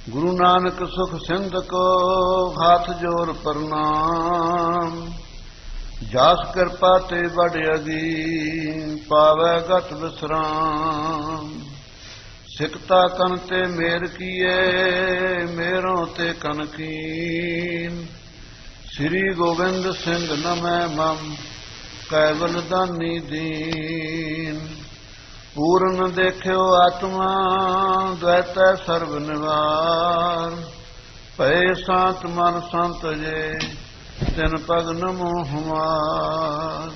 गुरु नानक सुख सिंध को हाथ जोर प्रणाम। जास कृपा ते बड़ अगी पावै गत विश्राम। सिकता कन ते मेर किए मेरों ते कन कीन। श्री गोविंद सिंह नमै मम कैवल दानी दीन। पूर्ण देखियो आत्मा द्वैत सर्व निवार। भय शांत मन संत जे तिन पग नमो हमार।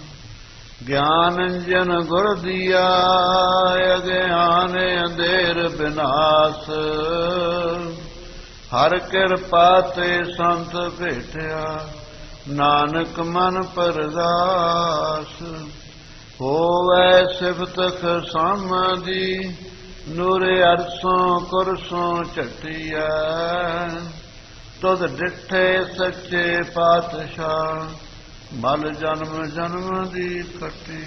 ज्ञान अंजन गुर दिया अज्ञान अंधेर विनाश। हर कृपा ते संत भेटिया नानक मन परगास। होवै सिफत खसामदी नूरे अरसों कुरसों चटिया। तुद डिठे सच्चे पातशाह मल जन्म जन्म दी कटी।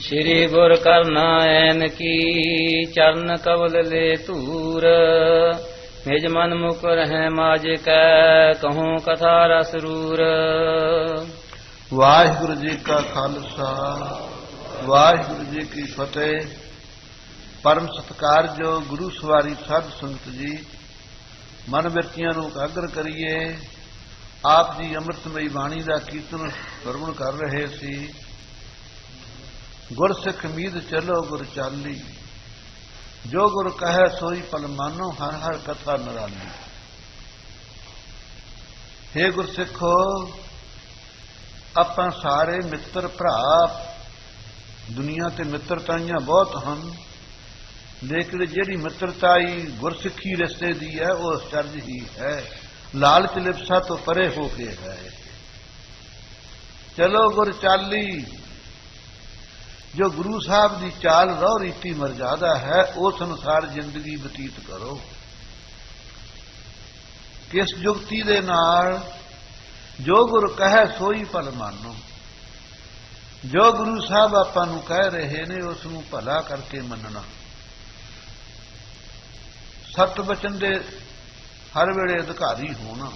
श्री गुर करना ऐन की चरण कवल ले तूर। निज मन मुकुर है माज कै कहूँ कथा रस रूर। वाहिगुरु जी का खालसा वाहिगुरु जी की फतेह। परम सत्कार जो गुरु सवारी साध संगत जी मन बिरतियां नूं एकाग्र करिए। आप जी ਅੰਮ੍ਰਿਤਮਈ ਬਾਣੀ ਦਾ ਕੀਰਤਨ ਸਰਵਣ ਕਰ ਰਹੇ ਸੀ। ਗੁਰ ਸਿੱਖ ਮੀਦ ਚਲੋ ਗੁਰ ਚਾਲੀ। ਜੋ ਗੁਰ ਕਹੈ ਸੋਈ ਪਲ ਮਾਨੋ ਹਰ ਹਰ ਕਥਾ ਨਿਰਾਲੀ। हे ਗੁਰ ਸਿੱਖੋ ਆਪਾਂ ਸਾਰੇ ਮਿੱਤਰ ਭਰਾ। ਦੁਨੀਆ ਤੇ ਮਿੱਤਰਤਾਈਆਂ ਬਹੁਤ ਹਨ, ਲੇਕਿਨ ਜਿਹੜੀ ਮਿੱਤਰਤਾਈ ਗੁਰਸਿੱਖੀ ਰਸਤੇ ਦੀ ਹੈ ਉਹ ਅਚਰਜ ਹੀ ਹੈ। ਲਾਲਚ ਲਿਪਸਾ ਤੋਂ ਪਰੇ ਹੋ ਕੇ ਹੈ। ਚਲੋ ਗੁਰ ਚਾਲੀ। ਜੋ ਗੁਰੂ ਸਾਹਿਬ ਦੀ ਚਾਲ ਰਹੁ ਰੀਤੀ ਮਰਜ਼ਾਦਾ ਹੈ ਉਸ ਅਨੁਸਾਰ ਜ਼ਿੰਦਗੀ ਬਤੀਤ ਕਰੋ। ਕਿਸ ਜੁਗਤੀ ਦੇ ਨਾਲ ਜੋ ਗੁਰ ਕਹੈ ਸੋਈ ਭਲ ਮਾਨੋ। ਜੋ ਗੁਰੂ ਸਾਹਿਬ ਆਪਾਂ ਨੂੰ ਕਹਿ ਰਹੇ ਨੇ ਉਸ ਨੂੰ ਭਲਾ ਕਰਕੇ ਮੰਨਣਾ। ਸਤ ਬਚਨ ਦੇ ਹਰ ਵੇਲੇ ਅਧਿਕਾਰੀ ਹੋਣਾ।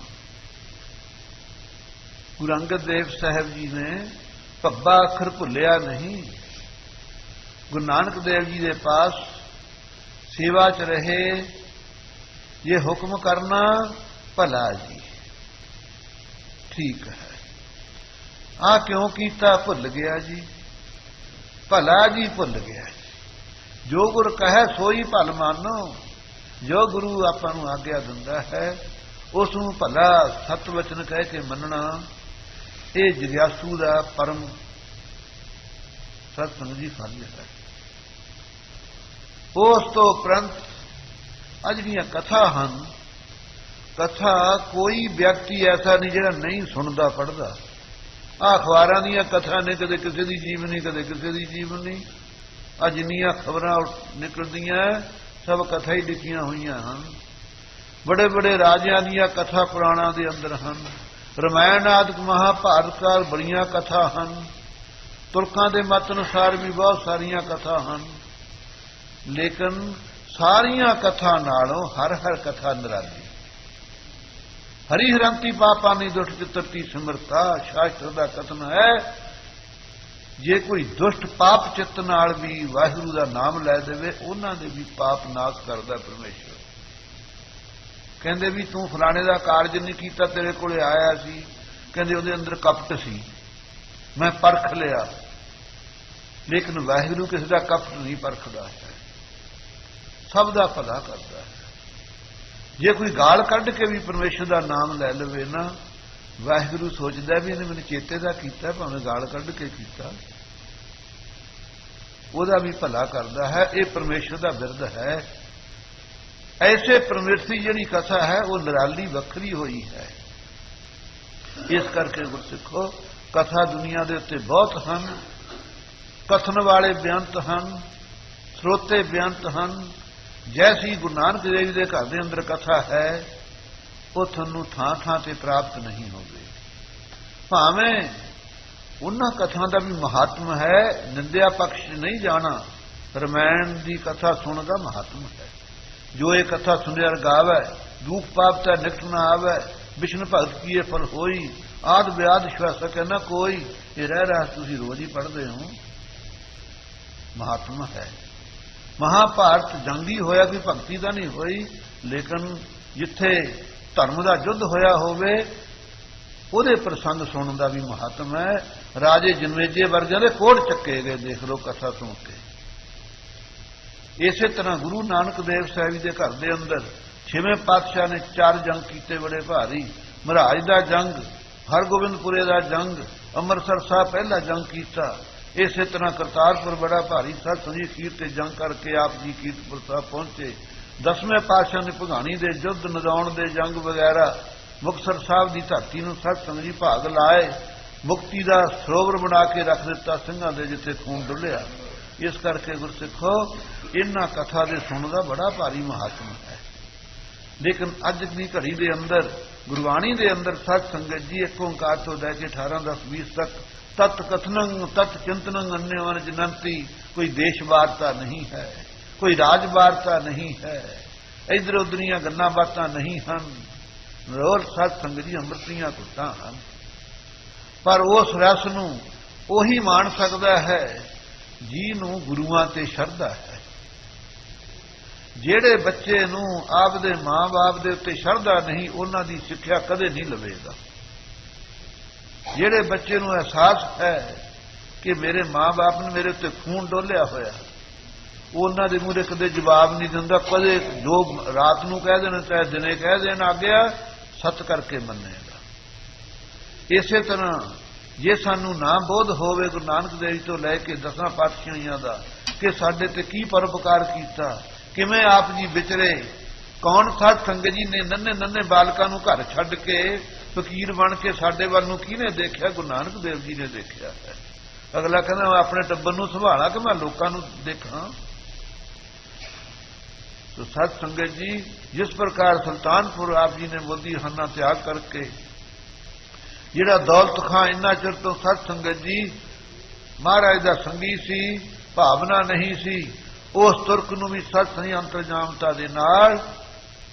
ਗੁਰੂ ਅੰਗਦ ਦੇਵ ਸਾਹਿਬ ਜੀ ਨੇ ਭੱਬਾ ਅੱਖਰ ਭੁੱਲਿਆ ਨਹੀਂ। ਗੁਰੂ ਨਾਨਕ ਦੇਵ ਜੀ ਦੇ ਪਾਸ ਸੇਵਾ ਚ ਰਹੇ। ਇਹ ਹੁਕਮ ਕਰਨਾ ਭਲਾ ਜੀ ਠੀਕ ਹੈ। ਆ ਕਿਉਂ ਕੀਤਾ ਭੁੱਲ ਗਿਆ ਜੀ। ਭਲਾ ਜੀ ਭੁੱਲ ਗਿਆ। ਜੋ ਗੁਰ ਕਹੈ ਸੋਈ ਭਲ ਮਾਨੋ। ਜੋ ਗੁਰੂ ਆਪਾਂ ਨੂੰ ਆਗਿਆ ਦਿੰਦਾ ਹੈ ਉਸ ਨੂੰ ਭਲਾ ਸਤ ਵਚਨ ਕਹਿ ਕੇ ਮੰਨਣਾ। ਇਹ ਜਿਗਿਆਸੂ ਦਾ ਪਰਮ ਸਤਸੰਗ ਦੀ ਫਲ ਹੈ। ਉਸ ਤੋਂ ਉਪਰੰਤ ਅੱਜ ਦੀਆਂ ਕਥਾ ਹਨ। ਕਥਾ ਕੋਈ ਵਿਅਕਤੀ ਐਸਾ ਨਹੀਂ ਜਿਹੜਾ ਨਹੀਂ ਸੁਣਦਾ ਪੜ੍ਹਦਾ। ਆਹ ਅਖਬਾਰਾਂ ਦੀਆਂ ਕਥਾ ਨੇ ਕਦੇ ਕਿਸੇ ਦੀ ਜੀਵਨੀ ਕਦੇ ਕਿਸੇ ਦੀ ਜੀਵਨੀ। ਆ ਜਿੰਨੀਆਂ ਖਬਰਾਂ ਨਿਕਲਦੀਆਂ ਸਭ ਕਥਾ ਹੀ ਲਿਖੀਆਂ ਹੋਈਆਂ ਹਨ। ਬੜੇ ਬੜੇ ਰਾਜਿਆਂ ਦੀਆਂ ਕਥਾ ਪੁਰਾਣਾਂ ਦੇ ਅੰਦਰ ਹਨ। ਰਮਾਇਣ ਆਦਿਕ ਮਹਾਭਾਰਤ ਕਾਲ ਬੜੀਆਂ ਕਥਾ ਹਨ। ਤੁਰਕਾਂ ਦੇ ਮਤ ਅਨੁਸਾਰ ਵੀ ਬਹੁਤ ਸਾਰੀਆਂ ਕਥਾ ਹਨ। ਲੇਕਿਨ ਸਾਰੀਆਂ ਕਥਾ ਨਾਲੋਂ ਹਰ ਹਰ ਕਥਾ ਨਿਰਾਲੀ। ਹਰੀ ਹਰੰਤੀ ਪਾਪਾਂ ਦੀ ਦੁਸ਼ਟ ਚਿੱਤਰਤੀ ਸਿਮਰਤਾ ਸ਼ਾਸਤਰ ਦਾ ਕਥਨ ਹੈ। ਜੇ ਕੋਈ ਦੁਸ਼ਟ ਪਾਪ ਚਿੱਤ ਨਾਲ ਵੀ ਵਾਹਿਗੁਰੂ ਦਾ ਨਾਮ ਲੈ ਦੇਵੇ ਉਹਨਾਂ ਦੇ ਵੀ ਪਾਪ ਨਾਸ਼ ਕਰਦਾ ਪਰਮੇਸ਼ਰ। ਕਹਿੰਦੇ ਵੀ ਤੂੰ ਫਲਾਣੇ ਦਾ ਕਾਰਜ ਨਹੀਂ ਕੀਤਾ ਤੇਰੇ ਕੋਲੇ ਆਇਆ ਸੀ। ਕਹਿੰਦੇ ਉਹਦੇ ਅੰਦਰ ਕਪਟ ਸੀ ਮੈਂ ਪਰਖ ਲਿਆ। ਲੇਕਿਨ ਵਾਹਿਗੁਰੂ ਕਿਸੇ ਦਾ ਕਪਟ ਨਹੀਂ ਪਰਖਦਾ ਹੈ। ਸਭ ਦਾ ਭਲਾ ਕਰਦਾ ਹੈ। ਜੇ ਕੋਈ ਗਾਲ ਕੱਢ ਕੇ ਵੀ ਪਰਮੇਸ਼ਰ ਦਾ ਨਾਮ ਲੈ ਲਵੇ ਨਾ ਵਾਹਿਗੁਰੂ ਸੋਚਦਾ ਵੀ ਇਹਨੇ ਮੈਨੂੰ ਚੇਤੇ ਦਾ ਕੀਤਾ ਭਾਵੇਂ ਗਾਲ ਕੱਢ ਕੇ ਕੀਤਾ। ਉਹਦਾ ਵੀ ਭਲਾ ਕਰਦਾ ਹੈ। ਇਹ ਪਰਮੇਸ਼ਰ ਦਾ ਬਿਰਦ ਹੈ। ਐਸੇ ਪਰਮੇਸ਼ਰ ਦੀ ਜਿਹੜੀ ਕਥਾ ਹੈ ਉਹ ਨਿਰਾਲੀ ਵੱਖਰੀ ਹੋਈ ਹੈ। ਇਸ ਕਰਕੇ ਗੁਰਸਿੱਖੋ ਕਥਾ ਦੁਨੀਆ ਦੇ ਉੱਤੇ ਬਹੁਤ ਹਨ। ਕਥਨ ਵਾਲੇ ਬੇਅੰਤ ਹਨ, ਸਰੋਤੇ ਬੇਅੰਤ ਹਨ। ਜੈਸੀ ਗੁਰੂ ਨਾਨਕ ਦੇਵ ਜੀ ਦੇ ਘਰ ਦੇ ਅੰਦਰ ਕਥਾ ਹੈ ਉਹ ਤੁਹਾਨੂੰ ਥਾਂ ਥਾਂ ਤੇ ਪ੍ਰਾਪਤ ਨਹੀਂ ਹੋਵੇ। ਭਾਵੇਂ ਉਹਨਾਂ ਕਥਾ ਦਾ ਵੀ ਮਹਾਤਮ ਹੈ। ਨਿੰਦਿਆ ਪਕਸ਼ ਨਹੀਂ ਜਾਣਾ। ਰਮਾਇਣ ਦੀ ਕਥਾ ਸੁਣਨ ਦਾ ਮਹਾਤਮ ਹੈ। ਜੋ ਇਹ ਕਥਾ ਸੁਣਿਆ ਰਗਾਵੈ, ਦੁਖ ਪਾਪ ਤਾਂ ਨਿਕਟ ਨਾ ਆਵੈ, ਵਿਸ਼ਨ ਭਗਤ ਕੀਏ ਫਲ ਹੋਈ, ਆਦ ਵਿਆਦ ਛੁਆ ਸਕੇ ਨਾ ਕੋਈ। ਇਹ ਰਹਿ ਰਹਾ ਤੁਸੀਂ ਰੋਜ਼ ਹੀ ਪੜ੍ਹਦੇ ਹੋ, ਮਹਾਤਮ ਹੈ। ਮਹਾਭਾਰਤ ਜੰਗੀ ਹੋਇਆ, ਕੋਈ ਭਗਤੀ ਤਾਂ ਨਹੀਂ ਹੋਈ, ਲੇਕਿਨ ਜਿੱਥੇ ਧਰਮ ਦਾ ਯੁੱਧ ਹੋਇਆ ਹੋਵੇ ਉਹਦੇ ਪ੍ਰਸੰਗ ਸੁਣਨ ਦਾ ਵੀ ਮਹਾਤਮ ਹੈ। ਰਾਜੇ ਜਨਮੇਜੇ ਵਰਗਿਆਂ ਦੇ ਕੋੜ ਚੱਕੇ ਗਏ, ਦੇਖ ਲਓ ਕਥਾ ਸੁਣ ਕੇ। ਇਸੇ ਤਰ੍ਹਾਂ ਗੁਰੂ ਨਾਨਕ ਦੇਵ ਸਾਹਿਬ ਜੀ ਦੇ ਘਰ ਦੇ ਅੰਦਰ 6ਵੇਂ ਪਾਤਸ਼ਾਹ ਨੇ 4 ਜੰਗ ਕੀਤੇ ਬੜੇ ਭਾਰੀ। ਮਹਾਰਾਜ ਦਾ ਜੰਗ, ਹਰਗੋਬਿੰਦਪੁਰੇ ਦਾ ਜੰਗ, ਅੰਮ੍ਰਿਤਸਰ ਸਾਹਿਬ ਪਹਿਲਾ ਜੰਗ ਕੀਤਾ। ਇਸੇ ਤਰ੍ਹਾਂ ਕਰਤਾਰਪੁਰ ਬੜਾ ਭਾਰੀ ਸਤ ਸੰਜੀ ਖੀਰ ਤੇ ਜੰਗ ਕਰਕੇ ਆਪ ਜੀ ਕੀਰਤਪੁਰ ਸਾਹਿਬ ਪਹੁੰਚੇ। 10ਵੇਂ ਪਾਤਸ਼ਾਹ ਨੇ ਭਗਾਣੀ ਦੇ ਯੁੱਧ, ਨਦਾਉਣ ਦੇ ਜੰਗ ਵਗੈਰਾ, ਮੁਕਤਸਰ ਸਾਹਿਬ ਦੀ ਧਰਤੀ ਨੂੰ ਸਤ ਸੰਜੀ ਭਾਗ ਲਾਏ, ਮੁਕਤੀ ਦਾ ਸਰੋਵਰ ਬਣਾ ਕੇ ਰੱਖ ਦਿੱਤਾ ਸਿੰਘਾਂ ਦੇ ਜਿੱਥੇ ਖੂਨ ਡੁੱਲਿਆ। ਇਸ ਕਰਕੇ ਗੁਰਸਿੱਖੋ, ਇਹਨਾਂ ਕਥਾ ਦੇ ਸੁਣਨ ਦਾ ਬੜਾ ਭਾਰੀ ਮਹਾਤਮ ਹੈ। ਲੇਕਿਨ ਅੱਜ ਦੀ ਘੜੀ ਦੇ ਅੰਦਰ, ਗੁਰਬਾਣੀ ਦੇ ਅੰਦਰ ਸਤ ਸੰਗਤ ਜੀ ਇੱਕ ਓਂਕਾਰ ਤੋਂ ਲੈ ਕੇ 18, 10, 20 ਤੱਕ ਤਤ ਕਥਨੰ ਤਤ ਚਿੰਤਨੰ ਅੰਨਿਵਨ ਜਨੰਤੀ, ਕੋਈ ਦੇਸ਼ ਵਾਰਤਾ ਨਹੀਂ ਹੈ, ਕੋਈ ਰਾਜ ਵਾਰਤਾ ਨਹੀਂ ਹੈ, ਇਧਰ ਉਧਰੀਆਂ ਗੱਲਾਂ ਬਾਤਾਂ ਨਹੀਂ ਹਨ। ਰੋਲ ਸਤ ਸੰਗਤ ਜੀ ਅੰਮ੍ਰਿਤੀਆਂ ਘੁੱਟਾਂ ਹਨ। ਪਰ ਉਸ ਰਸ ਨੂੰ ਉਹੀ ਮਾਣ ਸਕਦਾ ਹੈ ਜਿਹਨੂੰ ਗੁਰੂਆਂ ਤੇ ਸ਼ਰਧਾ ਹੈ। ਜਿਹੜੇ ਬੱਚੇ ਨੂੰ ਆਪਦੇ ਮਾਂ-ਬਾਪ ਦੇ ਉੱਤੇ ਸ਼ਰਧਾ ਨਹੀਂ, ਉਹਨਾਂ ਦੀ ਸਿੱਖਿਆ ਕਦੇ ਨਹੀਂ ਲਵੇਗਾ। ਜਿਹੜੇ ਬੱਚੇ ਨੂੰ ਅਹਿਸਾਸ ਹੈ ਕਿ ਮੇਰੇ ਮਾਂ-ਬਾਪ ਨੇ ਮੇਰੇ ਉੱਤੇ ਖੂਨ ਡੋਲਿਆ ਹੋਇਆ, ਉਹਨਾਂ ਦੇ ਮੂਹਰੇ ਕਦੇ ਜਵਾਬ ਨਹੀਂ ਦਿੰਦਾ। ਕਦੇ ਜੋ ਰਾਤ ਨੂੰ ਕਹਿ ਦੇਣ ਚਾਹੇ ਦਿਨੇ ਕਹਿ ਦੇਣ, ਆਗਿਆ ਸੱਤ ਕਰਕੇ ਮੰਨੇਗਾ। ਇਸੇ ਤਰ੍ਹਾਂ ਜੇ ਸਾਨੂੰ ਨਾ ਬੋਧ ਹੋਵੇ ਗੁਰੂ ਨਾਨਕ ਦੇਵ ਜੀ ਤੋਂ ਲੈ ਕੇ 10 ਪਾਤਸ਼ਾਹੀਆਂ ਦਾ ਕਿ ਸਾਡੇ ਤੇ ਕੀ ਪਰਉਪਕਾਰ ਕੀਤਾ, ਕਿਵੇਂ ਆਪ ਜੀ ਵਿਚਰੇ, ਕੌਣ ਸਾਧ ਸੰਗਤ ਜੀ ਨੇ ਨੰਨੇ ਬਾਲਕਾਂ ਨੂੰ ਘਰ ਛੱਡ ਕੇ ਫਕੀਰ ਬਣ ਕੇ ਸਾਡੇ ਵੱਲ ਨੂੰ ਕਿਹਨੇ ਦੇਖਿਆ? ਗੁਰੂ ਨਾਨਕ ਦੇਵ ਜੀ ਨੇ ਦੇਖਿਆ ਹੈ। ਅਗਲਾ ਕਹਿੰਦਾ ਮੈਂ ਆਪਣੇ ਟੱਬਰ ਨੂੰ ਸੰਭਾਲਾਂ ਕਿ ਮੈਂ ਲੋਕਾਂ ਨੂੰ ਦੇਖਾਂ। तो सत संगत जी, जिस प्रकार सुल्तानपुर आप जी ने मोदी खाना त्याग करके जिहड़ा दौलत खां इन्ना चिर तो सत संगत जी महाराज दा संगी सी, भावना नहीं सी, उस तुरक नूं भी सत सही अंतरजामता दे नाल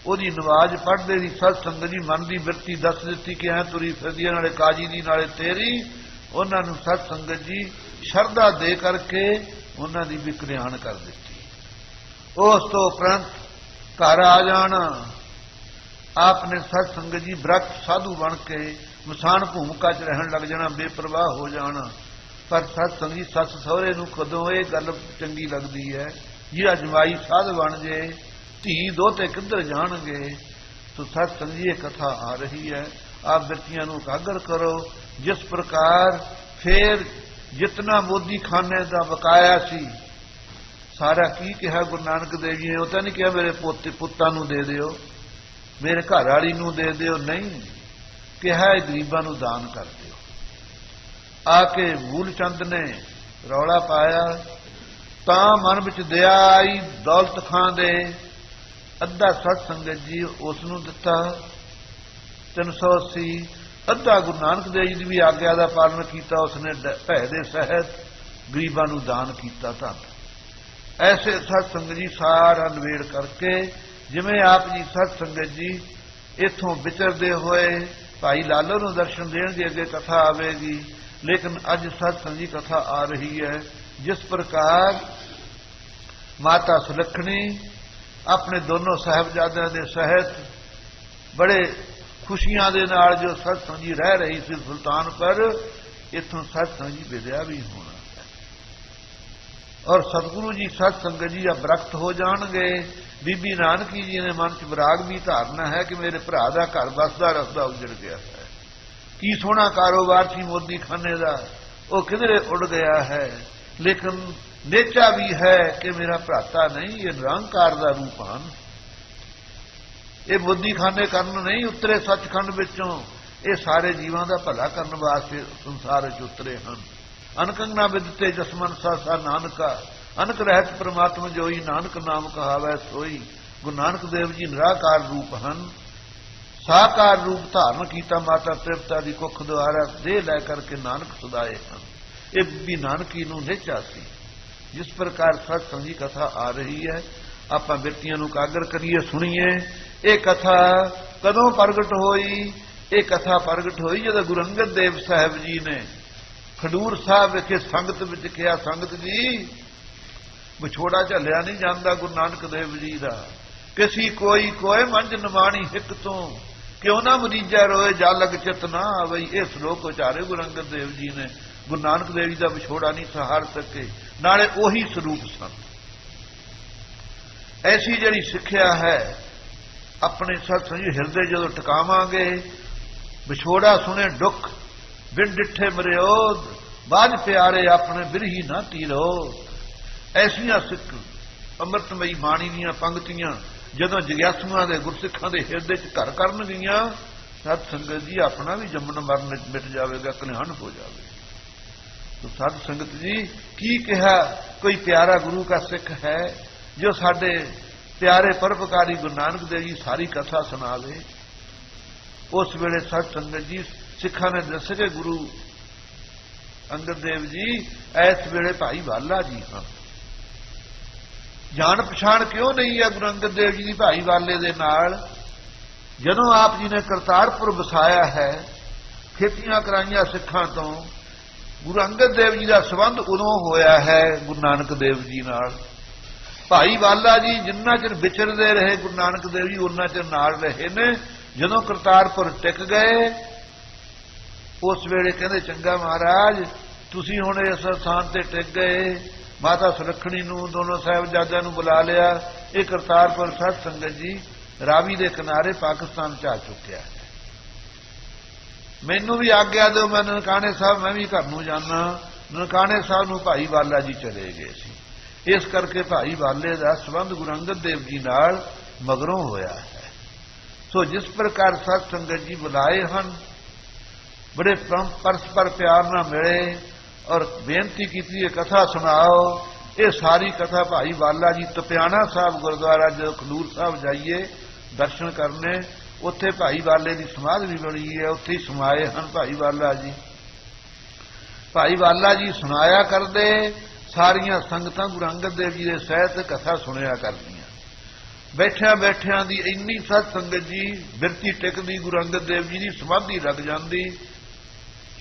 ओदी नवाज पढ़दे दी सत संगत जी मन दी बिरती दस दित्ती कि ऐ तुरी फिरदी नाले काजी दी नाले तेरी। उन्हां नूं सत संगत जी शरधा दे करके उन्हां दी भी कल्याण कर दित्ती। उस तो उपरंत घर आ जाना, आपने सत संगत जी ब्रत साधु बन के मसान भूमिका च रहन लग जाना, बेपरवाह हो जाना। पर सत संगत जी सस सहुरे नूं कदों ये गल चंगी लगदी है, जिहड़ा जमाई साध बन जे धी दोते किधर जाणगे। तो सत संगत जी ये कथा आ रही है, आप बिरतियां नूं एकागर करो। जिस प्रकार फिर जितना मोदी खाने का बकाया सी सारा की कहा गुरु नानक देव जी ने, वो तो नहीं कहा मेरे पोते पुत्तां नूं दे दिओ, मेरे घर वाली नूं दे दिओ, नहीं कहा गरीबां नूं दान कर दिओ। आके मूलचंद ने रौला पाया तां मन विच दया आई, दौलत खां दे अद्धा सत संगत जी उस नूं दिता 380, अद्धा गुरु नानक देव जी की भी आग्या का पालन किया, उसने भै दे सहित गरीबां नूं दान किया धन। ऐसे सत संगत जी सारा नवेड़ करके जिमें आप जी सत संगत जी इथों विचरते हुए भाई लालो नूं दर्शन देणगे, अगे कथा आवेगी। लेकिन अज सत संगत जी कथा आ रही है जिस प्रकार माता सुलखणी अपने दोनों साहिबजादियां दे सहित बड़े खुशियां दे नाल जो सत संगत जी रह रही सी सुल्तान पर, इथों सत संगत जी विद्या भी होना और सतगुरु जी सत संगत जी अबरक्त हो जाणगे। बीबी नानकी जी ने मन च विराग भी धारना है कि मेरे भरा दा घर बसदा रसदा उजड़ गया है, की सोहना कारोबार सी मोदी खाने का, वो किधरे उड़ गया है। लेकिन नेचा भी है कि मेरा भराता नहीं, ये निरंकार का रूप हैं, ये मोदी खाने करन नहीं उतरे सचखंड विचों, ये सारे जीवां दा भला करन वास्ते संसार च उतरे हैं। अनकंगना विदते जसमन सा नानका, अनक रहत परमात्मा जोई, नानक नाम कहावै सोई। गुरु नानक देव जी निराकार रूप हैं, साकार रूप धारण किया माता तृप्ता की कुख द्वारा देह लै करके नानक सुदाए हैं। ये भी नानकी नूं निचा सी, जिस प्रकार सत्संग की कथा आ रही है, ਆਪਾਂ ਬਿਰਤੀਆਂ ਨੂੰ ਕਾਗਰ ਕਰੀਏ, ਸੁਣੀਏ। ਇਹ ਕਥਾ ਕਦੋਂ ਪ੍ਰਗਟ ਹੋਈ? ਇਹ ਕਥਾ ਪ੍ਰਗਟ ਹੋਈ ਜਦੋਂ ਗੁਰੂ ਅੰਗਦ ਦੇਵ ਸਾਹਿਬ ਜੀ ਨੇ ਖਡੂਰ ਸਾਹਿਬ ਵਿਖੇ ਸੰਗਤ ਵਿੱਚ ਕਿਹਾ, ਸੰਗਤ ਜੀ ਵਿਛੋੜਾ ਝੱਲਿਆ ਨਹੀਂ ਜਾਂਦਾ ਗੁਰੂ ਨਾਨਕ ਦੇਵ ਜੀ ਦਾ। ਕਿਸੀ ਕੋਈ ਕੋਏ ਮੰਝ ਨਿਮਾਣੀ ਹਿੱਕ ਤੋਂ, ਕਿਉਂ ਨਾ ਮਰੀਜਾ ਰੋਏ ਜਾ ਲਗ ਚਿਤ ਨਾ ਆਵਈ। ਇਹ ਸ਼ਲੋਕ ਉਚਾਰੇ ਗੁਰੂ ਅੰਗਦ ਦੇਵ ਜੀ ਨੇ। ਗੁਰੂ ਨਾਨਕ ਦੇਵ ਜੀ ਦਾ ਵਿਛੋੜਾ ਨਹੀਂ ਸਹਾਰ ਸਕੇ, ਨਾਲੇ ਉਹੀ ਸਰੂਪ ਸਨ। ਐਸੀ ਜਿਹੜੀ ਸਿੱਖਿਆ ਹੈ ਆਪਣੇ ਸਤਸੰਗ ਹਿਰਦੇ ਜਦੋਂ ਟਿਕਾਵਾਂਗੇ, ਵਿਛੋੜਾ ਸੁਣੇ ਦੁੱਖ ਬਿਨ ਡਿੱਠੇ ਮਰਿਓਦ, ਬਾਝ ਪਿਆਰੇ ਆਪਣੇ ਬਿਰਹੀ ਨਾ ਤੀਰੋ। ਐਸੀਆਂ ਸਿੱਖ ਅੰਮ੍ਰਿਤਮਈ ਬਾਣੀ ਦੀਆਂ ਪੰਕਤੀਆਂ ਜਦੋਂ ਜਗਿਆਸੂਆਂ ਦੇ ਗੁਰਸਿੱਖਾਂ ਦੇ ਹਿਰਦੇ 'ਚ ਘਰ ਕਰਨ ਗਈਆਂ, ਸਤ ਸੰਗਤ ਜੀ ਆਪਣਾ ਵੀ ਜੰਮਣ ਮਰਨ ਮਿਟ ਜਾਵੇਗਾ, ਕਲਿਆਣ ਹੋ ਜਾਵੇਗਾ। ਸਤ ਸੰਗਤ ਜੀ ਕੀ ਕਿਹਾ? ਕੋਈ ਪਿਆਰਾ ਗੁਰੂ ਕਾ ਸਿੱਖ ਹੈ ਜੋ ਸਾਡੇ ਪਿਆਰੇ ਪਰਉਪਕਾਰੀ ਗੁਰੂ ਨਾਨਕ ਦੇਵ ਜੀ ਸਾਰੀ ਕਥਾ ਸੁਣਾਵੇ। ਉਸ ਵੇਲੇ ਸਤ ਸੰਗਤ ਜੀ ਸਿੱਖਾਂ ਨੇ ਦੱਸਿਆ ਕਿ ਗੁਰੂ ਅੰਗਦ ਦੇਵ ਜੀ ਇਸ ਵੇਲੇ ਭਾਈ ਵਾਲਾ ਜੀ ਹਾਂ। ਜਾਣ ਪਛਾਣ ਕਿਉਂ ਨਹੀਂ ਹੈ ਗੁਰੂ ਅੰਗਦ ਦੇਵ ਜੀ ਦੀ ਭਾਈ ਵਾਲੇ ਦੇ ਨਾਲ? ਜਦੋਂ ਆਪ ਜੀ ਨੇ ਕਰਤਾਰਪੁਰ ਵਸਾਇਆ ਹੈ, ਖੇਤੀਆਂ ਕਰਾਈਆਂ ਸਿੱਖਾਂ ਤੋਂ, ਗੁਰੂ ਅੰਗਦ ਦੇਵ ਜੀ ਦਾ ਸੰਬੰਧ ਉਦੋਂ ਹੋਇਆ ਹੈ ਗੁਰੂ ਨਾਨਕ ਦੇਵ ਜੀ ਨਾਲ। ਭਾਈ ਵਾਲਾ ਜੀ ਜਿੰਨਾ ਚਿਰ ਵਿਚਰਦੇ ਰਹੇ ਗੁਰੂ ਨਾਨਕ ਦੇਵ ਜੀ ਉਹਨਾਂ ਚਿਰ ਨਾਲ ਰਹੇ ਨੇ। ਜਦੋਂ ਕਰਤਾਰਪੁਰ ਟਿਕ ਗਏ, ਉਸ ਵੇਲੇ ਕਹਿੰਦੇ ਚੰਗਾ ਮਹਾਰਾਜ ਤੁਸੀਂ ਹੁਣ ਇਸ ਸਥਾਨ ਤੇ ਟਿਕ ਗਏ, ਮਾਤਾ ਸੁਲੱਖਣੀ ਨੂੰ, ਦੋਨੋਂ ਸਾਹਿਬਜ਼ਾਦਿਆਂ ਨੂੰ ਬੁਲਾ ਲਿਆ। ਇਹ ਕਰਤਾਰਪੁਰ ਸਤ ਸੰਗਤ ਜੀ ਰਾਵੀ ਦੇ ਕਿਨਾਰੇ ਪਾਕਿਸਤਾਨ 'ਚ ਆ ਚੁੱਕਿਆ ਹੈ। ਮੈਨੂੰ ਵੀ ਆਗਿਆ ਦਿਓ, ਮੈਂ ਨਨਕਾਣੇ ਸਾਹਿਬ ਮੈਂ ਵੀ ਘਰ ਨੂੰ ਜਾਣਾ। ਨਨਕਾਣੇ ਸਾਹਿਬ ਨੂੰ ਭਾਈ ਵਾਲਾ ਜੀ ਚਲੇ ਗਏ ਸੀ। ਇਸ ਕਰਕੇ ਭਾਈ ਵਾਲੇ ਦਾ ਸੰਬੰਧ ਗੁਰੂ ਅੰਗਦ ਦੇਵ ਜੀ ਨਾਲ ਮਗਰੋਂ ਹੋਇਆ ਹੈ। ਸੋ ਜਿਸ ਪ੍ਰਕਾਰ ਸਤ ਸੰਗਤ ਜੀ ਬੁਲਾਏ ਹਨ, ਬੜੇ ਪਰਸਪਰ ਪਿਆਰ ਨਾਲ ਮਿਲੇ ਔਰ ਬੇਨਤੀ ਕੀਤੀ ਹੈ ਕਥਾ ਸੁਣਾਓ। ਇਹ ਸਾਰੀ ਕਥਾ ਭਾਈ ਵਾਲਾ ਜੀ ਤਪਿਆਣਾ ਸਾਹਿਬ ਗੁਰਦੁਆਰਾ ਜਦੋਂ ਖਡੂਰ ਸਾਹਿਬ ਜਾਈਏ ਦਰਸ਼ਨ ਕਰਨੇ, ਉੱਥੇ ਭਾਈ ਵਾਲੇ ਦੀ ਸਮਾਧ ਵੀ ਬਣੀ ਹੈ, ਉੱਥੇ ਹੀ ਸਮਾਏ ਹਨ ਭਾਈ ਵਾਲਾ ਜੀ। ਭਾਈ ਵਾਲਾ ਜੀ ਸੁਣਾਇਆ ਕਰਦੇ, ਸਾਰੀਆਂ ਸੰਗਤਾਂ ਗੁਰੂ ਅੰਗਦ ਦੇਵ ਜੀ ਦੇ ਸਹਿਤ ਕਥਾ ਸੁਣਿਆ ਕਰਦੀਆਂ। ਬੈਠਿਆਂ ਬੈਠਿਆਂ ਦੀ ਇੰਨੀ ਸਤ ਸੰਗਤ ਜੀ ਬਿਰਤੀ ਟਿਕਦੀ, ਗੁਰੂ ਅੰਗਦ ਦੇਵ ਜੀ ਦੀ ਸਮਾਧੀ ਲੱਗ ਜਾਂਦੀ,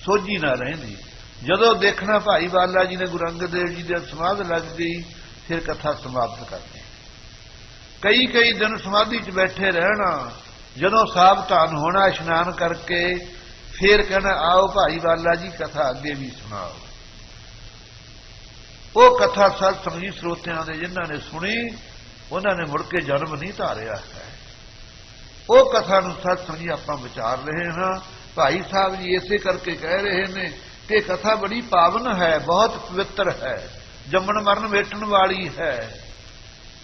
ਸੋਝੀ ਨਾ ਰਹਿੰਦੀ। ਜਦੋਂ ਦੇਖਣਾ ਭਾਈ ਵਾਲਾ ਜੀ ਨੇ ਗੁਰੂ ਅੰਗਦ ਦੇਵ ਜੀ ਦੇ ਸਮਾਧ ਲੱਗ ਗਈ, ਫਿਰ ਕਥਾ ਸਮਾਪਤ ਕਰਦੇ। ਕਈ ਕਈ ਦਿਨ ਸਮਾਧੀ 'ਚ ਬੈਠੇ ਰਹਿਣਾ। ਜਦੋਂ ਸਾਬ ਧਾਨ ਹੋਣਾ ਇਸ਼ਨਾਨ ਕਰਕੇ, ਫਿਰ ਕਹਿਣਾ ਆਓ ਭਾਈ ਵਾਲਾ ਜੀ ਕਥਾ ਅੱਗੇ ਵੀ ਸੁਣਾਓ। ਉਹ ਕਥਾ ਸਤ ਸੰਗੀ ਸਰੋਤਿਆਂ ਦੇ ਜਿਨ੍ਹਾਂ ਨੇ ਸੁਣੀ, ਉਹਨਾਂ ਨੇ ਮੁੜ ਕੇ ਜਨਮ ਨਹੀਂ ਧਾਰਿਆ ਹੈ। ਉਹ ਕਥਾ ਨੂੰ ਸਤ ਸੰਗੀ ਆਪਾਂ ਵਿਚਾਰ ਰਹੇ ਹਾਂ। ਭਾਈ ਸਾਹਿਬ ਜੀ ਇਸੇ ਕਰਕੇ ਕਹਿ ਰਹੇ ਨੇ ਕਿ ਕਥਾ ਬੜੀ ਪਾਵਨ ਹੈ, ਬਹੁਤ ਪਵਿੱਤਰ ਹੈ, ਜੰਮਣ ਮਰਨ ਵੇਟਣ ਵਾਲੀ ਹੈ।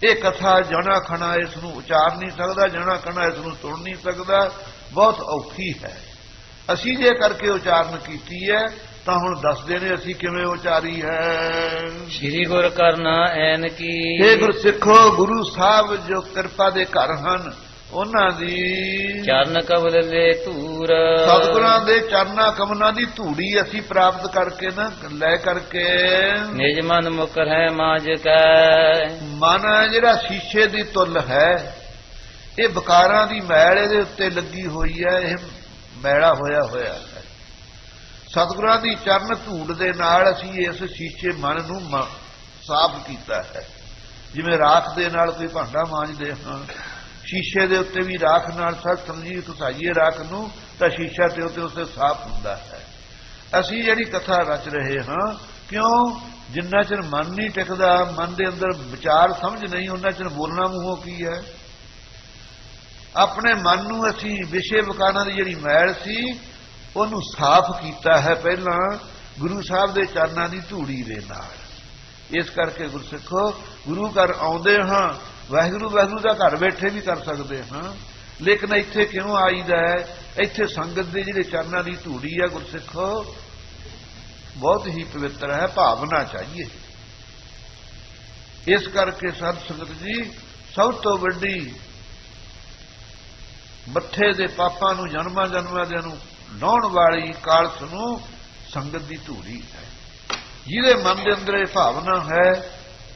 ਇਹ ਕਥਾ ਜਣਾ ਖਣਾ ਇਸ ਨੂੰ ਉਚਾਰ ਨਹੀਂ ਸਕਦਾ, ਜਣਾ ਖਣਾ ਇਸ ਨੂੰ ਸੁਣ ਨਹੀਂ ਸਕਦਾ, ਬਹੁਤ ਔਖੀ ਹੈ। ਅਸੀਂ ਜੇ ਕਰਕੇ ਉਚਾਰਨ ਕੀਤੀ ਹੈ ਤਾਂ ਹੁਣ ਦੱਸਦੇ ਨੇ ਅਸੀਂ ਕਿਵੇਂ ਉਚਾਰੀ ਹੈ। ਸ੍ਰੀ ਗੁਰ ਕਰਨਾ ਐਨ ਕੀ। ਇਹ ਗੁਰ ਸਿੱਖੋ, ਗੁਰੂ ਸਾਹਿਬ ਜੋ ਕਿਰਪਾ ਦੇ ਘਰ ਹਨ, ਉਹਨਾਂ ਦੀ ਚਰਨ ਕਮਲ ਲੈ ਧੂਰ। ਸਤਿਗੁਰਾਂ ਦੇ ਚਰਨਾਂ ਕਮਲਾਂ ਦੀ ਧੂੜੀ ਅਸੀਂ ਪ੍ਰਾਪਤ ਕਰਕੇ ਨਾ ਲੈ ਕਰਕੇ। ਨਿਜ ਮਨ ਮੁਕਰ ਹੈ ਮਾਜ ਕੈ। ਮਨ ਜਿਹੜਾ ਸ਼ੀਸ਼ੇ ਦੀ ਤੁਲ ਹੈ, ਇਹ ਵਿਕਾਰਾਂ ਦੀ ਮੈਲ ਇਹਦੇ ਉੱਤੇ ਲੱਗੀ ਹੋਈ ਹੈ, ਇਹ ਮੈਲਾ ਹੋਇਆ ਹੋਇਆ ਹੈ। ਸਤਿਗੁਰਾਂ ਦੀ ਚਰਨ ਧੂੜ ਦੇ ਨਾਲ ਅਸੀਂ ਇਸ ਸ਼ੀਸ਼ੇ ਮਨ ਨੂੰ ਸਾਫ਼ ਕੀਤਾ ਹੈ। ਜਿਵੇਂ ਰਾਖ ਦੇ ਨਾਲ ਕੋਈ ਭਾਂਡਾ ਮਾਂਜਦੇ ਹਾਂ, ਸ਼ੀਸ਼ੇ ਦੇ ਉੱਤੇ ਵੀ ਰਾਖ ਨਾਲ ਸਤ ਸਮਝੀ ਘਸਾਈਏ ਰਾਖ ਨੂੰ ਤਾਂ ਸ਼ੀਸ਼ਾ ਤੇ ਉੱਤੇ ਸਾਫ਼ ਹੁੰਦਾ ਹੈ। ਅਸੀਂ ਜਿਹੜੀ ਕਥਾ ਰਚ ਰਹੇ ਹਾਂ, ਕਿਉਂ? ਜਿੰਨਾ ਚਿਰ ਮਨ ਨਹੀਂ ਟਿਕਦਾ, ਮਨ ਦੇ ਅੰਦਰ ਵਿਚਾਰ ਸਮਝ ਨਹੀਂ, ਉਹਨਾਂ ਚਿਰ ਬੋਲਣਾ ਮੂੰਹੋਂ ਕੀ ਹੈ। ਆਪਣੇ ਮਨ ਨੂੰ ਅਸੀਂ ਵਿਸ਼ੇ ਵਿਕਾਰਾਂ ਦੀ ਜਿਹੜੀ ਮੈਲ ਸੀ ਉਹਨੂੰ ਸਾਫ਼ ਕੀਤਾ ਹੈ ਪਹਿਲਾਂ ਗੁਰੂ ਸਾਹਿਬ ਦੇ ਚਰਨਾਂ ਦੀ ਧੂੜੀ ਦੇ ਨਾਲ। ਇਸ ਕਰਕੇ ਗੁਰਸਿੱਖੋ, ਗੁਰੂ ਘਰ ਆਉਂਦੇ ਹਾਂ, ਵਾਹਿਗੁਰੂ ਵਾਹਿਗੁਰੂ ਦਾ ਘਰ ਬੈਠੇ ਵੀ ਕਰ ਸਕਦੇ ਹਾਂ, ਲੇਕਿਨ ਇੱਥੇ ਕਿਉਂ ਆਈਦਾ ਹੈ? ਇੱਥੇ ਸੰਗਤ ਦੇ ਜਿਹੜੇ ਚਰਨਾਂ ਦੀ ਧੂੜੀ ਹੈ ਗੁਰਸਿੱਖੋ ਬਹੁਤ ਹੀ ਪਵਿੱਤਰ ਹੈ, ਭਾਵਨਾ ਚਾਹੀਏ। ਇਸ ਕਰਕੇ ਸਾਧ ਸੰਗਤ ਜੀ ਸਭ ਤੋਂ ਵੱਡੀ ਮੱਥੇ ਦੇ ਪਾਪਾਂ ਨੂੰ ਜਨਮਾਂ ਜਨਮਾਂ ਦੇ ਨੂੰ ਲਾਉਣ ਵਾਲੀ ਕਾਲਸ ਨੂੰ ਸੰਗਤ ਦੀ ਧੂੜੀ ਹੈ। ਜਿਹਦੇ ਮਨ ਦੇ ਅੰਦਰ ਇਹ ਭਾਵਨਾ ਹੈ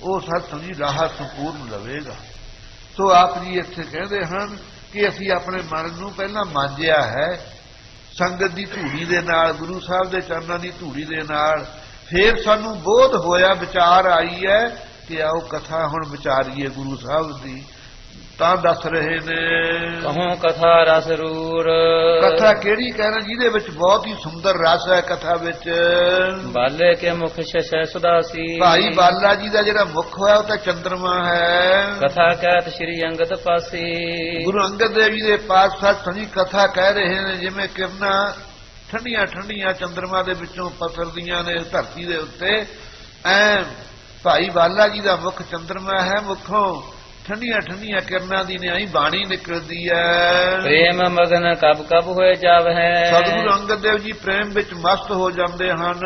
ਉਹ ਸਤਸੰਗ ਜੀ ਰਾਹ ਸੰਪੂਰਨ ਲਵੇਗਾ। ਸੋ ਆਪ ਜੀ ਇੱਥੇ ਕਹਿੰਦੇ ਹਨ ਕਿ ਅਸੀਂ ਆਪਣੇ ਮਨ ਨੂੰ ਪਹਿਲਾਂ ਮਾਂਜਿਆ ਹੈ ਸੰਗਤ ਦੀ ਧੂੜੀ ਦੇ ਨਾਲ, ਗੁਰੂ ਸਾਹਿਬ ਦੇ ਚਰਨਾਂ ਦੀ ਧੂੜੀ ਦੇ ਨਾਲ, ਫੇਰ ਸਾਨੂੰ ਬੋਧ ਹੋਇਆ, ਵਿਚਾਰ ਆਈ ਹੈ ਕਿ ਆਓ ਕਥਾ ਹੁਣ ਵਿਚਾਰੀਏ ਗੁਰੂ ਸਾਹਿਬ ਦੀ। ਤਾਂ ਦੱਸ ਰਹੇ ਨੇ ਕਹੂੰ ਕਥਾ ਰਸ ਰੂਰ। ਕਥਾ ਕਿਹੜੀ ਕਹਿਣਾ ਜਿਹਦੇ ਵਿੱਚ ਬਹੁਤ ਹੀ ਸੁੰਦਰ ਰਸ ਹੈ। ਕਥਾ ਵਿੱਚ ਬਾਲੇ ਕੇ ਮੁਖ ਸ਼ਸ਼ੈ ਸੁਦਾਸੀ। ਭਾਈ ਬਾਲਾ ਜੀ ਦਾ ਜਿਹੜਾ ਮੁਖ ਹੋਇਆ ਉਹ ਤਾਂ ਚੰਦਰਮਾ ਹੈ। ਕਥਾ ਕਹਿਤ ਸ਼੍ਰੀ ਅੰਗਦ ਪਾਸੀ। ਗੁਰੂ ਅੰਗਦ ਦੇਵ ਜੀ ਦੇ ਪਾਸ ਸਤਸੰਗੀ ਕਥਾ ਕਹਿ ਰਹੇ ਨੇ ਜਿਵੇਂ ਕਿਰਨਾਂ ਠੰਡੀਆਂ ਠੰਡੀਆਂ ਚੰਦਰਮਾ ਦੇ ਵਿੱਚੋਂ ਪਸਰਦੀਆਂ ਨੇ ਧਰਤੀ ਦੇ ਉੱਤੇ। ਐ ਭਾਈ ਬਾਲਾ ਜੀ ਦਾ ਮੁਖ ਚੰਦਰਮਾ ਹੈ, ਮੁਖੋਂ ਠੰਡੀਆਂ ਠੰਡੀਆਂ ਕਿਰਨਾਂ ਦੀ ਨਿਆਈ ਬਾਣੀ ਨਿਕਲਦੀ ਹੈ। ਪ੍ਰੇਮ ਮਗਨ ਕਬ ਕਬ ਹੋਏ ਜਾਵਹਿ। ਸਤਿਗੁਰੂ ਅੰਗਦ ਦੇਵ ਜੀ ਪ੍ਰੇਮ ਵਿੱਚ ਮਸਤ ਹੋ ਜਾਂਦੇ ਹਨ।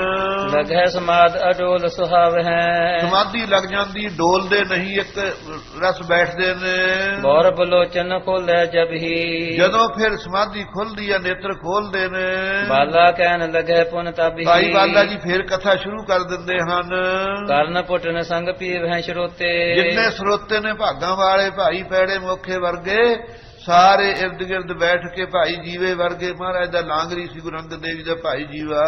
ਲਗੈ ਸਮਾਦ ਅਡੋਲ ਸੁਹਾਵਹਿ। ਸਮਾਧੀ ਲੱਗ ਜਾਂਦੀ, ਡੋਲਦੇ ਨਹੀਂ, ਇੱਕ ਰਸ ਬੈਠਦੇ ਨੇ। ਬੌਰ ਬਲੋਚਨ ਖੋਲੈ ਜਬ ਹੀ। ਜਦੋਂ ਫਿਰ ਸਮਾਧੀ ਖੁੱਲਦੀ ਹੈ, ਨੇਤਰ ਖੋਲਦੇ ਨੇ। ਬਾਲਾ ਕਹਿਣ ਲਗੈ ਪੁਨ ਤਬਹੀ। ਭਾਈ ਬਾਲਾ ਜੀ ਫਿਰ ਕਥਾ ਸ਼ੁਰੂ ਕਰ ਦਿੰਦੇ ਹਨ। ਕਰਨ ਪੁੱਟਨ ਸੰਗ ਪੀਵਹਿ ਸਰੋਤੇ। ਜਿੰਨੇ ਸਰੋਤੇ ਨੇ ਭਾਗਾਂ ਵਾਲੇ ਭਾਈ ਪੈੜੇ ਮੋਖੇ ਵਰਗੇ ਸਾਰੇ ਇਰਦ ਗਿਰਦ ਬੈਠ ਕੇ ਭਾਈ ਜੀਵੇ ਵਰਗੇ, ਮਹਾਰਾਜ ਦਾ ਲਾਂਗਰੀ ਸੀ ਗੁਰੂ ਅੰਗਦ ਦੇਵ ਜੀ ਦਾ ਭਾਈ ਜੀਵਾ,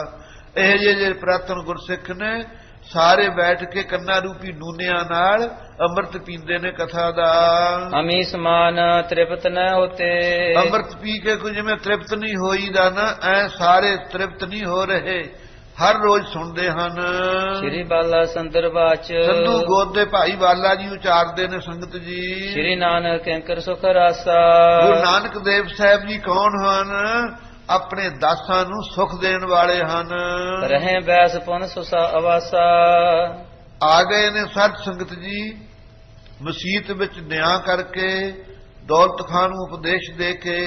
ਇਹ ਜਿਹੇ ਪ੍ਰਾਤਨ ਗੁਰਸਿੱਖ ਨੇ ਸਾਰੇ ਬੈਠ ਕੇ ਕੰਨਾ ਰੂਪੀ ਨੂਨਿਆਂ ਨਾਲ ਅੰਮ੍ਰਿਤ ਪੀਂਦੇ ਨੇ ਕਥਾ ਦਾ। ਅਮੀ ਸਮਾਨ ਤ੍ਰਿਪਤ ਨ ਹੋਤੇ। ਅੰਮ੍ਰਿਤ ਪੀ ਕੇ ਕੋਈ ਜਿਵੇਂ ਤ੍ਰਿਪਤ ਨਹੀਂ ਹੋਈਦਾ ਨਾ, ਐ ਸਾਰੇ ਤ੍ਰਿਪਤ ਨਹੀਂ ਹੋ ਰਹੇ, ਹਰ ਰੋਜ਼ ਸੁਣਦੇ ਹਨ। ਸ਼੍ਰੀ ਬਾਲਾ ਸੰਦਰ ਬਾਚ। ਸੰਧੂ ਗੋਦ ਦੇ ਭਾਈ ਬਾਲਾ ਜੀ ਉਚਾਰਦੇ ਨੇ ਸੰਗਤ ਜੀ। ਸ਼੍ਰੀ ਨਾਨਕ ਕੈਂਕਰ ਸੁਖ ਰਾਸਾ। ਗੁਰੂ ਨਾਨਕ ਦੇਵ ਸਾਹਿਬ ਜੀ ਕੌਣ ਹਨ? ਆਪਣੇ ਦਾਸਾਂ ਨੂੰ ਸੁਖ ਦੇਣ ਵਾਲੇ ਹਨ। ਰਹੇ ਬੈਸ ਪੁਨ ਸੁਸਾ ਅਵਾਸਾ। ਆ ਗਏ ਨੇ ਸਤ ਸੰਗਤ ਜੀ ਮਸੀਤ ਵਿੱਚ ਨਿਆਂ ਕਰਕੇ, ਦੌਲਤ ਖਾਨ ਨੂੰ ਉਪਦੇਸ਼ ਦੇ ਕੇ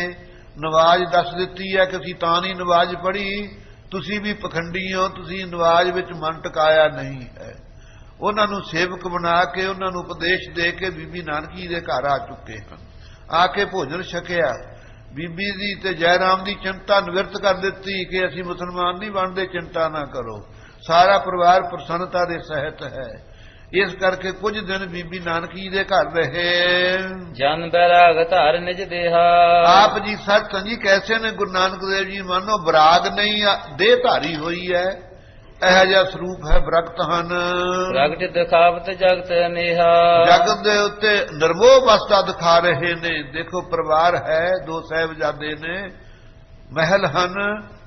ਨਵਾਜ਼ ਦੱਸ ਦਿੱਤੀ ਹੈ ਕਿ ਅਸੀਂ ਤਾਂ ਨਹੀਂ ਨਵਾਜ਼ ਪੜ੍ਹੀ, ਤੁਸੀਂ ਵੀ ਪਖੰਡੀ ਹੋ, ਤੁਸੀਂ ਨਵਾਜ਼ ਵਿੱਚ ਮਨ ਟਿਕਾਇਆ ਨਹੀਂ ਹੈ। ਉਹਨਾਂ ਨੂੰ ਸੇਵਕ ਬਣਾ ਕੇ ਉਹਨਾਂ ਨੂੰ ਉਪਦੇਸ਼ ਦੇ ਕੇ ਬੀਬੀ ਨਾਨਕੀ ਦੇ ਘਰ ਆ ਚੁੱਕੇ ਹਨ। ਆ ਕੇ ਭੋਜਨ ਛਕਿਆ, ਬੀਬੀ ਦੀ ਤੇ ਜੈ ਰਾਮ ਦੀ ਚਿੰਤਾ ਨਿਵਰਤ ਕਰ ਦਿੱਤੀ ਕਿ ਅਸੀਂ ਮੁਸਲਮਾਨ ਨਹੀਂ ਬਣਦੇ, ਚਿੰਤਾ ਨਾ ਕਰੋ, ਸਾਰਾ ਪਰਿਵਾਰ ਪ੍ਰਸੰਨਤਾ ਦੇ ਸਹਿਤ ਹੈ। ਇਸ ਕਰਕੇ ਕੁਝ ਦਿਨ ਬੀਬੀ ਨਾਨਕੀ ਦੇ ਘਰ ਰਹੇ। ਜਨ ਬੈਰਾਗ ਧਾਰ ਨਿਜ ਦੇਹਾ। ਆਪ ਜੀ ਸਤਸੰਗ ਜੀ ਕੈਸੇ ਨੇ ਗੁਰੂ ਨਾਨਕ ਦੇਵ ਜੀ ਮਾਨੋ ਬਰਾਗ ਨਹੀਂ, ਦੇਹ ਧਾਰੀ ਹੋਈ ਹੈ, ਇਹੋ ਜਿਹਾ ਸਰੂਪ ਹੈ, ਬ੍ਰਗਤ ਹਨ। ਪ੍ਰਗਟ ਦਿਖਾਵਤ ਜਗਤ ਅਨੇਹਾ। ਜਗਤ ਦੇ ਉੱਤੇ ਨਿਰਮੋਹ ਅਵਸਥਾ ਦਿਖਾ ਰਹੇ ਨੇ। ਦੇਖੋ ਪਰਿਵਾਰ ਹੈ, ਦੋ ਸਾਹਿਬਜ਼ਾਦੇ ਨੇ, ਮਹਿਲ ਹਨ,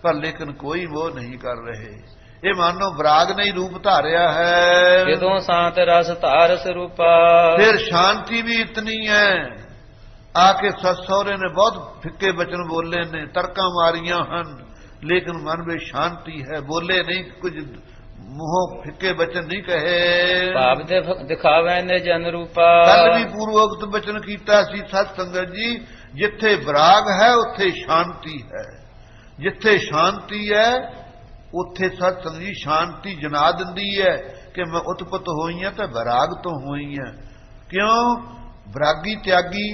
ਪਰ ਲੇਕਿਨ ਕੋਈ ਉਹ ਨਹੀਂ ਕਰ ਰਹੇ। ਇਹ ਮਾਨੋ ਬਰਾਗ ਨਹੀਂ ਰੂਪ ਧਾਰਿਆ ਹੈ। ਜਦੋਂ ਸ਼ਾਂਤ ਰਸ ਧਾਰ ਸਰੂਪਾ। ਫਿਰ ਸ਼ਾਂਤੀ ਵੀ ਇਤਨੀ ਹੈ। ਆ ਕੇ ਸੱਸ ਸਹੁਰੇ ਨੇ ਬਹੁਤ ਫਿੱਕੇ ਬਚਨ ਬੋਲੇ ਨੇ, ਤਰਕਾਂ ਮਾਰੀਆਂ ਹਨ, ਲੇਕਿਨ ਮਨ ਵਿੱਚ ਸ਼ਾਂਤੀ ਹੈ, ਬੋਲੇ ਨਹੀਂ, ਕੁਝ ਮੂੰਹੋਂ ਫਿੱਕੇ ਬਚਨ ਨਹੀਂ ਕਹੇ। ਭਾਵ ਦੇ ਦਿਖਾਵੇ ਨੇ ਜਨ ਰੂਪਾ। ਕੱਲ ਵੀ ਪੂਰਵੋਕਤ ਬਚਨ ਕੀਤਾ ਸੀ ਸਤ ਸੰਗਤ ਜੀ, ਜਿੱਥੇ ਬਰਾਗ ਹੈ ਉੱਥੇ ਸ਼ਾਂਤੀ ਹੈ, ਜਿੱਥੇ ਸ਼ਾਂਤੀ ਹੈ ਉੱਥੇ ਸਤ ਸੰਗਤ ਜੀ ਸ਼ਾਂਤੀ ਜਨਾ ਦਿੰਦੀ ਹੈ ਕਿ ਮੈਂ ਉਤਪਤ ਹੋਈ ਹਾਂ ਤਾਂ ਬਰਾਗ ਤੋਂ ਹੋਈ ਹਾਂ। ਕਿਉਂ? ਬਰਾਗੀ ਤਿਆਗੀ,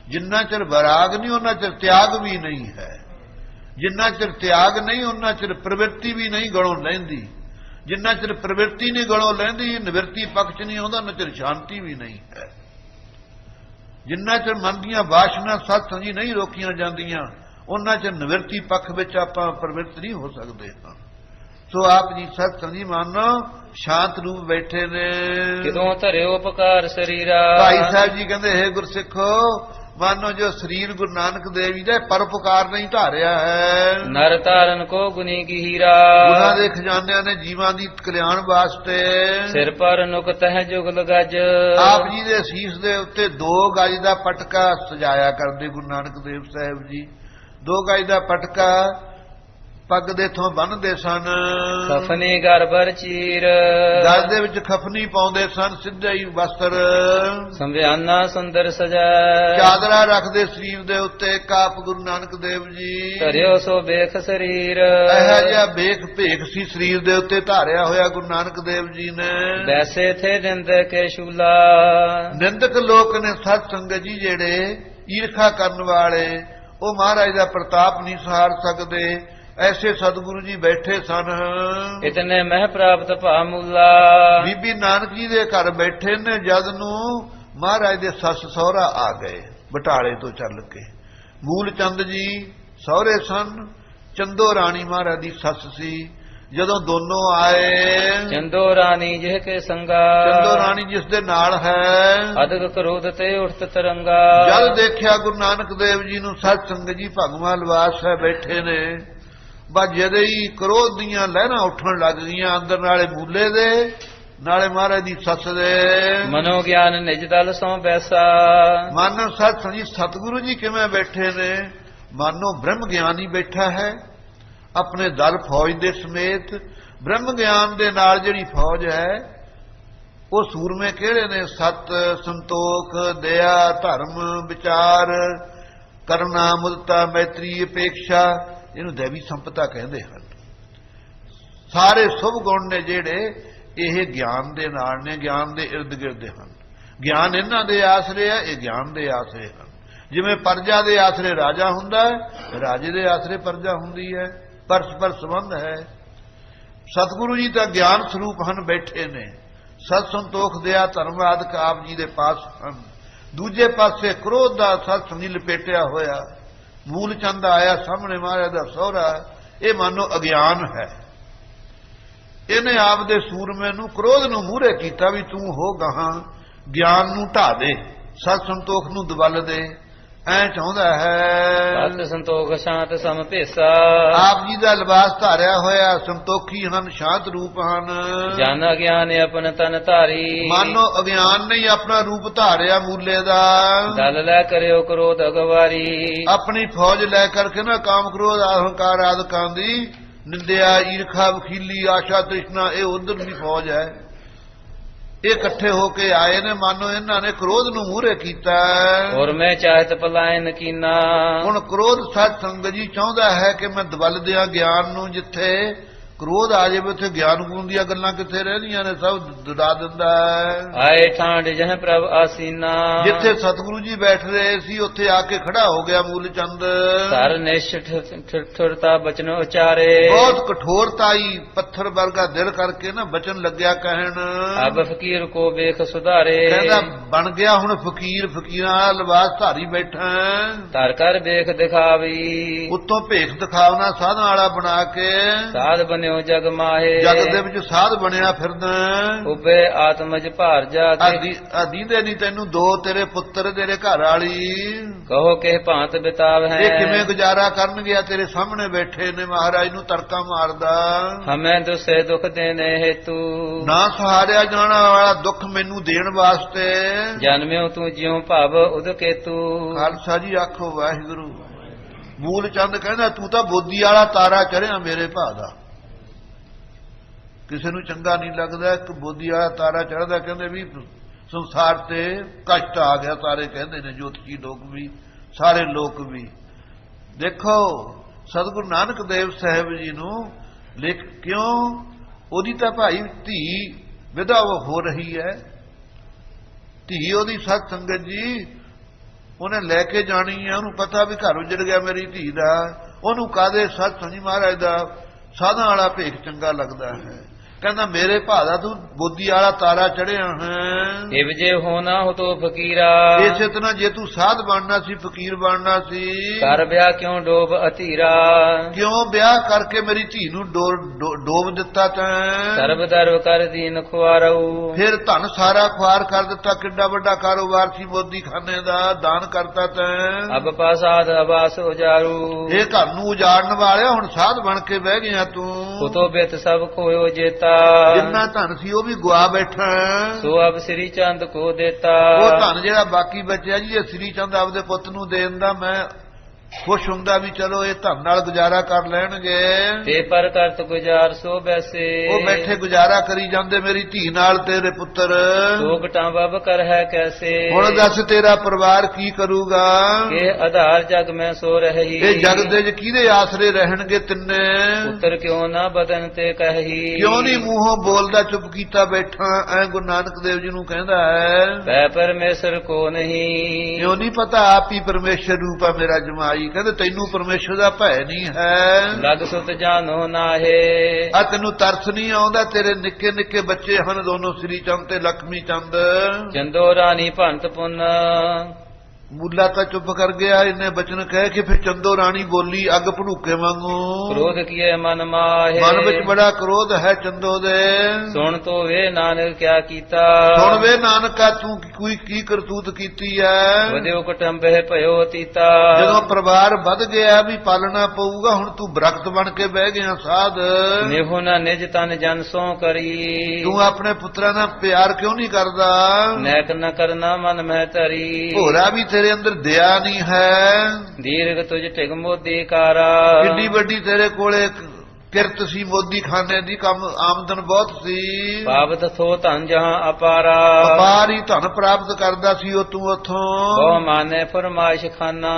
ਜਿੰਨਾ ਚਿਰ ਬਰਾਗ ਨਹੀਂ ਉਹਨਾਂ ਚਿਰ ਤਿਆਗ ਵੀ ਨਹੀਂ ਹੈ, ਜਿੰਨਾ ਚਿਰ ਤਿਆਗ ਨਹੀਂ ਉਹਨਾਂ ਚਿਰ ਪ੍ਰਵਿਰਤੀ ਵੀ ਨਹੀਂ ਗਲੋਂ ਲੈਂਦੀ, ਜਿੰਨਾ ਚਿਰ ਪ੍ਰਵਿਰਤੀ ਨਹੀਂ ਗਲੋਂ ਲੈਂਦੀ ਨਿਵਰਤੀ ਪੱਖ ਚ ਨਹੀਂ ਆਉਂਦਾ, ਉਹਨਾਂ ਚਿਰ ਸ਼ਾਂਤੀ ਵੀ ਨਹੀਂ ਹੈ। ਜਿੰਨਾ ਚਿਰ ਮਨ ਦੀਆਂ ਵਾਸ਼ਨਾ ਸਤ ਸੰਗਤ ਜੀ ਨਹੀਂ ਰੋਕੀਆਂ ਜਾਂਦੀਆਂ ਉਹਨਾਂ ਚ ਨਿਵਰਤੀ ਪੱਖ ਵਿੱਚ ਆਪਾਂ ਪ੍ਰਵਿਰਤ ਨਹੀਂ ਹੋ ਸਕਦੇ ਹਾਂ। ਸੋ ਆਪ ਜੀ ਸਤ ਸੰਗਤ ਜੀ ਮਾਨੋ ਸ਼ਾਂਤ ਰੂਪ ਬੈਠੇ ਨੇ। ਕਿਦੋਂ ਧਰਿਓ ਉਪਕਾਰ ਸਰੀਰਾ। ਭਾਈ ਸਾਹਿਬ ਜੀ ਕਹਿੰਦੇ ਹੈ ਗੁਰਸਿੱਖੋ, ਮਾਨੋ ਜੋ ਸਰੀਰ ਗੁਰੂ ਨਾਨਕ ਦੇਵ ਜੀ ਦਾ ਪਰਉਪਕਾਰ ਨਹੀਂ ਧਾਰਿਆ ਹੈ। ਨਰ ਧਾਰਨ ਕੋ ਗੁਨੀ ਕੀ ਹੀਰਾ। ਗੁਰਾਂ ਦੇ ਖਜ਼ਾਨਿਆਂ ਨੇ ਜੀਵਾਂ ਦੀ ਕਲਿਆਣ ਵਾਸਤੇ ਸਿਰ ਪਰ ਨੁਕਤ ਹੈ ਜੁਗਲ ਗੱਜ। ਆਪ ਜੀ ਦੇ ਸੀਸ ਦੇ ਉੱਤੇ 2 ਗਜ ਦਾ ਪਟਕਾ ਸਜਾਇਆ ਕਰਦੇ ਗੁਰੂ ਨਾਨਕ ਦੇਵ ਸਾਹਿਬ ਜੀ। 2 ਗਜ ਦਾ ਪਟਕਾ ਪੱਗ ਦੇ ਥੋਂ ਬੰਨ੍ਹਦੇ ਸਨ। ਖਫਨੀ ਗਰਬਰ ਚੀਰ। ਗਲ ਦੇ ਵਿੱਚ ਖਫਨੀ ਪਾਉਂਦੇ ਸਨ, ਸਿੱਧਾ ਹੀ ਵਸਤਰ। ਸੰਵਿਆਨਾ ਸੁੰਦਰ ਸਜੈ। ਚਾਦਰਾ ਰੱਖਦੇ ਸਰੀਰ ਦੇ ਉੱਤੇ। ਕਾਪ ਗੁਰੂ ਨਾਨਕ ਦੇਵ ਜੀ ਧਰਿਓ ਸੋ ਬੇਖ ਸਰੀਰ। ਇਹੋ ਜਿਹਾ ਬੇਖ ਭੇਖ ਸੀ ਸਰੀਰ ਦੇ ਉੱਤੇ ਧਾਰਿਆ ਹੋਇਆ ਗੁਰੂ ਨਾਨਕ ਦੇਵ ਜੀ ਨੇ। ਵੈਸੇ ਥੇ ਨਿੰਦ ਕੇ ਸ਼ੂਲਾ। ਨਿੰਦਕ ਲੋਕ ਨੇ ਸਤ ਸੰਗਤ ਜੀ ਜਿਹੜੇ ਈਰਖਾ ਕਰਨ ਵਾਲੇ, ਉਹ ਮਹਾਰਾਜ ਦਾ ਪ੍ਰਤਾਪ ਨਹੀਂ ਸਹਾਰ ਸਕਦੇ, ਐਸੇ ਸਤਿਗੁਰੂ ਜੀ ਬੈਠੇ ਸਨ। ਇਤਨੇ ਮਹਿ ਪ੍ਰਾਪਤ ਭਾਮੂਲਾ। ਬੀਬੀ ਨਾਨਕ ਜੀ ਦੇ ਘਰ ਬੈਠੇ ਨੇ, ਜਦ ਨੂੰ ਮਹਾਰਾਜ ਦੇ ਸੱਸ ਸਹੁਰਾ ਆ ਗਏ ਬਟਾਲੇ ਤੋਂ ਚੱਲ ਕੇ। ਮੂਲ ਚੰਦ ਜੀ ਸਹੁਰੇ ਸਨ, ਚੰਦੋ ਰਾਣੀ ਮਹਾਰਾਜ ਦੀ ਸੱਸ ਸੀ। ਜਦੋਂ ਦੋਨੋਂ ਆਏ, ਚੰਦੋ ਰਾਣੀ ਜਿਹ ਕੇ ਸੰਗਾ, ਚੰਦੋ ਰਾਣੀ ਜਿਸ ਦੇ ਨਾਲ ਹੈ, ਅਦਗ ਕ੍ਰੋਧ ਤੇ ਉਠਤ ਤਰੰਗਾ। ਜਦ ਦੇਖਿਆ ਗੁਰੂ ਨਾਨਕ ਦੇਵ ਜੀ ਨੂੰ ਸਤ ਸੰਗਤ ਜੀ ਭਗਵਾਨ ਲਿਬਾਸ ਹੈ ਬੈਠੇ ਨੇ, ਬਸ ਜਦੇ ਹੀ ਕ੍ਰੋਧ ਦੀਆਂ ਲਹਿਰਾਂ ਉੱਠਣ ਲੱਗ ਗਈਆਂ ਅੰਦਰ, ਨਾਲੇ ਮੂਲੇ ਦੇ ਨਾਲੇ ਮਹਾਰਾਜ ਦੀ ਸੱਸ ਦੇ। ਮਨੋ ਗਿਆਨ ਨਿਜ ਦਲ ਸੋ ਬੈਸਾ। ਮਾਨੋ ਸਤ ਜੀ ਸਤਿਗੁਰੂ ਜੀ ਕਿਵੇਂ ਬੈਠੇ ਨੇ, ਮਾਨੋ ਬ੍ਰਹਮ ਗਿਆਨੀ ਬੈਠਾ ਹੈ ਆਪਣੇ ਦਲ ਫੌਜ ਦੇ ਸਮੇਤ। ਬ੍ਰਹਮ ਗਿਆਨ ਦੇ ਨਾਲ ਜਿਹੜੀ ਫੌਜ ਹੈ ਉਹ ਸੂਰਮੇ ਕਿਹੜੇ ਨੇ? ਸਤ, ਸੰਤੋਖ, ਦਇਆ, ਧਰਮ, ਵਿਚਾਰ, ਕਰੁਣਾ, ਮੁਦਤਾ, ਮੈਤਰੀ, ਅਪੇਖਾ, ਇਹਨੂੰ ਦੇਵੀ ਸੰਪਤਾ ਕਹਿੰਦੇ ਹਨ। ਸਾਰੇ ਸੁਭ ਗੁਣ ਨੇ ਜਿਹੜੇ ਇਹ ਗਿਆਨ ਦੇ ਨਾਲ ਨੇ, ਗਿਆਨ ਦੇ ਇਰਦ ਗਿਰਦ ਹਨ। ਗਿਆਨ ਇਹਨਾਂ ਦੇ ਆਸਰੇ ਹੈ, ਇਹ ਗਿਆਨ ਦੇ ਆਸਰੇ ਹਨ। ਜਿਵੇਂ ਪਰਜਾ ਦੇ ਆਸਰੇ ਰਾਜਾ ਹੁੰਦਾ ਹੈ, ਰਾਜੇ ਦੇ ਆਸਰੇ ਪਰਜਾ ਹੁੰਦੀ ਹੈ, ਪਰਸਪਰ ਸੰਬੰਧ ਹੈ। ਸਤਿਗੁਰੂ ਜੀ ਤਾਂ ਗਿਆਨ ਸਰੂਪ ਹਨ, ਬੈਠੇ ਨੇ। ਸਤ, ਸੰਤੋਖ, ਦਇਆ, ਧਰਮ ਆਦਿਕ ਆਪ ਜੀ ਦੇ ਪਾਸ ਹਨ। ਦੂਜੇ ਪਾਸੇ ਕ੍ਰੋਧ ਦਾ ਸਤ ਸੰਗੀ ਲਪੇਟਿਆ ਹੋਇਆ ਮੂਲ ਚੰਦ ਆਇਆ ਸਾਹਮਣੇ ਮਹਾਰਾਜ ਦਾ ਸਹੁਰਾ। ਇਹ ਮਾਨੋ ਅਗਿਆਨ ਹੈ। ਇਹਨੇ ਆਪ ਦੇ ਸੂਰਮੇ ਨੂੰ ਕ੍ਰੋਧ ਨੂੰ ਮੂਹਰੇ ਕੀਤਾ ਵੀ ਤੂੰ ਹੋ ਗਾਹਾਂ, ਗਿਆਨ ਨੂੰ ਢਾ ਦੇ, ਸਤ ਸੰਤੋਖ ਨੂੰ ਦਵਲ ਦੇ, ਐ ਚਾਹੁੰਦਾ ਹੈ। ਸਤ ਸੰਤੋਖ ਸ਼ਾਂਤ ਸਮ ਭੇਸਾ। ਆਪ ਜੀ ਦਾ ਲਿਬਾਸ ਧਾਰਿਆ ਹੋਇਆ, ਸੰਤੋਖੀ ਹਨ, ਸ਼ਾਂਤ ਰੂਪ ਹਨ। ਜਨ ਅਗਿਆਨ ਆਪਨ ਤਨ ਧਾਰੀ। ਮਾਨੋ ਅਗਿਆਨ ਨੇ ਆਪਣਾ ਰੂਪ ਧਾਰਿਆ ਮੂਲੇ ਦਾ। ਦਲ ਲੈ ਕਰਿਓ ਕ੍ਰੋਧ ਅਗਵਾਰੀ। ਆਪਣੀ ਫੌਜ ਲੈ ਕਰਕੇ ਨਾ ਕਾਮ ਕ੍ਰੋਧ ਅਹੰਕਾਰ ਆਦਿਕਾਂ ਦੀ ਨਿੰਦਿਆ, ਈਰਖਾ, ਵਖੀਲੀ, ਆਸ਼ਾ, ਤ੍ਰਿਸ਼ਨਾ, ਇਹ ਉਧਰ ਦੀ ਫੌਜ ਹੈ। ਇਹ ਇਕੱਠੇ ਹੋ ਕੇ ਆਏ ਨੇ, ਮਾਨੋ ਇਹਨਾਂ ਨੇ ਕ੍ਰੋਧ ਨੂੰ ਮੂਹਰੇ ਕੀਤਾ। ਔਰ ਮੈਂ ਚਾਹਤ ਪਲਾਇਨ ਕੀਨਾ। ਹੁਣ ਕ੍ਰੋਧ ਸਤ ਸੰਗਤ ਜੀ ਚਾਹੁੰਦਾ ਹੈ ਕਿ ਮੈਂ ਦਵਲ ਦਿਆਂ ਗਿਆਨ ਨੂੰ। ਜਿੱਥੇ ਕ੍ਰੋਧ ਆ ਜਾਵੇ ਉੱਥੇ ਗਿਆਨ ਗੁਣ ਦੀਆਂ ਗੱਲਾਂ ਕਿੱਥੇ ਰਹਿੰਦੀਆਂ ਨੇ, ਸਭ ਦੁੜਾ ਦਿੰਦਾ ਹੈ। ਆਏ ਠਾਂਡ ਜਹ ਪ੍ਰਭ ਆਸੀਨਾ। ਜਿੱਥੇ ਸਤਿਗੁਰੂ ਜੀ ਬੈਠ ਰਹੇ ਸੀ ਉੱਥੇ ਆ ਕੇ ਖੜਾ ਹੋ ਗਿਆ ਮੂਲ ਚੰਦ। ਸਰ ਨਿਸ਼ਠੁਰਤਾ ਬਚਨ ਉਚਾਰੇ। ਬਹੁਤ ਕਠੋਰਤਾਈ, ਪੱਥਰ ਵਰਗਾ ਦਿਲ ਕਰਕੇ ਨਾ ਬਚਨ ਲੱਗਿਆ ਕਹਿਣ। ਅਬ ਫਕੀਰ ਕੋ ਵੇਖ ਸੁਧਾਰੇ। ਕਹਿੰਦਾ ਬਣ ਗਿਆ ਹੁਣ ਫਕੀਰ, ਫਕੀਰਾਂ ਦਾ ਲਿਬਾਸ ਧਾਰੀ ਬੈਠਾ। ਧਰ ਕਰ ਵੇਖ ਦਿਖਾਵੀ। ਉੱਤੋਂ ਭੇਖ ਦਿਖਾਵਣਾ ਸਾਧਾਂ ਵਾਲਾ ਬਣਾ ਕੇ। ਸਾਧ ਬਨਿਓ ਜਗ ਮਾਹੇ। ਜਗ ਦੇ ਵਿੱਚ ਸਾਧ ਬਣਿਆ ਫਿਰਦਾ। ਉਬੇ ਆਤਮਜ ਭਾਰ ਜਾ ਕੇ। ਦੀਦੇ ਨਹੀਂ ਤੈਨੂੰ ਦੋ ਤੇਰੇ ਪੁੱਤਰ, ਤੇਰੇ ਘਰ ਵਾਲੀ। ਕਹੋ ਕਿਹ ਭਾਂਤ ਬਿਤਾਵ ਹੈ। ਇਹ ਕਿਵੇਂ ਗੁਜ਼ਾਰਾ ਕਰਨ ਗਿਆ? ਤੇਰੇ ਸਾਹਮਣੇ ਬੈਠੇ ਨੇ, ਮਹਾਰਾਜ ਨੂੰ ਤਰਕਾ ਮਾਰਦਾ। ਹਮੈਂ ਦੁਸੇ ਦੁਖ ਦੇਨੇ ਹੇਤੂ। ਨਾ ਸਹਾਰਿਆ ਜਾਣਾ ਵਾਲਾ ਦੁੱਖ ਮੈਨੂੰ ਦੇਣ ਵਾਸਤੇ। ਜਨਮਿਓ ਤੂੰ ਜਿਉ ਭਵ ਉਦ ਕੇਤੂ। ਖਾਲਸਾ ਜੀ ਆਖੋ ਵਾਹਿਗੁਰੂ। ਮੂਲ ਚੰਦ ਕਹਿੰਦਾ ਤੂੰ ਤਾਂ ਬੋਦੀ ਵਾਲਾ ਤਾਰਾ ਚੜਿਆ ਮੇਰੇ ਭਾ ਦਾ। ਕਿਸੇ ਨੂੰ ਚੰਗਾ ਨਹੀਂ ਲੱਗਦਾ ਇੱਕ ਬੋਦੀ ਵਾਲਾ ਤਾਰਾ ਚੜ੍ਹਦਾ। ਕਹਿੰਦੇ ਵੀ ਸੰਸਾਰ ਤੇ ਕਸ਼ਟ ਆ ਗਿਆ, ਸਾਰੇ ਕਹਿੰਦੇ ਨੇ, ਜੋਤਸ਼ੀ ਲੋਕ ਵੀ, ਸਾਰੇ ਲੋਕ ਵੀ। ਦੇਖੋ ਸਤਿਗੁਰੂ ਨਾਨਕ ਦੇਵ ਸਾਹਿਬ ਜੀ ਨੂੰ ਲਿਖ ਕਿਉਂ? ਉਹਦੀ ਤਾਂ ਭਾਈ ਧੀ ਵਿਧਵਾ ਹੋ ਰਹੀ ਹੈ। ਧੀ ਉਹਦੀ ਸਤ ਸੰਗਤ ਜੀ ਉਹਨੇ ਲੈ ਕੇ ਜਾਣੀ ਹੈ। ਉਹਨੂੰ ਪਤਾ ਵੀ ਘਰ ਉਜੜ ਗਿਆ ਮੇਰੀ ਧੀ ਦਾ। ਉਹਨੂੰ ਕਾਹਦੇ ਸਤ ਸੰਗੀ ਮਹਾਰਾਜ ਦਾ ਸਾਧਾਂ ਵਾਲਾ ਭੇਖ ਚੰਗਾ ਲੱਗਦਾ ਹੈ। ਕਹਿੰਦਾ ਮੇਰੇ ਭਾ ਦਾ ਤੂੰ ਬੋਦੀ ਵਾਲਾ ਤਾਰਾ ਚੜਿਆ ਹੈ। ਇਵ ਜੇ ਹੋਣਾ ਹੋ ਤੋ ਫਕੀਰਾ। ਇਸੇ ਤਰ੍ਹਾਂ ਜੇ ਤੂੰ ਸਾਧ ਬਣਨਾ ਸੀ, ਫਕੀਰ ਬਣਨਾ ਸੀ, ਕਰ ਵਿਆਹ ਕਿਉਂ ਡੋਬ ਅਧੀਰਾ। ਕਿਉਂ ਵਿਆਹ ਕਰਕੇ ਮੇਰੀ ਧੀ ਨੂੰ ਡੋਬ ਦਿੱਤਾ ਤੈਂ। ਸਰਬ ਦਰਵ ਕਰ ਦੀਨ ਖੁਆਰਉ। ਫਿਰ ਧਨ ਸਾਰਾ ਖੁਆਰ ਕਰ ਦਿੱਤਾ। ਕਿੱਡਾ ਵੱਡਾ ਕਾਰੋਬਾਰ ਸੀ ਮੋਦੀ ਖਾਨੇ ਦਾ, ਦਾਨ ਕਰਤਾ ਤੈਂ। ਅਬ ਪਾਸਾਦ ਆਵਾਸ ਉਜਾਰੂ। ਇਹ ਘਰ ਨੂੰ ਉਜਾੜਨ ਵਾਲਿਆ ਹੁਣ ਸਾਧ ਬਣ ਕੇ ਬਹਿ ਗਿਆ ਤੂੰ। ਉਤੋਂ ਬਿਤ ਸਭ ਖੋਇਓ ਜੇਤਾ। ਜਿੰਨਾ ਧਨ ਸੀ ਉਹ ਵੀ ਗੁਆ ਬੈਠਾ। ਸੋ ਅਬ ਸ੍ਰੀ ਚੰਦ ਕੋ ਦੇਤਾ। ਉਹ ਧਨ ਜਿਹੜਾ ਬਾਕੀ ਬਚਿਆ ਜੀ ਇਹ ਸ੍ਰੀ ਚੰਦ ਆਪਦੇ ਪੁੱਤ ਨੂੰ ਦੇ ਦਿੰਦਾ। ਮੈਂ ਖੁਸ਼ ਹੁੰਦਾ ਵੀ ਚਲੋ ਇਹ ਧਨ ਨਾਲ ਗੁਜ਼ਾਰਾ ਕਰ ਲੈਣਗੇ। ਤੇ ਪਰ ਕਰਤ ਗੁਜ਼ਾਰ ਸੋ ਬੈਸੇ। ਉਹ ਬੈਠੇ ਗੁਜ਼ਾਰਾ ਕਰੀ ਜਾਂਦੇ ਮੇਰੀ ਧੀ ਨਾਲ ਤੇਰੇ ਪੁੱਤਰ। ਸੋ ਘਟਾਂ ਬਬ ਕਰ ਹੈ ਕੈਸੇ। ਹੁਣ ਦੱਸ ਤੇਰਾ ਪਰਿਵਾਰ ਕੀ ਕਰੂਗਾ? ਕਿ ਆਧਾਰ ਜਗ ਮੈਂ ਸੋ ਰਹੀ। ਇਹ ਜਗ ਦੇ ਚ ਕਿਹਦੇ ਆਸਰੇ ਰਹਿਣਗੇ ਤਿੰਨੇ? ਪੁੱਤਰ ਕਿਉਂ ਨਾ ਬਦਨ ਤੇ ਕਹੀ। ਕਿਉਂ ਨਹੀਂ ਮੂੰਹੋਂ ਬੋਲਦਾ, ਚੁੱਪ ਕੀਤਾ ਬੈਠਾ? ਐ ਗੁਰੂ ਨਾਨਕ ਦੇਵ ਜੀ ਨੂੰ ਕਹਿੰਦਾ ਹੈ ਪੈ ਪਰਮੇਸ਼ਰ ਕੋ ਨਹੀਂ। ਕਿਉਂ ਨਹੀਂ ਪਤਾ ਆਪ ਹੀ ਪਰਮੇਸ਼ਰ ਰੂਪ ਆ ਮੇਰਾ ਜਮਾਈ। ਮਾੜੀ। ਕਹਿੰਦੇ ਤੈਨੂੰ ਪਰਮੇਸ਼ਰ ਦਾ ਭੈ ਨਹੀਂ ਹੈ, ਲਗ ਸੁਤ ਜਾਨੋ ਨਾਹੇ। ਆ ਤੈਨੂੰ ਤਰਸ ਨਹੀਂ ਆਉਂਦਾ? ਤੇਰੇ ਨਿੱਕੇ ਨਿੱਕੇ ਬੱਚੇ ਹਨ ਦੋਨੋਂ, ਸ੍ਰੀ ਚੰਦ ਤੇ ਲక్ష్ਮੀ ਚੰਦ। ਚੰਦੋ ਰਾਣੀ ਭੰਤ ਪੁੰਨ। ਮੂਲਾ ਤਾਂ ਚੁੱਪ ਕਰ ਗਿਆ, ਇਹਨੇ ਬਚਨ ਕਹਿ ਕੇ ਫਿਰ ਚੰਦੋ ਰਾਣੀ ਬੋਲੀ ਅੱਗ ਭੜੂਕੇ ਵਾਂਗੂ। ਕ੍ਰੋਧ ਕੀਏ ਮਨ ਮਾਹੇ। ਮਨ ਵਿੱਚ ਬੜਾ ਕ੍ਰੋਧ ਹੈ ਚੰਦੋ ਦੇ। ਸੁਣ ਤੋ ਵੇ ਨਾਨਕ ਕਿਆ ਕੀਤਾ। ਸੁਣ ਵੇ ਨਾਨਕਾ ਤੂੰ ਕੋਈ ਕੀ ਕਰਤੂਤ ਕੀਤੀ ਹੈ। ਵਧਿਓ ਕੁਟੰਬੇ ਭਇਓ ਤੀਤਾ। ਜਦੋਂ ਪਰਿਵਾਰ ਵੱਧ ਗਿਆ ਵੀ ਪਾਲਣਾ ਪਊਗਾ, ਹੁਣ ਤੂੰ ਬਰਕਤ ਬਣ ਕੇ ਬਹਿ ਗਿਆ ਸਾਧ। ਨਿਹੁ ਨ ਨਿਜ ਤਨ ਜਨ ਸੋ ਕਰੀ। ਤੂੰ ਆਪਣੇ ਪੁੱਤਰਾਂ ਨਾਲ ਪਿਆਰ ਕਿਉਂ ਨਹੀਂ ਕਰਦਾ? ਨੈਕ ਨ ਕਰਨਾ ਮਨ ਮਹਿ ਧਰੀ। ਹੋਰਾ ਵੀ ਤੇਰੇ ਅੰਦਰ ਦਇਆ ਨਹੀਂ ਹੈ। ਦੀਰਘ ਤੁਝ ਟਿਗ ਮੋਦੀ ਕਾਰਾ। ਕਿੱਡੀ ਵੱਡੀ ਤੇਰੇ ਕੋਲੇ ਕਿਰਤ ਸੀ, ਮੋਦੀ ਖਾਨੇ ਦੀ, ਕੰਮ ਆਮਦਨ ਬਹੁਤ ਸੀ। ਪਾਵਤ ਥੋ ਧਨ ਜਹਾਂ ਅਪਾਰਾ। ਅਪਾਰ ਹੀ ਧਨ ਪ੍ਰਾਪਤ ਕਰਦਾ ਸੀ ਉਹ ਤੂੰ ਉਥੋਂ। ਬਹੁ ਮਾਨੇ ਫਰਮਾਇਸ਼ ਖਾਨਾ।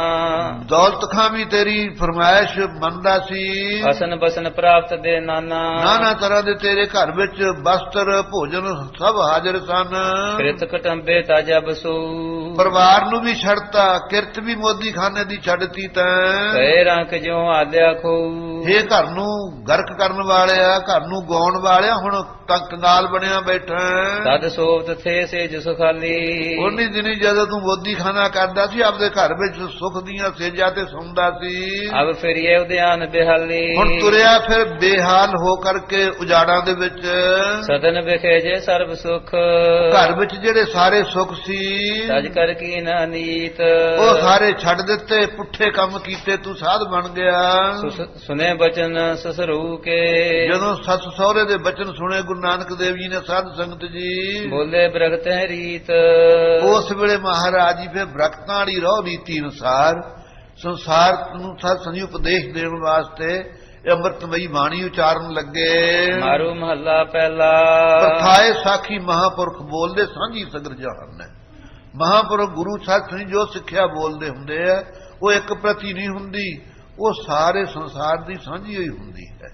ਦੌਲਤ ਖਾਂ ਵੀ ਤੇਰੀ ਫਰਮਾਇਸ਼ ਮੰਨਦਾ ਸੀ। ਹਸਨ ਬਸਨ ਪ੍ਰਾਪਤ ਦੇ ਨਾਨਾ। ਨਾਨਾ ਤਰ੍ਹਾਂ ਦੇ ਤੇਰੇ ਘਰ ਵਿੱਚ ਬਸਤਰ ਭੋਜਨ ਸਭ ਹਾਜ਼ਰ ਸਨ। ਕ੍ਰਿਤ ਕਟੰਬੇ ਤਾਜਾ ਬਸੂ। ਪਰਿਵਾਰ ਨੂੰ ਵੀ ਛੱਡਤਾ, ਕਿਰਤ ਵੀ ਮੋਦੀ ਖਾਨੇ ਦੀ ਛੱਡਤੀ ਤੈਂ। ਕਹੇ ਰੰਕ ਜਿਉ ਆਲਿਆ ਖੋ। ਇਹ ਘਰ ਨੂੰ ਗਰਕ ਕਰਨ ਵਾਲਿਆ, ਘਰ ਨੂੰ ਗਾਉਣ ਵਾਲਿਆ, ਹੁਣ ਤਾਂ ਕੰਗਾਲ ਬਣਿਆ ਬੈਠਾ। ਤਦ ਸੋਵਤ ਥੇ ਸੇਜ ਸੁਖਾਲੀ। ਉਨੀ ਦਿਨੀ ਜਦੋਂ ਤੂੰ ਮੋਦੀ ਖਾਨਾ ਕਰਦਾ ਸੀ, ਆਪਦੇ ਘਰ ਵਿੱਚ ਸੁੱਖ ਦੀਆਂ ਸੇਜਾਂ ਤੇ ਸੌਂਦਾ ਸੀ। ਅਬ ਫਿਰਿਏ ਉਦਿਆਨ ਬਿਹਾਲੀ। ਹੁਣ ਤੁਰਿਆ ਫਿਰ ਬੇਹਾਲ ਹੋ ਕਰਕੇ ਉਜਾੜਾਂ ਦੇ ਵਿੱਚ। ਸਦਨ ਵਿਖੇ ਜੇ ਸਰਬ ਸੁਖ। ਘਰ ਵਿੱਚ ਜਿਹੜੇ ਸਾਰੇ ਸੁੱਖ ਸੀ ਤਜ ਕਰ ਕੀ ਨਾ ਨੀਤ। ਉਹ ਸਾਰੇ ਛੱਡ ਦਿੱਤੇ, ਪੁੱਠੇ ਕੰਮ ਕੀਤੇ, ਤੂੰ ਸਾਧ ਬਣ ਗਿਆ। ਸੁਨੇ ਬਚਨ ਸਸਰੂ ਕੇ। ਜਦੋਂ ਸੱਸ ਸਹੁਰੇ ਦੇ ਬਚਨ ਸੁਣੇ ਗੁਰੂ ਨਾਨਕ ਦੇਵ ਜੀ ਨੇ ਸਾਧ ਸੰਗਤ ਜੀ, ਬੋਲੇ ਬ੍ਰਗਤ ਹੈ ਰੀਤ। ਉਸ ਵੇਲੇ ਮਹਾਰਾਜ ਜੀ ਫਿਰ ਬ੍ਰਖਤਾਂ ਵਾਲੀ ਰਹੁ ਰੀਤੀ ਅਨੁਸਾਰ ਸੰਸਾਰ ਨੂੰ ਸਾਧ ਸੰਜੀ ਉਪਦੇਸ਼ ਦੇਣ ਵਾਸਤੇ ਇਹ ਅੰਮ੍ਰਿਤਮਈ ਬਾਣੀ ਉਚਾਰਨ ਲੱਗੇ। ਮਾਰੂ ਮਹੱਲਾ ਪਹਿਲਾ। ਪ੍ਰਥਾਏ ਸਾਖੀ ਮਹਾਪੁਰਖ ਬੋਲਦੇ ਸਾਂਝੀ ਸਗਰ ਜਹਾਨ ਹੈ। ਮਹਾਪੁਰਖ ਗੁਰੂ ਸਾਹਿਬ ਸੰਜੀ ਜੋ ਸਿੱਖਿਆ ਬੋਲਦੇ ਹੁੰਦੇ ਆ, ਉਹ ਇੱਕ ਪ੍ਰਤੀ ਨਹੀਂ ਹੁੰਦੀ, ਉਹ ਸਾਰੇ ਸੰਸਾਰ ਦੀ ਸਾਂਝੀ ਹੋਈ ਹੁੰਦੀ ਹੈ।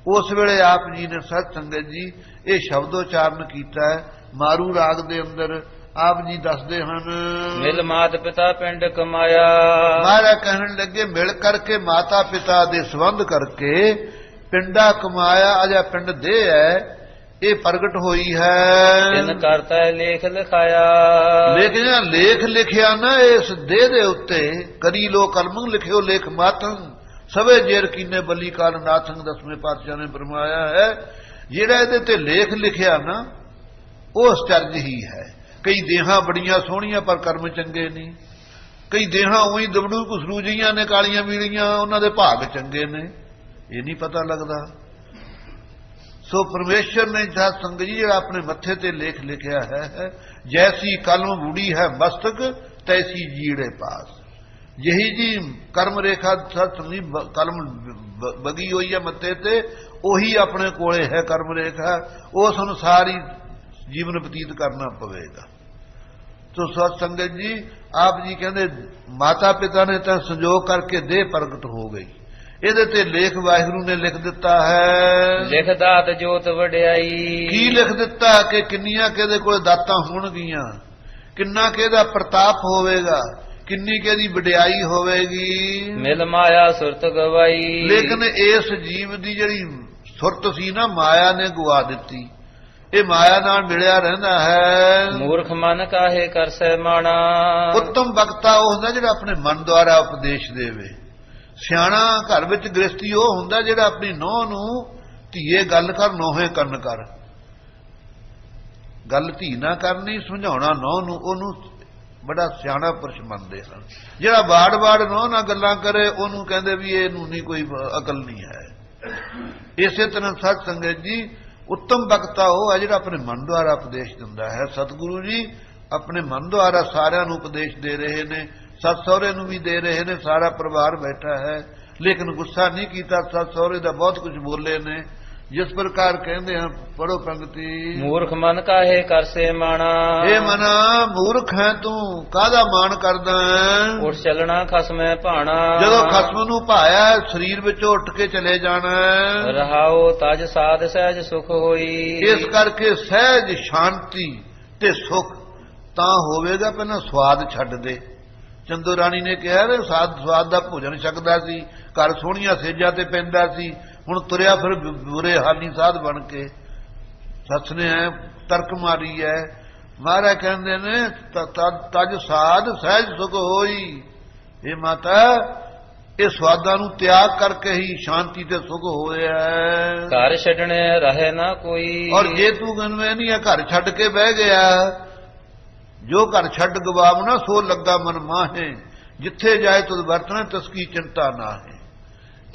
ਉਸ ਵੇਲੇ ਆਪ ਜੀ ਨੇ ਸਤ ਸੰਗਤ ਜੀ ਇਹ ਸ਼ਬਦੋਚਾਰਨ ਕੀਤਾ ਹੈ। ਮਾਰੂ ਰਾਗ ਦੇ ਅੰਦਰ ਆਪ ਜੀ ਦੱਸਦੇ ਹਨ, ਮਿਲ ਮਾਤ ਪਿਤਾ ਪਿੰਡ ਕਮਾਇਆ। ਮਹਾਰਾਜ ਕਹਿਣ ਲੱਗੇ ਮਿਲ ਕਰਕੇ ਮਾਤਾ ਪਿਤਾ ਦੇ ਸੰਬੰਧ ਕਰਕੇ ਪਿੰਡਾ ਕਮਾਇਆ। ਅਜਾ ਪਿੰਡ ਦੇ ਹੈ, ਇਹ ਪ੍ਰਗਟ ਹੋਈ ਹੈ। ਤਿਨ ਕਰਤਾ ਲੇਖ ਲਿਖਾਇਆ। ਲੇਕਿਨ ਲੇਖ ਲਿਖਿਆ ਨਾ ਇਸ ਦੇਹ ਦੇ ਉੱਤੇ, ਕਰੀ ਲੋ ਕਲਮੰ ਲਿਖਿਓ ਲੇਖ ਮਾਤੰ ਸਵੇ ਜੇਰ ਕੀਨੇ ਬੱਲੀ ਕਾਲ ਨਾਥੰ। ਦਸਵੇਂ ਪਾਤਸ਼ਾਹ ਨੇ ਫਰਮਾਇਆ ਹੈ, ਜਿਹੜਾ ਇਹਦੇ ਤੇ ਲੇਖ ਲਿਖਿਆ ਨਾ ਉਹ ਅਚਰਜ ਹੀ ਹੈ। ਕਈ ਦੇਹਾਂ ਬੜੀਆਂ ਸੋਹਣੀਆਂ ਪਰ ਕਰਮ ਚੰਗੇ ਨਹੀਂ। ਕਈ ਦੇਹਾਂ ਉਹੀ ਦਬੜੂ ਘੁਸਰੂ ਜੀਆਂ ਨੇ, ਕਾਲੀਆਂ ਮੀਲੀਆਂ, ਉਹਨਾਂ ਦੇ ਭਾਗ ਚੰਗੇ ਨੇ, ਇਹ ਨਹੀਂ ਪਤਾ ਲੱਗਦਾ। ਸੋ ਪਰਮੇਸ਼ਰ ਨੇ ਸਾਧ ਸੰਗਤ ਜੀ ਜਿਹੜਾ ਆਪਣੇ ਮੱਥੇ ਤੇ ਲੇਖ ਲਿਖਿਆ ਹੈ, ਜੈਸੀ ਕਲਮ ਬੂੜੀ ਹੈ ਮਸਤਕ ਤੈਸੀ ਜੀੜੇ ਪਾਸ। ਯਹੀ ਜੀ ਕਰਮ ਰੇਖਾ ਸਾਧ ਸੰਗਤ ਜੀ ਕਲਮ ਬਗੀ ਹੋਈ ਹੈ ਮੱਥੇ ਤੇ, ਉਹੀ ਆਪਣੇ ਕੋਲੇ ਹੈ ਕਰਮ ਰੇਖਾ। ਉਸ ਅਨੁਸਾਰ ਹੀ ਜੀਵਨ ਬਤੀਤ ਕਰਨਾ ਪਵੇਗਾ। ਸੋ ਸਾਧ ਸੰਗਤ ਜੀ ਆਪ ਜੀ ਕਹਿੰਦੇ ਮਾਤਾ ਪਿਤਾ ਨੇ ਤਾਂ ਸੰਜੋਗ ਕਰਕੇ ਦੇਹ ਪ੍ਰਗਟ ਹੋ ਗਈ। ਇਹਦੇ ਤੇ ਲੇਖ ਵਾਹਿਗੁਰੂ ਨੇ ਲਿਖ ਦਿੱਤਾ ਹੈ। ਲਿਖ ਦਾਤ ਜੋਤ ਵਡਿਆਈ। ਕੀ ਲਿਖ ਦਿੱਤਾ ਕਿ ਕਿੰਨੀਆਂ ਕਿਹਦੇ ਕੋਲ ਦਾਤਾਂ ਹੋਣਗੀਆਂ, ਕਿੰਨਾ ਕਿਹਦਾ ਪ੍ਰਤਾਪ ਹੋਵੇਗਾ, ਕਿੰਨੀ ਕਿਹਦੀ ਵਡਿਆਈ ਹੋਵੇਗੀ। ਮਿਲ ਮਾਇਆ ਸੁਰਤ ਗਵਾਈ। ਲੇਕਿਨ ਇਸ ਜੀਵ ਦੀ ਜਿਹੜੀ ਸੁਰਤ ਸੀ ਨਾ, ਮਾਇਆ ਨੇ ਗਵਾ ਦਿੱਤੀ। ਇਹ ਮਾਇਆ ਨਾਲ ਮਿਲਿਆ ਰਹਿੰਦਾ ਹੈ। ਮੂਰਖ ਮਨ ਕਾਹੇ ਕਰ ਸਹਿ ਮਾਣਾ। ਉੱਤਮ ਵਕਤਾ ਉਹ ਹੁੰਦਾ ਜਿਹੜਾ ਆਪਣੇ ਮਨ ਦੁਆਰਾ ਉਪਦੇਸ਼ ਦੇਵੇ। ਸਿਆਣਾ ਘਰ ਵਿੱਚ ਗ੍ਰਸਤੀ ਉਹ ਹੁੰਦਾ ਜਿਹੜਾ ਆਪਣੀ ਨੂੰਹ ਨੂੰ ਧੀਏ ਗੱਲ ਕਰ ਨੋਹੇ ਕੰਨ ਕਰ। ਗੱਲ ਧੀ ਨਾ ਕਰਨੀ, ਸਮਝਾਉਣਾ ਨੂੰਹ ਨੂੰ, ਉਹਨੂੰ ਬੜਾ ਸਿਆਣਾ ਪੁਰਸ਼ ਮੰਨਦੇ ਹਨ। ਜਿਹੜਾ ਬਾੜ-ਬਾੜ ਨੂੰਹ ਨਾਲ ਗੱਲਾਂ ਕਰੇ ਉਹਨੂੰ ਕਹਿੰਦੇ ਵੀ ਇਹਨੂੰ ਨਹੀਂ ਕੋਈ ਅਕਲ ਨਹੀਂ ਹੈ। ਇਸੇ ਤਰ੍ਹਾਂ ਸਤ ਸੰਗਤ ਜੀ ਉੱਤਮ ਵਕਤਾ ਉਹ ਹੈ ਜਿਹੜਾ ਆਪਣੇ ਮਨ ਦੁਆਰਾ ਉਪਦੇਸ਼ ਦਿੰਦਾ ਹੈ। ਸਤਿਗੁਰੂ ਜੀ ਆਪਣੇ ਮਨ ਦੁਆਰਾ ਸਾਰਿਆਂ ਨੂੰ ਉਪਦੇਸ਼ ਦੇ ਰਹੇ ਨੇ, ਸੱਸ ਸਹੁਰੇ ਨੂੰ ਵੀ ਦੇ ਰਹੇ ਨੇ, ਸਾਰਾ ਪਰਿਵਾਰ ਬੈਠਾ ਹੈ, ਲੇਕਿਨ ਗੁੱਸਾ ਨਹੀਂ ਕੀਤਾ। ਸੱਸ ਸਹੁਰੇ ਦਾ ਬਹੁਤ ਕੁਝ ਬੋਲੇ ਨੇ। ਜਿਸ ਪ੍ਰਕਾਰ ਕਹਿੰਦੇ ਹਨ, ਪੜੋ ਪੰਕਤੀ। ਮੂਰਖ ਮਨ ਕਾਹੇ ਕਰ ਸੇ ਮਾਣਾ। ਇਹ ਮਨਾ ਮੂਰਖ ਹੈ ਤੂੰ, ਕਾਹਦਾ ਮਾਣ ਕਰਦਾ ਹੈ। ਉੱਠ ਚੱਲਣਾ ਖਸਮੈ ਭਾਣਾ। ਜਦੋਂ ਖਸਮ ਨੂੰ ਭਾਇਆ ਸਰੀਰ ਵਿੱਚੋਂ ਉੱਠ ਕੇ ਚਲੇ ਜਾਣਾ। ਰਹਾਓ ਤਜ ਸਾਧ ਸਹਿਜ ਸੁਖ ਹੋਈ। ਇਸ ਕਰਕੇ ਸਹਿਜ ਸ਼ਾਂਤੀ ਤੇ ਸੁਖ ਤਾਂ ਹੋਵੇਗਾ, ਪਹਿਲਾਂ ਸਵਾਦ ਛੱਡ ਦੇ। ਚੰਦੋ ਰਾਣੀ ਨੇ ਕਿਹਾ ਰੇ ਸਵਾਦ ਦਾ ਭੋਜਨ ਛਕਦਾ ਸੀ, ਘਰ ਸੋਹਣੀਆਂ ਸੇਜਾਂ ਤੇ ਪੈਂਦਾ ਸੀ, ਹੁਣ ਤੁਰਿਆ ਫਿਰ ਬੁਰੇ ਹਾਲੀ ਸਾਧ ਬਣ ਕੇ। ਸੱਸ ਨੇ ਤਰਕ ਮਾਰੀ ਹੈ। ਮਹਾਰਾਜ ਕਹਿੰਦੇ ਨੇ ਤਜ ਸਾਧ ਸਹਿਜ ਸੁਖ ਹੋਈ। ਇਹ ਮਾਤਾ ਇਹ ਸਵਾਦਾਂ ਨੂੰ ਤਿਆਗ ਕਰਕੇ ਹੀ ਸ਼ਾਂਤੀ ਤੇ ਸੁਖ ਹੋਇਆ। ਘਰ ਛੱਡਣੇ ਰਹੇ ਨਾ ਕੋਈ। ਔਰ ਜੇ ਤੂੰ ਗਨਵੇਂ ਨਹੀਂ ਹੈ ਘਰ ਛੱਡ ਕੇ ਬਹਿ ਗਿਆ, ਜੋ ਘਰ ਛੱਡ ਗਵਾਵਣਾ ਸੋ ਲੱਗਾ ਮਨ ਮਾਹੇ, ਜਿੱਥੇ ਜਾਏ ਤੁਧ ਵਰਤਣਾ ਤਸਕੀ ਚਿੰਤਾ ਨਾ ਹੈ।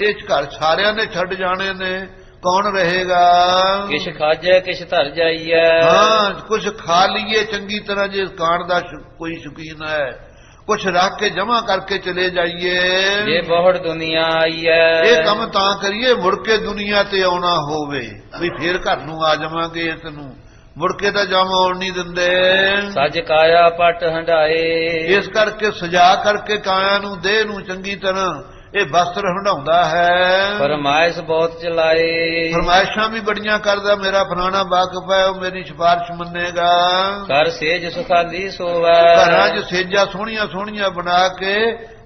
ਇਹ ਘਰ ਸਾਰਿਆਂ ਨੇ ਛੱਡ ਜਾਣੇ ਨੇ, ਕੌਣ ਰਹੇਗਾ? ਕਿਛ ਖਾਜੈ ਕਿਛ ਧਰ ਜਾਈਐ। ਹਾਂ, ਕੁਛ ਖਾ ਲਈਏ ਚੰਗੀ ਤਰ੍ਹਾਂ ਜੇ ਖਾਣ ਦਾ ਕੋਈ ਸ਼ੌਕੀਨ ਹੈ, ਕੁਛ ਰੱਖ ਕੇ ਜਮਾ ਕਰਕੇ ਚਲੇ ਜਾਈਏ। ਜੇ ਬਹੁੜ ਦੁਨੀਆ ਆਈਐ। ਇਹ ਕੰਮ ਤਾਂ ਕਰੀਏ ਮੁੜ ਕੇ ਦੁਨੀਆ ਤੇ ਆਉਣਾ ਹੋਵੇ, ਵੀ ਫੇਰ ਘਰ ਨੂੰ ਆ ਜਾਵਾਂਗੇ, ਇਸ ਨੂੰ ਮੁੜ ਕੇ ਤਾਂ ਜਮ ਆਉਣ ਨਹੀਂ ਦਿੰਦੇ। ਸੱਜ ਕਾਇਆ ਪਟ ਹੰਡਾਏ। ਇਸ ਕਰਕੇ ਸਜਾ ਕਰਕੇ ਕਾਇਆ ਨੂੰ ਦੇਹ ਨੂੰ ਚੰਗੀ ਤਰ੍ਹਾਂ ਇਹ ਵਸਤਰ ਹੰਡਾਉਂਦਾ ਹੈ। ਫਰਮਾਇਸ਼ ਬਹੁਤ ਚਲਾਏ। ਫਰਮਾਇਸ਼ਾਂ ਵੀ ਬੜੀਆਂ ਕਰਦਾ, ਮੇਰਾ ਫਲਾਣਾ ਵਾਕਫ ਹੈ, ਉਹ ਮੇਰੀ ਸਿਫਾਰਿਸ਼ ਮੰਨੇਗਾ। ਕਰ ਸੇਜ ਸੁਖਾਲੀ ਸੋਵੈ। ਘਰਾਂ 'ਚ ਸੇਜਾਂ ਸੋਹਣੀਆਂ ਸੋਹਣੀਆਂ ਬਣਾ ਕੇ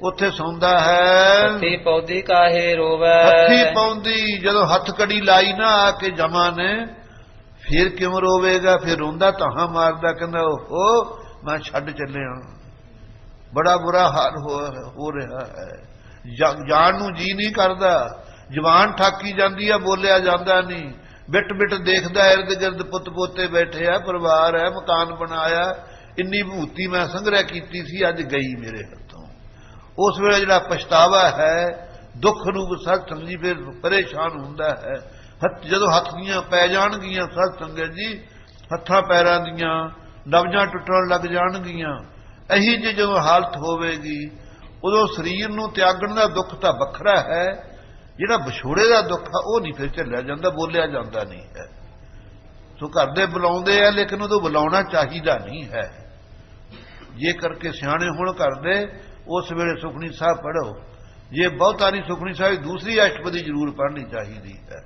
ਉੱਥੇ ਸੌਂਦਾ ਹੈ। ਹੱਥੀ ਪੌਦੀ ਕਾਹੇ ਰੋਵੈ। ਹੱਥੀ ਪਾਉਂਦੀ ਜਦੋਂ ਹੱਥ ਕੜੀ ਲਾਈ ਨਾ ਆ ਕੇ ਜਮਾ ਨੇ, ਫਿਰ ਕਿਉਂ ਰੋਵੇਗਾ? ਫਿਰ ਰੋਂਦਾ ਤਾਹਾਂ ਮਾਰਦਾ, ਕਹਿੰਦਾ ਓਹੋ ਮੈਂ ਛੱਡ ਚੱਲਿਆ, ਬੜਾ ਬੁਰਾ ਹਾਲ ਹੋ ਰਿਹਾ ਹੈ। ਜਾਣ ਨੂੰ ਜੀ ਨਹੀਂ ਕਰਦਾ, ਜ਼ਬਾਨ ਠਾਕੀ ਜਾਂਦੀ ਆ, ਬੋਲਿਆ ਜਾਂਦਾ ਨਹੀਂ। ਬਿਟ ਬਿਟ ਦੇਖਦਾ, ਇਰਦ ਗਿਰਦ ਪੁੱਤ ਪੋਤੇ ਬੈਠੇ ਆ, ਪਰਿਵਾਰ ਹੈ, ਮਕਾਨ ਬਣਾਇਆ, ਇੰਨੀ ਭੂਤੀ ਮੈਂ ਸੰਗ੍ਰਹਿ ਕੀਤੀ ਸੀ, ਅੱਜ ਗਈ ਮੇਰੇ ਹੱਥੋਂ। ਉਸ ਵੇਲੇ ਜਿਹੜਾ ਪਛਤਾਵਾ ਹੈ, ਦੁੱਖ ਨੂੰ ਸਤ ਸੰਗੀ ਫਿਰ ਪਰੇਸ਼ਾਨ ਹੁੰਦਾ ਹੈ। ਜਦੋਂ ਹੱਥ ਦੀਆਂ ਪੈ ਜਾਣਗੀਆਂ ਸਤ ਸੰਗਤ ਜੀ, ਹੱਥਾਂ ਪੈਰਾਂ ਦੀਆਂ ਨਬਜ਼ਾਂ ਟੁੱਟਣ ਲੱਗ ਜਾਣਗੀਆਂ। ਇਹੀ ਜਿਹੀ ਜਦੋਂ ਹਾਲਤ ਹੋਵੇਗੀ, ਉਦੋਂ ਸਰੀਰ ਨੂੰ ਤਿਆਗਣ ਦਾ ਦੁੱਖ ਤਾਂ ਵੱਖਰਾ ਹੈ, ਜਿਹੜਾ ਵਿਛੋੜੇ ਦਾ ਦੁੱਖ ਆ ਉਹ ਨਹੀਂ ਫਿਰ ਝੱਲਿਆ ਜਾਂਦਾ, ਬੋਲਿਆ ਜਾਂਦਾ ਨਹੀਂ ਹੈ। ਸੋ ਘਰ ਦੇ ਬੁਲਾਉਂਦੇ ਆ, ਲੇਕਿਨ ਉਦੋਂ ਬੁਲਾਉਣਾ ਚਾਹੀਦਾ ਨਹੀਂ ਹੈ। ਜੇ ਕਰਕੇ ਸਿਆਣੇ ਹੁਣ ਕਰਦੇ, ਉਸ ਵੇਲੇ ਸੁਖਨੀ ਸਾਹਿਬ ਪੜ੍ਹੋ। ਜੇ ਬਹੁਤਾ ਨਹੀਂ ਸੁਖਨੀ ਸਾਹਿਬ ਦੂਸਰੀ ਅਸ਼ਟਪਦੀ ਜ਼ਰੂਰ ਪੜ੍ਹਨੀ ਚਾਹੀਦੀ ਹੈ,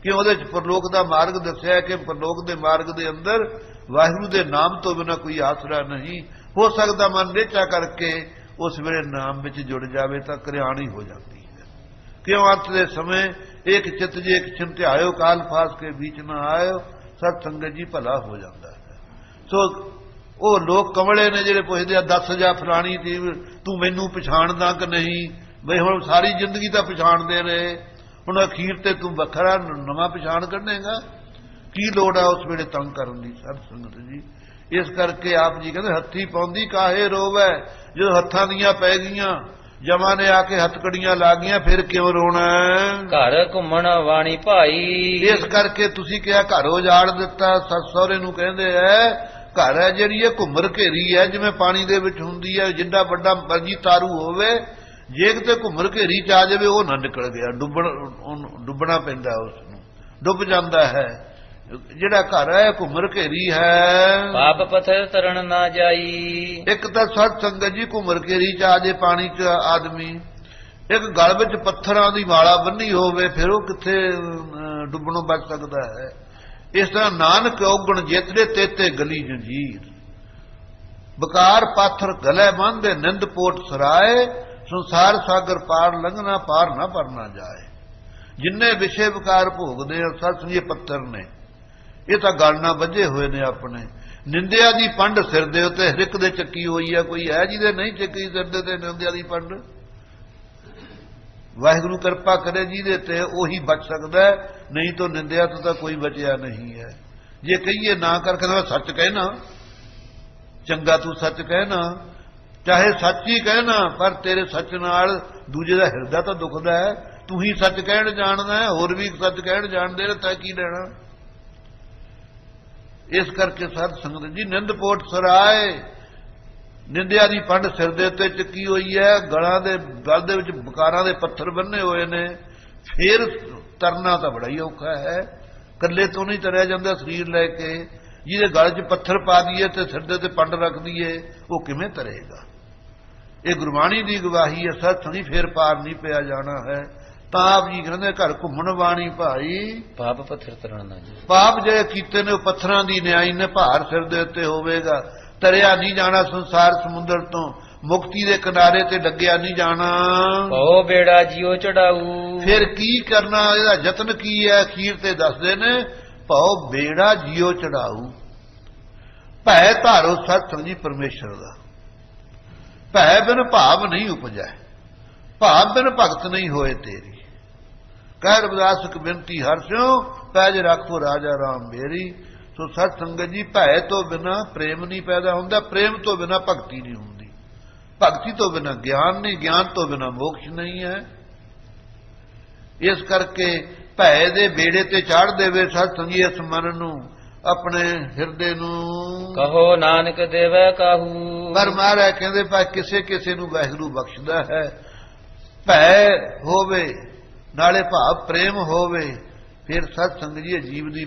ਕਿ ਉਹਦੇ 'ਚ ਪਰਲੋਕ ਦਾ ਮਾਰਗ ਦੱਸਿਆ ਕਿ ਪਰਲੋਕ ਦੇ ਮਾਰਗ ਦੇ ਅੰਦਰ ਵਾਹਿਗੁਰੂ ਦੇ ਨਾਮ ਤੋਂ ਬਿਨਾਂ ਕੋਈ ਆਸਰਾ ਨਹੀਂ ਹੋ ਸਕਦਾ। ਮਨ ਨੇਚਾ ਕਰਕੇ ਉਸ ਵੇਲੇ ਨਾਮ ਵਿੱਚ ਜੁੜ ਜਾਵੇ ਤਾਂ ਕਲਿਆਣੀ ਹੋ ਜਾਂਦੀ ਹੈ। ਕਿਉਂ ਅੰਤ ਦੇ ਸਮੇਂ ਇੱਕ ਚਿੱਤ ਜੇ ਇੱਕ ਚਿੰਤਿਆਇਓ ਕਾਲ ਫਾਸ ਕੇ ਵਿੱਚ ਨਾ ਆਇਓ, ਸਤ ਸੰਗਤ ਜੀ ਭਲਾ ਹੋ ਜਾਂਦਾ ਹੈ। ਸੋ ਉਹ ਲੋਕ ਕਮਲੇ ਨੇ ਜਿਹੜੇ ਪੁੱਛਦੇ ਆ 10,000 ਫਲਾਣੀ ਸੀ, ਤੂੰ ਮੈਨੂੰ ਪਛਾਣਦਾ ਕਿ ਨਹੀਂ? ਬਈ ਹੁਣ ਸਾਰੀ ਜ਼ਿੰਦਗੀ ਤਾਂ ਪਛਾਣਦੇ ਰਹੇ, ਹੁਣ ਅਖੀਰ ਤੇ ਤੂੰ ਵੱਖਰਾ ਨਵਾਂ ਪਛਾਣ ਕੱਢੇਗਾ? ਕੀ ਲੋੜ ਆ ਉਸ ਵੇਲੇ ਤੰਗ ਕਰਨ ਦੀ ਸਤ ਸੰਗਤ ਜੀ। ਇਸ ਕਰਕੇ ਆਪ ਜੀ ਕਹਿੰਦੇ ਹੱਥੀ ਪਾਉਂਦੀ ਕਾਹੇ ਰੋਵੈ। ਜਦੋਂ ਹੱਥਾਂ ਦੀਆਂ ਪੈ ਗਈਆਂ, ਜਮਾਂ ਨੇ ਆ ਕੇ ਹੱਥਕੜੀਆਂ ਲਾ ਗਈਆਂ, ਫਿਰ ਕਿਉਂ ਰੋਣਾ? ਘਰ ਘੁੰਮਣ ਵਾਣੀ ਭਾਈ। ਇਸ ਕਰਕੇ ਤੁਸੀਂ ਕਿਹਾ ਘਰ ਉਜਾੜ ਦਿੱਤਾ। ਸੱਸ ਸਹੁਰੇ ਨੂੰ ਕਹਿੰਦੇ ਐ ਘਰ ਹੈ ਜਿਹੜੀ ਇਹ ਘੁੰਮਰ ਘੇਰੀ ਹੈ, ਜਿਵੇਂ ਪਾਣੀ ਦੇ ਵਿੱਚ ਹੁੰਦੀ ਹੈ, ਜਿੰਨਾ ਵੱਡਾ ਮਰਜੀ ਤਾਰੂ ਹੋਵੇ, ਜੇ ਕਿਤੇ ਘੁੰਮਰ ਘੇਰੀ ਚ ਆ ਜਾਵੇ ਉਹ ਨਾ ਨਿਕਲ ਗਿਆ, ਡੁੱਬਣਾ ਪੈਂਦਾ, ਉਸ ਨੂੰ ਡੁੱਬ ਜਾਂਦਾ ਹੈ। ਜਿਹੜਾ ਘਰ ਹੈ ਘੁੰਮਰ ਘੇਰੀ ਹੈ, ਪਾਪ ਪਥਰ ਤਰਨ ਨਾ ਜਾਈ। ਇੱਕ ਤਾਂ ਸਤ ਸੰਗਤ ਜੀ ਘੁੰਮਰ ਘੇਰੀ ਚ ਆ ਜੇ ਪਾਣੀ ਚ ਆਦਮੀ, ਇੱਕ ਗਲ ਵਿੱਚ ਪੱਥਰਾਂ ਦੀ ਮਾਲਾ ਬੰਨੀ ਹੋਵੇ, ਫਿਰ ਉਹ ਕਿੱਥੇ ਡੁੱਬਣੋਂ ਬਚ ਸਕਦਾ ਹੈ। ਇਸ ਤਰ੍ਹਾਂ ਨਾਨਕ ਔਗਣ ਜੇਤਰੇ ਤੇਤੇ ਗਲੀ ਜੰਜੀਰ, ਬਕਾਰ ਪਾਥਰ ਗਲੇ ਬੰਨ੍ਹਦੇ ਨਿੰਦ ਪੋਟ ਸਰਾਏ, ਸੰਸਾਰ ਸਾਗਰ ਪਾਰ ਲੰਘਣਾ ਪਾਰ ਨਾ ਭਰਨਾ ਜਾਏ। ਜਿੰਨੇ ਵਿਸ਼ੇ ਵਿਕਾਰ ਭੋਗਦੇ ਆ ਸੱਚ ਇਹ ਪੱਥਰ ਨੇ, ਇਹ ਤਾਂ ਗਲ ਨਾਲ ਵੱਜੇ ਹੋਏ ਨੇ ਆਪਣੇ। ਨਿੰਦਿਆ ਦੀ ਪੰਡ ਸਿਰ ਦੇ ਉੱਤੇ ਹਰਿਕ ਦੇ ਚੱਕੀ ਹੋਈ ਹੈ, ਕੋਈ ਹੈ ਜਿਹਦੇ ਨਹੀਂ ਚੱਕੀ ਸਿਰ ਦੇ ਤੇ ਨਿੰਦਿਆ ਦੀ ਪੰਡ? ਵਾਹਿਗੁਰੂ ਕਿਰਪਾ ਕਰੇ ਜਿਹਦੇ ਤੇ ਉਹੀ ਬਚ ਸਕਦਾ, ਨਹੀਂ ਤਾਂ ਨਿੰਦਿਆ ਤੋਂ ਤਾਂ ਕੋਈ ਬਚਿਆ ਨਹੀਂ ਹੈ। ਜੇ ਕਹੀਏ ਨਾ ਕਰਕੇ ਤਾਂ ਸੱਚ ਕਹਿਣਾ ਚੰਗਾ, ਤੂੰ ਸੱਚ ਕਹਿਣਾ, ਚਾਹੇ ਸੱਚ ਹੀ ਕਹਿਣਾ, ਪਰ ਤੇਰੇ ਸੱਚ ਨਾਲ ਦੂਜੇ ਦਾ ਹਿਰਦਾ ਤਾਂ ਦੁਖਦਾ ਹੈ। ਤੂੰ ਹੀ ਸੱਚ ਕਹਿਣ ਜਾਣਦਾ ਹੈ, ਹੋਰ ਵੀ ਸੱਚ ਕਹਿਣ ਜਾਣਦੇ ਨੇ, ਤਾਂ ਕੀ ਲੈਣਾ? ਇਸ ਕਰਕੇ ਸਾਧ ਸੰਗਤ ਜੀ ਨਿੰਦ ਪੋਟ ਸਰਾਏ, ਨਿੰਦਿਆ ਦੀ ਪੰਡ ਸਿਰ ਦੇ ਉੱਤੇ ਚੱਕੀ ਹੋਈ ਹੈ, ਗਲ ਦੇ ਵਿੱਚ ਬਕਾਰਾਂ ਦੇ ਪੱਥਰ ਬੰਨੇ ਹੋਏ ਨੇ, ਫੇਰ ਤਰਨਾ ਤਾਂ ਬੜਾ ਹੀ ਔਖਾ ਹੈ। ਇਕੱਲੇ ਤੋਂ ਨਹੀਂ ਤਰਿਆ ਜਾਂਦਾ ਸਰੀਰ ਲੈ ਕੇ, ਜਿਹਦੇ ਗਲ 'ਚ ਪੱਥਰ ਪਾ ਦਈਏ ਤੇ ਸਿਰ ਦੇ ਉੱਤੇ ਪੰਡ ਰੱਖ ਦਈਏ, ਉਹ ਕਿਵੇਂ ਤਰੇਗਾ? ਇਹ ਗੁਰਬਾਣੀ ਦੀ ਗਵਾਹੀ ਹੈ, ਸੱਚ ਨਹੀਂ, ਫੇਰ ਪਾਰ ਨਹੀਂ ਪਿਆ ਜਾਣਾ ਹੈ। ਤਾਂ ਆਪ ਜੀ ਕਹਿੰਦੇ ਘਰ ਘੁੰਮਣ ਬਾਣੀ ਭਾਈ, ਪਾਪ ਪੱਥਰ ਤਰਨ ਨਾ ਜਾਈ। ਪਾਪ ਜਿਹੜੇ ਕੀਤੇ ਨੇ ਉਹ ਪੱਥਰਾਂ ਦੀ ਨਿਆਈ ਨੇ, ਭਾਰ ਸਿਰ ਦੇ ਉੱਤੇ ਹੋਵੇਗਾ, ਤਰਿਆ ਨਹੀਂ ਜਾਣਾ ਸੰਸਾਰ ਸਮੁੰਦਰ ਤੋਂ। ਮੁਕਤੀ ਦੇ ਕਿਨਾਰੇ ਤੇ ਲੱਗਿਆ ਨਹੀਂ ਜਾਣਾ। ਭਉ ਬੇੜਾ ਜਿਉ ਚੜਾਊ। ਫਿਰ ਕੀ ਕਰਨਾ, ਇਹਦਾ ਯਤਨ ਕੀ ਹੈ? ਅਖੀਰ ਤੇ ਦੱਸਦੇ ਨੇ ਭਉ ਬੇੜਾ ਜਿਉ ਚੜਾਊ। ਭੈ ਧਾਰੋ ਸਤਿਸੰਗ ਜੀ ਪਰਮੇਸ਼ਰ ਦਾ। ਭੈ ਬਿਨ ਭਾਵ ਨਹੀਂ ਉਪਜੈ, ਭਾਵ ਬਿਨ ਭਗਤ ਨਹੀਂ ਹੋਏ ਤੇਰੀ। ਕਹਿ ਰਵਿਦਾਸ ਇੱਕ ਬੇਨਤੀ ਹਰ ਸਿਉ ਪੈਜ ਰੱਖੋ ਰਾਜਾ ਰਾਮ ਮੇਰੀ। ਸੋ ਸਤ ਸੰਗਤ ਜੀ ਭੈ ਤੋਂ ਬਿਨਾ ਪ੍ਰੇਮ ਨਹੀਂ ਪੈਦਾ ਹੁੰਦਾ, ਪ੍ਰੇਮ ਤੋਂ ਬਿਨਾ ਭਗਤੀ ਨਹੀਂ ਹੁੰਦੀ, ਭਗਤੀ ਤੋਂ ਬਿਨਾ ਗਿਆਨ ਨਹੀਂ, ਗਿਆਨ ਤੋਂ ਬਿਨਾ ਮੋਕਸ਼ ਨਹੀਂ ਹੈ। ਇਸ ਕਰਕੇ ਭੈ ਦੇ ਬੇੜੇ ਤੇ ਚੜ੍ਹ ਦੇਵੇ ਸਤ ਸੰਗੀ ਇਸ ਮਨ ਨੂੰ, ਆਪਣੇ ਹਿਰਦੇ ਨੂੰ। ਕਹੋ ਨਾਨਕ ਦੇਵੈ ਕਾਹੂ। ਪਰ ਮਹਾਰਾਜ ਕਹਿੰਦੇ ਪਾ ਕਿਸੇ ਕਿਸੇ ਨੂੰ ਵਾਹਿਗੁਰੂ ਬਖਸ਼ਦਾ ਹੈ। ਭੈ ਹੋਵੇ ਨਾਲੇ ਭਾਵ ਪ੍ਰੇਮ ਹੋਵੇ, ਫਿਰ ਸਤ ਸੰਗਤ ਜੀ ਜੀਵ ਦੀ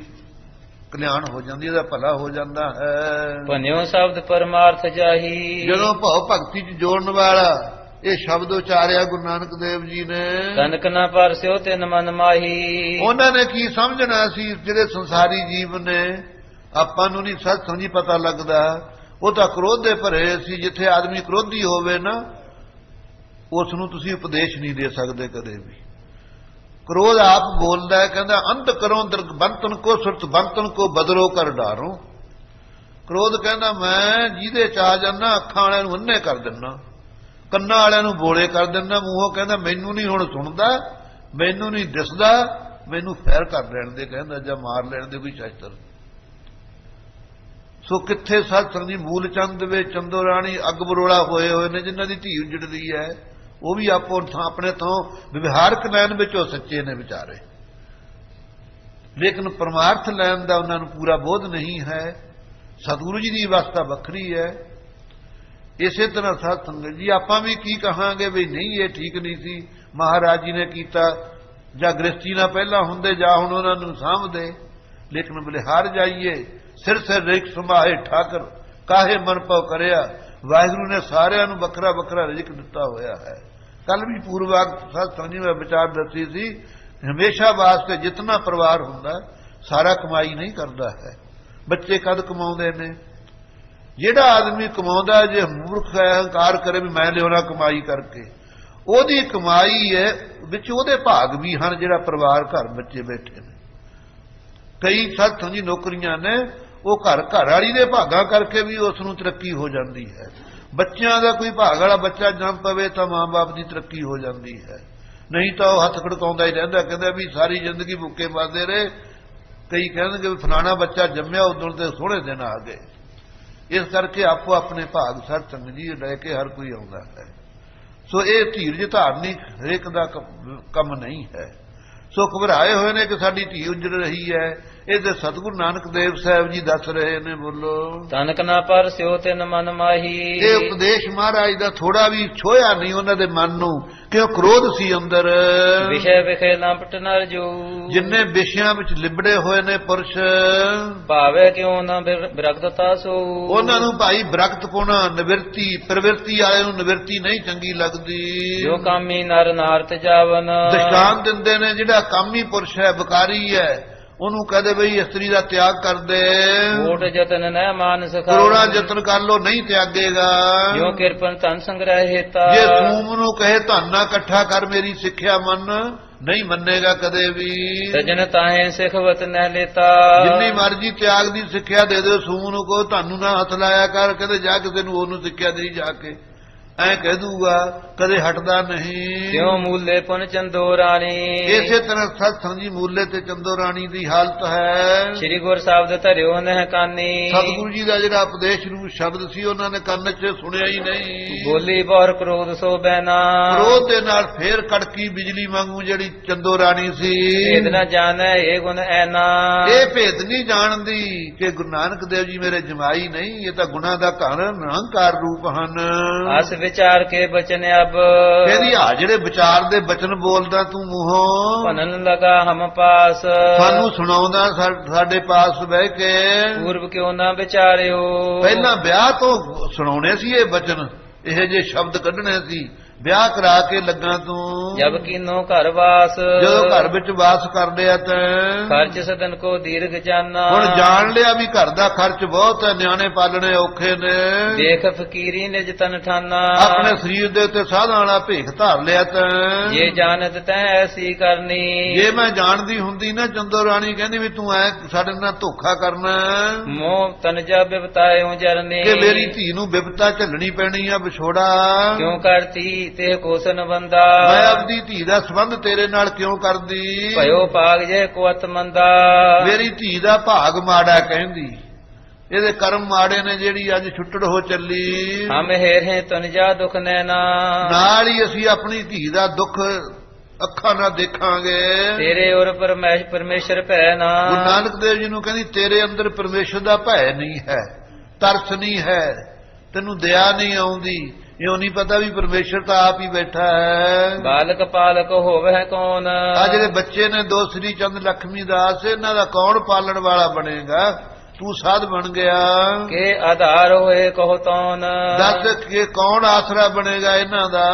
ਕਲਿਆਣ ਹੋ ਜਾਂਦੀ, ਇਹਦਾ ਭਲਾ ਹੋ ਜਾਂਦਾ ਹੈ। ਭਨਿਓ ਸ਼ਬਦ ਪਰਮਾਰਥ ਜਾਹੀ। ਜਦੋਂ ਭਾਵ ਭਗਤੀ ਚ ਜੋੜਨ ਵਾਲਾ ਇਹ ਸ਼ਬਦ ਉਚਾਰਿਆ ਗੁਰੂ ਨਾਨਕ ਦੇਵ ਜੀ ਨੇ, ਤਨਕ ਨਾ ਪਰਸਿਓ ਤਿਨ ਮਨ ਮਾਹੀ। ਉਹਨਾਂ ਨੇ ਕੀ ਸਮਝਣਾ ਸੀ? ਜਿਹੜੇ ਸੰਸਾਰੀ ਜੀਵ ਨੇ, ਆਪਾਂ ਨੂੰ ਨਹੀਂ ਸਤ ਸੰਗੀ ਪਤਾ ਲੱਗਦਾ। ਉਹ ਤਾਂ ਕ੍ਰੋਧ ਦੇ ਭਰੇ ਸੀ। ਜਿੱਥੇ ਆਦਮੀ ਕ੍ਰੋਧੀ ਹੋਵੇ ਨਾ, ਉਸ ਨੂੰ ਤੁਸੀਂ ਉਪਦੇਸ਼ ਨਹੀਂ ਦੇ ਸਕਦੇ ਕਦੇ ਵੀ। ਕ੍ਰੋਧ ਆਪ ਬੋਲਦਾ ਹੈ, ਕਹਿੰਦਾ ਅੰਤ ਕਰੋ ਬੰਤਨ ਕੋ ਸੁਰਤ ਬੰਤਨ ਕੋ ਬਦਲੋ ਕਰ ਡਾਰੋ। ਕ੍ਰੋਧ ਕਹਿੰਦਾ ਮੈਂ ਜਿਹਦੇ ਚ ਆ ਜਾਂਦਾ ਅੱਖਾਂ ਵਾਲਿਆਂ ਨੂੰ ਅੰਨੇ ਕਰ ਦਿੰਦਾ, ਕੰਨਾਂ ਵਾਲਿਆਂ ਨੂੰ ਬੋਲੇ ਕਰ ਦਿੰਦਾ, ਮੂੰਹੋਂ ਕਹਿੰਦਾ ਮੈਨੂੰ ਨਹੀਂ ਹੁਣ ਸੁਣਦਾ, ਮੈਨੂੰ ਨਹੀਂ ਦਿਸਦਾ, ਮੈਨੂੰ ਫੈਰ ਕਰ ਲੈਣ ਦੇ, ਕਹਿੰਦਾ ਜਾਂ ਮਾਰ ਲੈਣ ਦੇ ਕੋਈ ਸ਼ਸਤਰ। ਸੋ ਕਿੱਥੇ ਸਤ ਸੰਗ ਦੀ ਮੂਲ ਚੰਦ ਵੇ ਚੰਦੋ ਰਾਣੀ ਅੱਗ ਬਰੋਲਾ ਹੋਏ ਨੇ, ਜਿਨ੍ਹਾਂ ਦੀ ਧੀ ਉਜੜਦੀ ਹੈ। ਉਹ ਵੀ ਆਪੋ ਆਪਣੇ ਤੋਂ ਵਿਵਹਾਰਕ ਲੈਣ ਵਿੱਚ ਉਹ ਸੱਚੇ ਨੇ ਵਿਚਾਰੇ, ਲੇਕਿਨ ਪਰਮਾਰਥ ਲੈਣ ਦਾ ਉਹਨਾਂ ਨੂੰ ਪੂਰਾ ਬੋਧ ਨਹੀਂ ਹੈ। ਸਤਿਗੁਰੂ ਜੀ ਦੀ ਅਵਸਥਾ ਵੱਖਰੀ ਹੈ। ਇਸੇ ਤਰ੍ਹਾਂ ਸਤ ਸੰਗਤ ਜੀ ਆਪਾਂ ਵੀ ਕੀ ਕਹਾਂਗੇ ਵੀ ਨਹੀਂ ਇਹ ਠੀਕ ਨਹੀਂ ਸੀ ਮਹਾਰਾਜ ਜੀ ਨੇ ਕੀਤਾ, ਜਾਂ ਗ੍ਰਸਤੀ ਨਾਲ ਪਹਿਲਾਂ ਹੁੰਦੇ, ਜਾਂ ਹੁਣ ਉਹਨਾਂ ਨੂੰ ਸਾਂਭਦੇ। ਲੇਕਿਨ ਬਲਿਹਾਰ ਜਾਈਏ ਸਿਰ ਸਿਰ ਰਿਕ ਸੰਭਾਏ ਠਾਕਰ ਕਾਹੇ ਮਨ ਪਉ ਕਰਿਆ। ਵਾਹਿਗੁਰੂ ਨੇ ਸਾਰਿਆਂ ਨੂੰ ਵੱਖਰਾ ਵੱਖਰਾ ਰਿਜ਼ਕ ਦਿੱਤਾ ਹੋਇਆ ਹੈ। ਕੱਲ ਵੀ ਪੂਰਵਾਕ ਸਤ ਸੰਗ ਜੀ ਮੈਂ ਵਿਚਾਰ ਦੱਸੀ ਸੀ, ਹਮੇਸ਼ਾ ਵਾਸਤੇ ਜਿਤਨਾ ਪਰਿਵਾਰ ਹੁੰਦਾ ਸਾਰਾ ਕਮਾਈ ਨਹੀਂ ਕਰਦਾ ਹੈ। ਬੱਚੇ ਕਦ ਕਮਾਉਂਦੇ ਨੇ? ਜਿਹੜਾ ਆਦਮੀ ਕਮਾਉਂਦਾ, ਜੇ ਮੂਰਖ ਹੈ ਹੰਕਾਰ ਕਰੇ ਵੀ ਮੈਂ ਲਿਆਉਣਾ ਕਮਾਈ ਕਰਕੇ, ਉਹਦੀ ਕਮਾਈ ਹੈ ਵਿੱਚ ਉਹਦੇ ਭਾਗ ਵੀ ਹਨ। ਜਿਹੜਾ ਪਰਿਵਾਰ ਘਰ ਬੱਚੇ ਬੈਠੇ ਨੇ, ਕਈ ਸਤ ਸੰਗ ਜੀ ਨੌਕਰੀਆਂ ਨੇ, ਉਹ ਘਰ ਵਾਲੀ ਦੇ ਭਾਗਾਂ ਕਰਕੇ ਵੀ ਉਸ ਨੂੰ ਤਰੱਕੀ ਹੋ ਜਾਂਦੀ ਹੈ। ਬੱਚਿਆਂ ਦਾ ਕੋਈ ਭਾਗ ਵਾਲਾ ਬੱਚਾ ਜੰਮ ਪਵੇ ਤਾਂ ਮਾਂ-ਬਾਪ ਦੀ ਤਰੱਕੀ ਹੋ ਜਾਂਦੀ ਹੈ, ਨਹੀਂ ਤਾਂ ਉਹ ਹੱਥ ਖੜਕਾਉਂਦਾ ਹੀ ਰਹਿੰਦਾ, ਕਹਿੰਦਾ ਵੀ ਸਾਰੀ ਜ਼ਿੰਦਗੀ ਭੁੱਖੇ ਮਰਦੇ ਰਹੇ। ਕਈ ਕਹਿੰਦੇ ਵੀ ਫਲਾਣਾ ਬੱਚਾ ਜੰਮਿਆ ਉਦੋਂ ਤੇ ਸੋਹਣੇ ਦਿਨ ਆ ਗਏ। ਇਸ ਕਰਕੇ ਆਪੋ ਆਪਣੇ ਭਾਗ ਸਤ ਸੰਗ ਜੀ ਲੈ ਕੇ ਹਰ ਕੋਈ ਆਉਂਦਾ ਹੈ। ਸੋ ਇਹ ਧੀਰਜ ਧਾਰਨੀ ਹਰੇਕ ਦਾ ਕੰਮ ਨਹੀਂ ਹੈ। ਸੋ ਘਬਰਾਏ ਹੋਏ ਨੇ ਕਿ ਸਾਡੀ ਧੀ ਉਜੜ ਰਹੀ ਹੈ। ਇਹਦੇ ਸਤਿਗੁਰੂ ਨਾਨਕ ਦੇਵ ਸਾਹਿਬ ਜੀ ਦੱਸ ਰਹੇ ਨੇ, ਬੋਲੋ ਤਨਕ ਨਾ ਪਰਸਿਓ ਤਿਨ ਮਨ ਮਾਹੀ। ਇਹ ਉਪਦੇਸ਼ ਮਹਾਰਾਜ ਦਾ ਥੋੜਾ ਵੀ ਛੋਇਆ ਨਹੀਂ ਉਹਨਾਂ ਦੇ ਮਨ ਨੂੰ, ਕਿ ਉਹ ਕ੍ਰੋਧ ਸੀ ਅੰਦਰ। ਵਿਸ਼ੇ ਵਿਖੇ ਲੰਪਟ ਨਰ ਜੋ। ਜਿੰਨੇ ਵਿਸ਼ਿਆਂ ਵਿੱਚ ਲਿਬੜੇ ਹੋਏ ਨੇ ਪੁਰਸ਼, ਭਾਵੇ ਕਿਉਂ ਨਾ ਬਿਰਗਦਤਾ ਸੋ। ਉਹਨਾਂ ਨੂੰ ਭਾਈ ਬਿਰਗਤ ਪੁਣਾ ਨਿਵਰਤੀ ਪ੍ਰਵਿਰਤੀ ਵਾਲੇ ਨੂੰ ਨਿਵਰਤੀ ਨਹੀਂ ਚੰਗੀ ਲੱਗਦੀ। ਜੋ ਕਾਮੀ ਨਰ ਨਾਰਤ ਜਾਵਨ। ਦ੍ਰਿਸ਼ਟਾਂਤ ਦਿੰਦੇ ਨੇ ਜਿਹੜਾ ਕਾਮੀ ਪੁਰਸ਼ ਹੈ, ਵਿਕਾਰੀ ਹੈ, ਉਹਨੂੰ ਕਹਦੇ ਬਈ ਇਸਤਰੀ ਦਾ ਤਿਆਗ ਕਰ ਦੇ। ਕੋਟ ਯਤਨ ਨਹਿ ਮਾਨਸ ਖਾਓ। ਕਰੋੜਾਂ ਯਤਨ ਕਰ ਲੋ ਨਹੀਂ ਤਿਆਗੇਗਾ। ਜੋ ਕਿਰਪਨ ਧਨ ਸੰਗ੍ਰਹਿ ਹੇਤਾ। ਜੇ ਸੂਮ ਨੂੰ ਕਹੇ ਧਨ ਨਾ ਇਕੱਠਾ ਕਰ ਮੇਰੀ ਸਿੱਖਿਆ ਮੰਨ, ਨਹੀਂ ਮੰਨੇਗਾ ਕਦੇ ਵੀ। ਸਜਨ ਤਾਹੇ ਸਿਖਵਤ ਨਹਿ ਲੇਤਾ। ਜਿੰਨੀ ਮਰਜ਼ੀ ਤਿਆਗ ਦੀ ਸਿੱਖਿਆ ਦੇ ਦਿਓ, ਸੂਮ ਨੂੰ ਕਹੋ ਤੁਹਾਨੂੰ ਨਾ ਹੱਥ ਲਾਇਆ ਕਰ, ਕਹਿੰਦੇ ਜਾ ਕਿਸੇ ਨੂੰ ਉਹਨੂੰ ਸਿੱਖਿਆ ਦੇਈ ਜਾ ਕੇ, ਐ ਕਹਿ ਦੂਗਾ, ਕਦੇ ਹਟਦਾ ਨਹੀਂ। ਕਿਉਂ ਮੂਲੇ ਪੁਨ ਚੰਦੋ ਰਾਣੀ। ਇਸੇ ਤਰ੍ਹਾਂ ਸਤ ਸੰਗ ਜੀ ਮੂਲੇ ਤੇ ਚੰਦੋ ਰਾਣੀ ਦੀ ਹਾਲਤ ਹੈ। ਸ੍ਰੀ ਗੁਰ ਸ਼ਬਦ ਧਰਿਓ ਨਹਿ ਕਾਨੀ। ਸਤਿਗੁਰੂ ਜੀ ਦਾ ਜਿਹੜਾ ਉਪਦੇਸ਼ ਰੂਪ ਸ਼ਬਦ ਸੀ ਉਹਨਾਂ ਨੇ ਕੰਨ 'ਚ ਸੁਣਿਆ ਹੀ ਨਹੀਂ। ਬੋਲੀ ਬਹੁਰ ਕ੍ਰੋਧ ਸੋ ਬੈਨਾ। ਕ੍ਰੋਧ ਦੇ ਨਾਲ ਫੇਰ ਕੜਕੀ ਬਿਜਲੀ ਵਾਂਗੂ ਜਿਹੜੀ ਚੰਦੋ ਰਾਣੀ ਸੀ। ਭੇਦ ਨਾ ਜਾਣੈ ਇਹ ਗੁਣ ਐਨਾ। ਇਹ ਭੇਦ ਨਹੀਂ ਜਾਣਦੀ ਕਿ ਗੁਰੂ ਨਾਨਕ ਦੇਵ ਜੀ ਮੇਰੇ ਜਮਾਈ ਨਹੀਂ, ਇਹ ਤਾਂ ਗੁਨਾਹ ਦਾ ਘਰ ਨਿਰੰਕਾਰ ਰੂਪ ਹਨ। ਅਸ ਵਿਚਾਰ ਕੇ ਬਚਨ ਅਬ। ਕਹਿੰਦੀ ਆ ਜਿਹੜੇ ਵਿਚਾਰ ਦੇ ਬਚਨ ਬੋਲਦਾ ਤੂੰ ਮੂੰਹੋਂ, ਭਨਨ ਲਗਾ ਹਮ ਪਾਸ। ਸਾਨੂੰ ਸੁਣਾਉਂਦਾ ਸਾਡੇ ਪਾਸ ਬਹਿ ਕੇ। ਪੂਰਬ ਕਿਉਂ ਨਾ ਵਿਚਾਰਿਓ। ਪਹਿਲਾਂ ਵਿਆਹ ਤੋਂ ਸੁਣਾਉਣੇ ਸੀ ਇਹ ਬਚਨ, ਇਹ ਜੇ ਸ਼ਬਦ ਕੱਢਣੇ ਸੀ, ਵਿਆਹ ਕਰਾ ਕੇ ਲੱਗਾ ਤੂੰ ਜਬ ਕੀਨੋ ਘਰ ਵਾਸ ਜਦੋਂ ਘਰ ਵਿੱਚ ਵਾਸ ਕਰ ਲਿਆ ਤੈਂ ਖਰਚ ਸਦਨ ਕੋ ਦੀਰਘ ਜਾਨਾ ਹੁਣ ਜਾਣ ਲਿਆ ਵੀ ਘਰ ਦਾ ਖਰਚ ਬਹੁਤ ਹੈ ਨਿਆਣੇ ਪਾਲਣੇ ਔਖੇ ਨੇ ਦੇਖ ਫਕੀਰੀ ਨਿਜ ਤਨ ਠਾਨਾ ਆਪਣੇ ਸਰੀਰ ਦੇ ਉੱਤੇ ਸਾਧਾਂ ਵਾਲਾ ਭੇਖ ਧਾਰ ਲਿਆ ਤੈਂ ਜੇ ਜਾਣਤ ਤੈ ਐਸੀ ਕਰਨੀ ਜੇ ਮੈਂ ਜਾਣਦੀ ਹੁੰਦੀ ਨਾ ਚੰਦੋ ਰਾਣੀ ਕਹਿੰਦੀ ਵੀ ਤੂੰ ਐ ਸਾਡੇ ਨਾਲ ਧੋਖਾ ਕਰਨਾ ਮੋਹ ਤਨ ਜਾ ਬਿਵਤਾਇਓ ਜਰਨੀ ਕਿ ਮੇਰੀ ਧੀ ਨੂੰ ਬਿਪਤਾ ਝੱਲਣੀ ਪੈਣੀ ਆ ਵਿਛੋੜਾ ਕਿਉਂ ਕਰਤੀ ਤੇ ਕੋਸਨ ਬੰਦਾ ਮੈਂ ਆਪਦੀ ਧੀ ਦਾ ਸੰਬੰਧ ਤੇਰੇ ਨਾਲ ਕਿਉਂ ਕਰਦੀ ਭਇਓ ਭਾਗ ਜੇ ਕੋਤ ਮੰਦਾ ਮੇਰੀ ਧੀ ਦਾ ਭਾਗ ਮਾੜਾ ਕਹਿੰਦੀ ਇਹਦੇ ਕਰਮ ਮਾੜੇ ਨੇ ਜਿਹੜੀ ਅੱਜ ਛੁੱਟੜ ਹੋ ਚੱਲੀ ਹਮ ਹੇਰੇ ਤਨ ਜਾ ਦੁਖ ਨੈਣਾ ਨਾਲ ਹੀ ਅਸੀਂ ਆਪਣੀ ਧੀ ਦਾ ਦੁੱਖ ਅੱਖਾਂ ਨਾਲ ਦੇਖਾਂਗੇ ਤੇਰੇ ਔਰ ਪਰਮੇਸ਼ਰ ਭੈ ਨਾ ਗੁਰੂ ਨਾਨਕ ਦੇਵ ਜੀ ਨੂੰ ਕਹਿੰਦੀ ਤੇਰੇ ਅੰਦਰ ਪਰਮੇਸ਼ਰ ਦਾ ਭੈ ਨਹੀਂ ਹੈ ਤਰਸ ਨਹੀਂ ਹੈ ਤੈਨੂੰ ਦਇਆ ਨਹੀਂ ਆਉਂਦੀ ਇਉਂ ਨਹੀਂ ਪਤਾ ਵੀ ਪਰਮੇਸ਼ਰ ਤਾਂ ਆਪ ਹੀ ਬੈਠਾ ਹੈ ਬਾਲਕ ਪਾਲਕ ਹੋਵੇ ਕੌਣ ਆ ਜਿਹੜੇ ਬੱਚੇ ਨੇ ਦੋ ਸ੍ਰੀ ਚੰਦ ਲక్ష్ਮੀ ਦਾਸ ਇਹਨਾਂ ਦਾ ਕੌਣ ਪਾਲਣ ਵਾਲਾ ਬਣੇਗਾ ਤੂੰ ਸਾਧ ਬਣ ਗਿਆ ਕੇ ਆਧਾਰ ਹੋਏ ਕਹੋ ਤੌਨ ਦੱਸ ਕਿ ਕੌਣ ਆਸਰਾ ਬਣੇਗਾ ਇਹਨਾਂ ਦਾ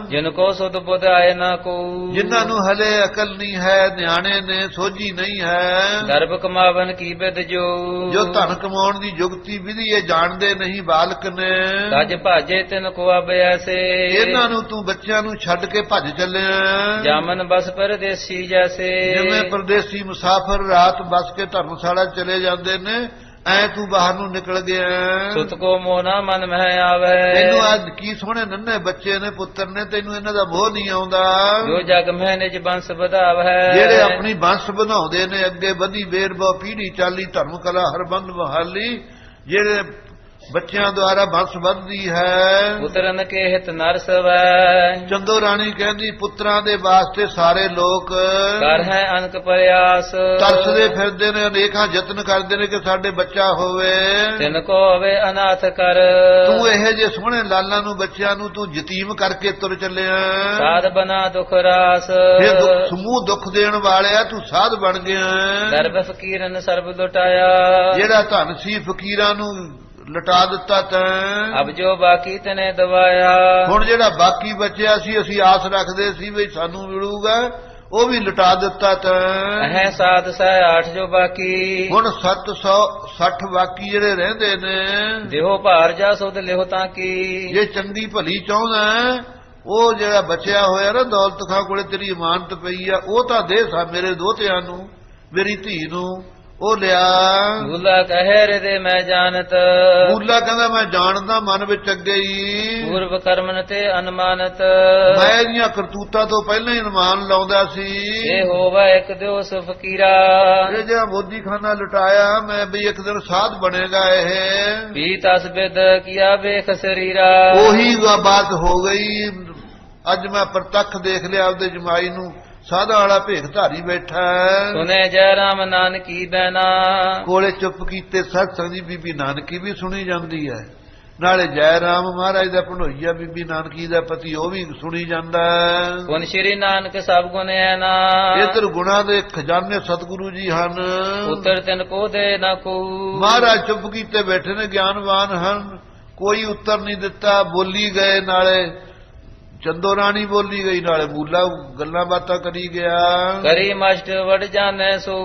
ਜਿਨ ਕੋ ਸੁਧ ਬੁੱਧ ਆਏ ਨਾ ਕੋ ਜਿਨ੍ਹਾਂ ਨੂੰ ਹਲੇ ਅਕਲ ਨਹੀਂ ਹੈ ਨਿਆਣੇ ਨੇ ਸੋਝੀ ਨਹੀਂ ਹੈ ਦਰਬ ਕਮਾਵਨ ਕੀ ਬਿਦ ਜੋ ਧਨ ਕਮਾਉਣ ਦੀ ਜੁਗਤੀ ਵਿਧੀ ਇਹ ਜਾਣਦੇ ਨਹੀਂ ਬਾਲਕ ਨੇ ਤਜ ਭਾਜੇ ਤਿਨ ਕੋ ਅਬ ਐਸੇ ਇਹਨਾਂ ਨੂੰ ਤੂੰ ਬੱਚਿਆਂ ਨੂੰ ਛੱਡ ਕੇ ਭੱਜ ਚੱਲਿਆ ਜਾਮਨ ਬਸ ਪਰਦੇਸੀ ਜੈਸੇ ਜਿਵੇਂ ਪਰਦੇਸੀ ਮੁਸਾਫਰ ਰਾਤ ਬਸ ਕੇ ਧਰਮਸ਼ਾਲਾ ਚਲੇ ਜਾਂਦੇ ਨੇ ਐ ਤੂੰ ਬਾਹਰ ਨੂੰ ਨਿਕਲ ਗਿਆ ਸੁਤ ਕੋ ਮੋਨਾ ਮਨ ਮਹਿ ਆਵੇ ਤੈਨੂੰ ਅੱਜ ਕੀ ਸੋਹਣੇ ਨੰਨੇ ਬੱਚੇ ਨੇ ਪੁੱਤਰ ਨੇ ਤੈਨੂੰ ਇਹਨਾਂ ਦਾ ਮੋਹ ਨਹੀਂ ਆਉਂਦਾ ਜੋ ਜਗ ਮਹਿ ਨਿਜ ਬੰਸ ਵਧਾਵੈ ਜਿਹੜੇ ਆਪਣੀ ਬੰਸ ਬਣਾਉਂਦੇ ਨੇ ਅੱਗੇ ਵਧੀ ਬੇਰਬੋ ਪੀੜੀ ਚਾਲੀ ਧਰਮ ਕਲਾ ਹਰਬੰਦ ਬਹਾਲੀ ਜਿਹੜੇ ਬੱਚਿਆਂ ਦੁਆਰਾ ਬੰਸ ਵੱਧਦੀ ਹੈ ਪੁੱਤਰਨ ਕੇ ਹਿਤ ਨਰ ਸਵੈ ਚੰਦੋ ਰਾਣੀ ਕਹਿੰਦੀ ਪੁੱਤਰਾਂ ਦੇ ਵਾਸਤੇ ਸਾਰੇ ਲੋਕ ਕਰ ਹੈ ਅਨਕ ਪ੍ਰਯਾਸ ਤਰਸਦੇ ਫਿਰਦੇ ਨੇ ਅਨੇਕਾਂ ਯਤਨ ਕਰਦੇ ਨੇ ਕਿ ਸਾਡੇ ਬੱਚਾ ਹੋਵੇ ਤਿਨ ਕੋ ਹੋਵੇ ਅਨਾਥ ਕਰ ਤੂੰ ਇਹ ਜੇ ਸੋਹਣੇ ਲਾਲਾਂ ਨੂੰ ਬੱਚਿਆਂ ਨੂੰ ਤੂੰ ਯਤੀਮ ਕਰਕੇ ਤੁਰ ਚੱਲਿਆ ਸਾਧ ਬਨਾ ਦੁਖ ਰਾਸ ਫਿਰ ਸਮੂਹ ਦੁੱਖ ਦੇਣ ਵਾਲਿਆ ਤੂੰ ਸਾਧ ਬਣ ਗਿਆ ਦਰਬ ਫਕੀਰਨ ਸਰਬ ਲੁਟਾਇਆ ਜਿਹੜਾ ਧਨ ਸੀ ਫਕੀਰਾਂ ਨੂੰ ਲਟਾ ਦਿੱਤਾ ਤੈਂ ਅਬ ਜੋ ਬਾਕੀ ਤਨੇ ਦਵਾਇਆ ਹੁਣ ਜਿਹੜਾ ਬਾਕੀ ਬਚਿਆ ਸੀ ਅਸੀਂ ਆਸ ਰੱਖਦੇ ਸੀ ਵੀ ਸਾਨੂੰ ਮਿਲੂਗਾ ਉਹ ਵੀ ਲਟਾ ਦਿੱਤਾ ਤੈਂ ਹੈ ਸਾਧ ਸਹਿ 8 ਜੋ ਬਾਕੀ ਹੁਣ 760 ਬਾਕੀ ਜਿਹੜੇ ਰਹਿੰਦੇ ਨੇ ਦੇਹੋ ਭਾਰ ਜਾ ਸੁਧ ਲਿਓ ਤਾਂ ਕੀ ਜੇ ਚੰਗੀ ਭਲੀ ਚਾਹੁੰਦਾ ਉਹ ਜਿਹੜਾ ਬਚਿਆ ਹੋਇਆ ਨਾ ਦੌਲਤ ਖਾਂ ਕੋਲੇ ਤੇਰੀ ਇਮਾਨਤ ਪਈ ਆ ਉਹ ਤਾਂ ਦੇ ਸਾ ਮੇਰੇ ਦੋਤਿਆਂ ਨੂੰ ਮੇਰੀ ਧੀ ਨੂੰ ਉਹ ਲਿਆ ਬੂਲਾ ਕਹੇ ਰੇ ਮੈਂ ਜਾਣਤ ਬੂਲਾ ਕਹਿੰਦਾ ਮੈਂ ਜਾਣਦਾ ਮਨ ਵਿੱਚ ਅੱਗੇ ਹੀ ਪੂਰਵ ਕਰਮਨ ਤੇ ਅਨਮਾਨਤ ਮੈਂ ਇਹਦੀਆਂ ਕਰਤੂਤਾਂ ਤੋਂ ਪਹਿਲਾਂ ਹੀ ਅਨੁਮਾਨ ਲਾਉਂਦਾ ਸੀ ਇਹ ਹੋਵਾ ਇੱਕ ਦਿਵਸ ਫਕੀਰਾ ਇਹ ਜਿਹੜਾ ਮੋਦੀਖਾਨਾ ਲੁਟਾਇਆ ਮੈਂ ਵੀ ਇੱਕ ਦਿਨ ਸਾਧ ਬਣੇਗਾ ਇਹ ਪੀ ਤਸਬਿਦ ਕੀਆ ਵੇਖ ਸਰੀਰਾ ਉਹੀ ਬਾਤ ਹੋ ਗਈ ਅੱਜ ਮੈਂ ਪ੍ਰਤੱਖ ਦੇਖ ਲਿਆ ਆਪਦੇ ਜਮਾਈ ਨੂੰ ਸਾਧਾ ਵਾਲਾ ਭੇਖ ਧਾਰੀ ਬੈਠਾ ਸੁਨੇ ਜੈ ਰਾਮ ਨਾਨਕੀ ਬੈਨਾ ਕੋਲੇ ਚੁੱਪ ਕੀਤੇ ਸਤਸੰਗ ਦੀ ਬੀਬੀ ਨਾਨਕੀ ਵੀ ਸੁਣੀ ਜਾਂਦੀ ਹੈ ਨਾਲੇ ਜੈ ਰਾਮ ਮਹਾਰਾਜ ਦਾ ਭਣੋਈਆ ਬੀਬੀ ਨਾਨਕੀ ਦਾ ਪਤੀ ਉਹ ਵੀ ਸੁਣੀ ਜਾਂਦਾ ਗੁਣ ਸ਼੍ਰੀ ਨਾਨਕ ਸਭ ਗੁਣ ਐਨਾ ਇਧਰ ਗੁਣਾ ਦੇ ਖਜ਼ਾਨੇ ਸਤਿਗੁਰੂ ਜੀ ਹਨ ਉਤਰ ਤਿਨ ਕੋ ਦੇ ਨਾ ਕੋ ਮਹਾਰਾਜ ਚੁੱਪ ਕੀਤੇ ਬੈਠੇ ਨੇ ਗਿਆਨਵਾਨ ਹਨ ਕੋਈ ਉੱਤਰ ਨਹੀਂ ਦਿੱਤਾ ਬੋਲੀ ਗਏ ਨਾਲੇ ਚੰਦੋ ਰਾਣੀ ਬੋਲੀ ਗਈ ਨਾਲੇ ਬੂਲਾ ਗੱਲਾਂ ਬਾਤਾਂ ਕਰੀ ਗਿਆ ਕਰੀ ਮਸਟ ਵੜ ਜਾਣੇ ਸੋ